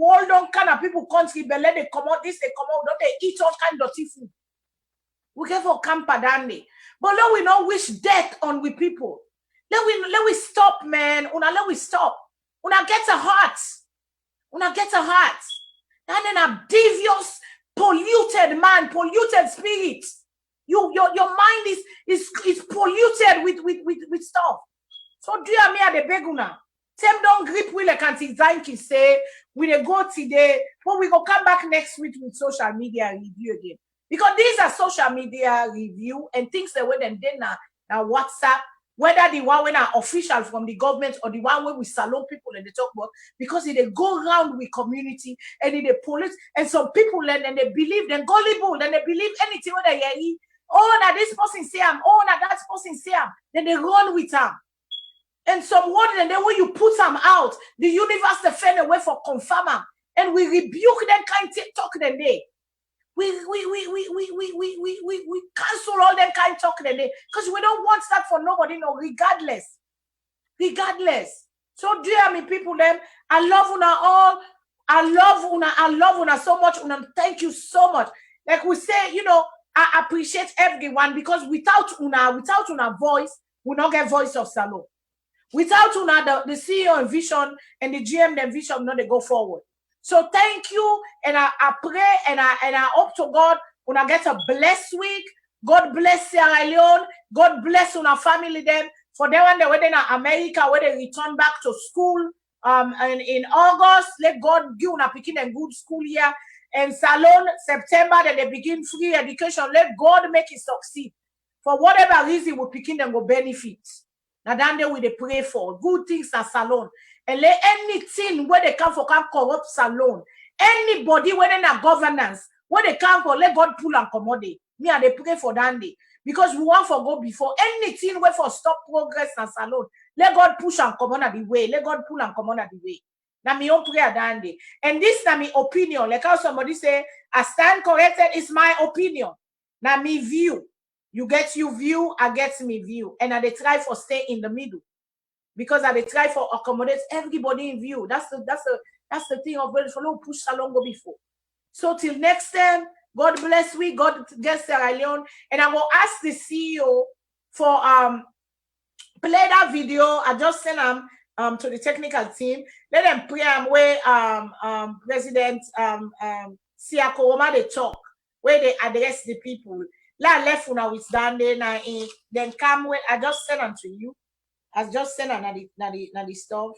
All them kind of people country, belly they come out, this they come out, don't they eat all kind of dirty food. We get for campadande. But let we not wish death on we people. Let we stop, man. Let we stop. Get a heart. And then a devious, polluted man, polluted spirit. Your mind is polluted with stuff. So do you me at the beguna? Them don't grip with like Auntie Zanki say, we go today, but we go come back next week with social media review again. Because these are social media review and things that when them then now WhatsApp, whether the one when are official from the government or the one where we salon people and they talk about, because they go around with community and they police and some people and they believe them gullible and they believe anything when they hear. Oh, now this person say I'm. Oh, now that person say I'm. Then they run with them. And some word and then when you put them out, the universe they find a way for confirm them. And we rebuke them kind of talk them day. We cancel all them kind of talk them day. Because we don't want that for nobody, no, regardless. So dear me people, them, I love una all. I love una so much. Una, thank you so much. Like we say, you know, I appreciate everyone because without una voice, we not get voice of Salone. Without una the CEO and vision and the GM and vision, not they go forward. So thank you, and I pray and I hope to God una get a blessed week. God bless Sierra Leone. God bless una family them. For them when they were in America, where they return back to school, and in August, let God give una picking a good school year. And SALONE, September, then they begin free education. Let God make it succeed. For whatever reason, we picking them will benefit. Now then they will they pray for good things at SALONE. And let anything where they come for can corrupt SALONE. Anybody where they have governance, where they come for, let God pull and commodity. Me and they pray for that day. Because we want for go before anything where for stop progress and SALONE. Let God push and come on the way. Let God pull and come on the way. Now me own prayer that day. And this is my opinion. Like how somebody say, I stand corrected, it's my opinion. Now me view. You get you view, I get me view. And I they try for stay in the middle. Because I they try for accommodate everybody in view. That's the thing of where follow push SALONE go before. So till next time, God bless we, God bless Sierra Leone. And I will ask the CEO for play that video. I just sent them to the technical team. Let them play where President Siakoroma they talk, where they address the people. La left una with Dande then come with I just sent them to you. I just sent them the stuff.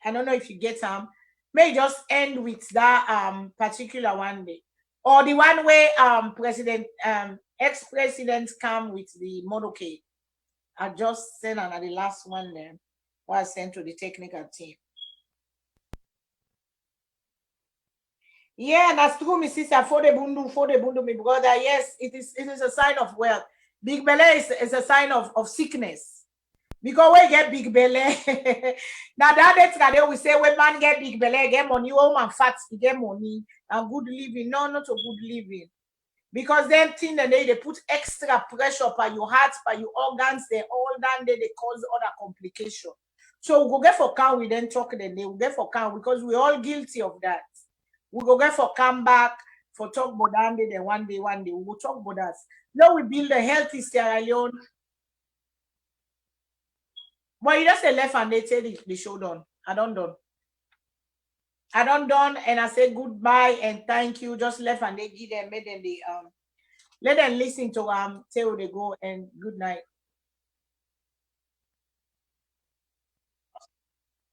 I don't know if you get them. May just end with that particular one day. Or the one where President ex-president come with the motorcade. I just sent the last one there. What I sent to the technical team. Yeah, that's true, my sister. For the bundu, my brother. Yes, it is a sign of wealth. Big belly is a sign of sickness. Because we get big belly. Now that they will say when man get big belly, get money, home and fat, get money and good living. No, not a good living. Because them thing that they put extra pressure by your heart, by your organs, they all done they cause other complications. So we go get for calm, we then talk then they will get for calm because we're all guilty of that. We go get for come back for talk about that then one day we will talk about that. Now we build a healthy Sierra Leone. But you just say left and they say the show done. I don't done and I say goodbye and thank you. Just left and they give them made them the let them listen to say where they go and good night.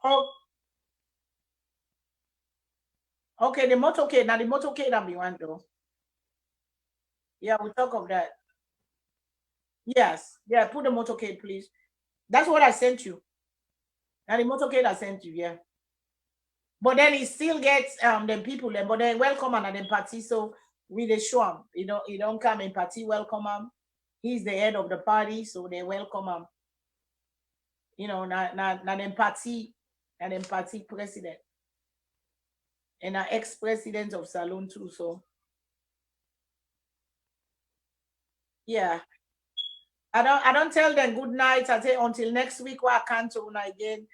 Oh, okay, the motorcade. Now the motorcade and be one though. Yeah, we'll talk of that. Yes, yeah, put the motorcade, please. That's what I sent you. Now the motorcade I sent you, yeah. But then he still gets the people there, but then welcome and then party. So we they show him, he don't come in party, welcome him. He's the head of the party, so they welcome him. Not then party president. And an ex-president of SALONE too. So yeah. I don't tell them good night. I say until next week where I can't again.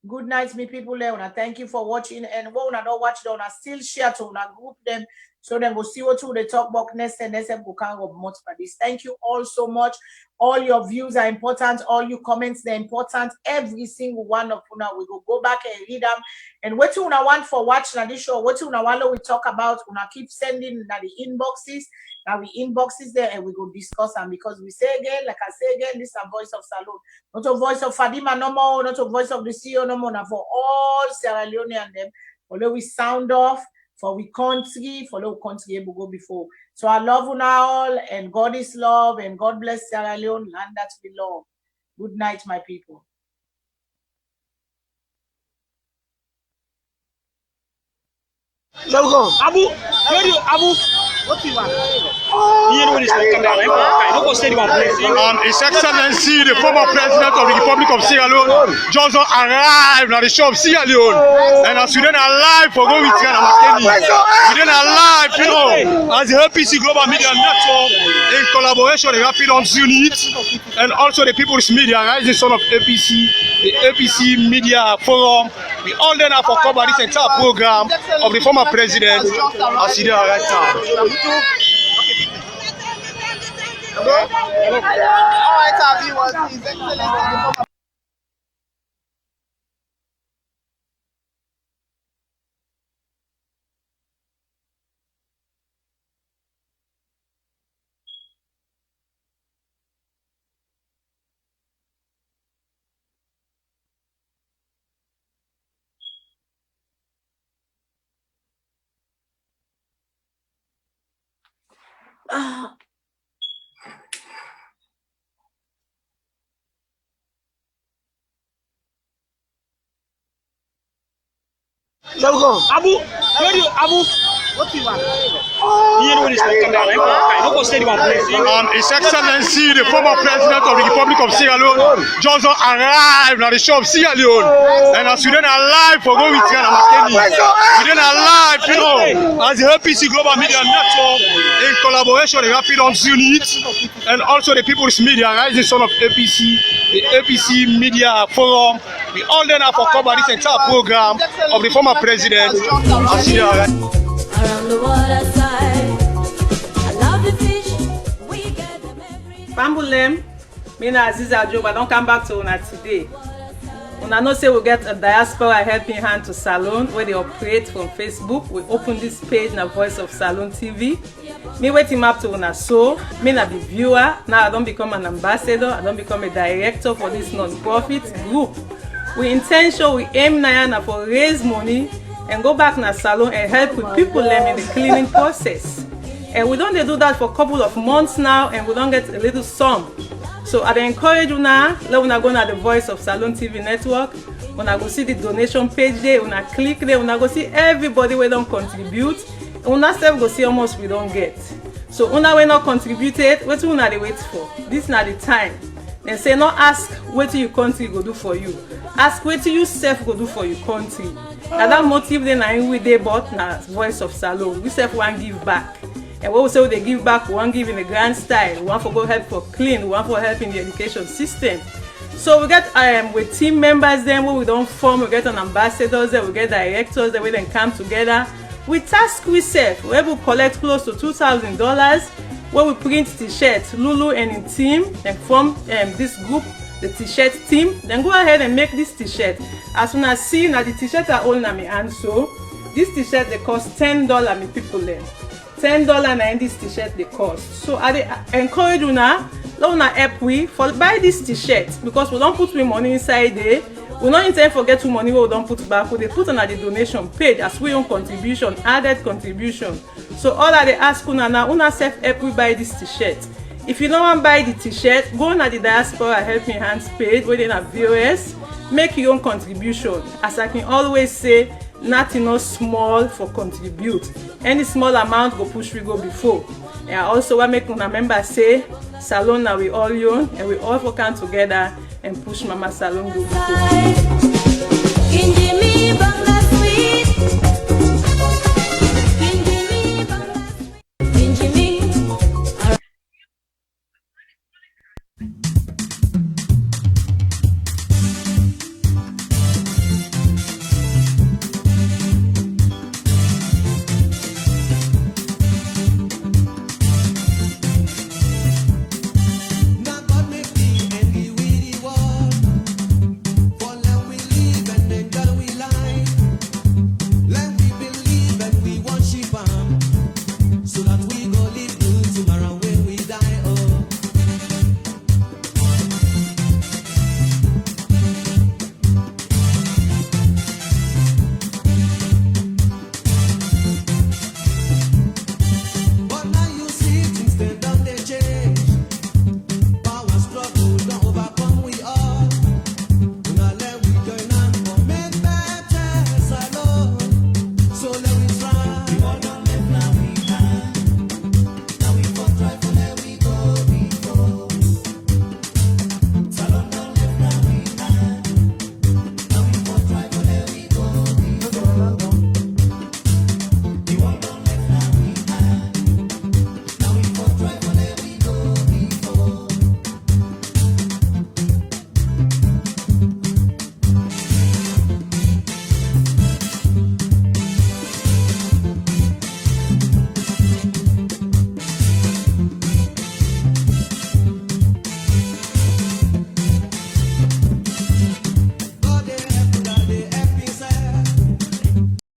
Good night, me people there. Una thank you for watching. And what una don't watch them, still share to una group them so then we'll see what they talk about next and next go can go much for this. Thank you all so much. All your views are important, all your comments are important. Every single one of una we will go back and read them. And what you una want for watching this show, what you una want we talk about, una keep sending the inboxes. Now we inboxes there and we go discuss them because we say again, like I say again, this is a voice of SALONE. Not a voice of Fadima no more, not a voice of the CEO no more, now for all Sierra Leone and them. Although we sound off for we country, for the country we go before. So I love you all and God is love and God bless Sierra Leone, land that we love. Good night, my people. Logo. Abu, what you want? His Excellency, the former President of the Republic of Sierra Leone, Johnson arrived at the show of Sierra Leone. And as we then alive for going with Ghana Makeni, we then alive, as the APC Global Media Network, in collaboration with Rapid On Unit, and also the People's Media, Rising Son of APC, the APC Media Forum. We all then have for cover this entire program of the former president as he did right now. Hello. All right, our viewers, His Excellency, Abu, what you want? His Excellency, the former President of the Republic of Sierra Leone, Johnson arrived at the show of Sierra Leone. And as we then alive for going with Ghana Makeni, we then alive, you know, as the APC Global Media Network, in collaboration with Rapid Arms Unit, and also the People's Media, Rising Son of APC, the APC Media Forum. We all then have to cover this entire program of the former President of Sierra Leone. Around the waterside, I love the fish. We get them every day. Pambulem, me na Aziza Job. I don't come back to una today. Una know say we get a diaspora helping hand to Salone where they operate from Facebook. We open this page na Voice of Salone TV. Me waiting up to una so. Me na be viewer. Now I don't become an ambassador. I don't become a director for this non-profit group. We intention, we aim na for raise money and go back na Salone and help with people in the cleaning process. And we don't do that for a couple of months now, and we don't get a little sum. So I encourage you now, let una go na the Voice of Salone TV network. Una go see the donation page there, una click there, una go see everybody we don't contribute. Una self go see how much we don't get. So una we not contributed, what una dey wait for? This na the time. They say not ask what your country go do for you. Ask what you self go do for your country. Now that motive then I we dey but na Voice of Salone. We self want give back. And what we say they give back, we want give in a grand style. We want for go help for clean, we want for help in the education system. So we get with team members then where we don't form, we get an ambassadors there, we get directors there, we then come together. We task we self, we will collect close to $2,000 where we print t-shirts. Lulu and in team and form this group, the t-shirt team. Then go ahead and make this t-shirt. As soon as see now the t-shirt are all na me and so this t-shirt they cost $10 me people then. $10 na this t-shirt they cost. So I encourage you now, let una help we for buy this t-shirt because we don't put we money inside there. We don't intend forget to money we don't put back. We they put on the donation page as we own contribution, added contribution. So all that they ask una now, una self help we buy this t-shirt. If you don't want to buy the t-shirt, go on the Diaspora Helping Hands page where they have VOS, make your own contribution. As I can always say, nothing no small for contribute. Any small amount go push we go before. And I also want to make una member say, Salone now we all own and we all come together and push Mama Salone go before.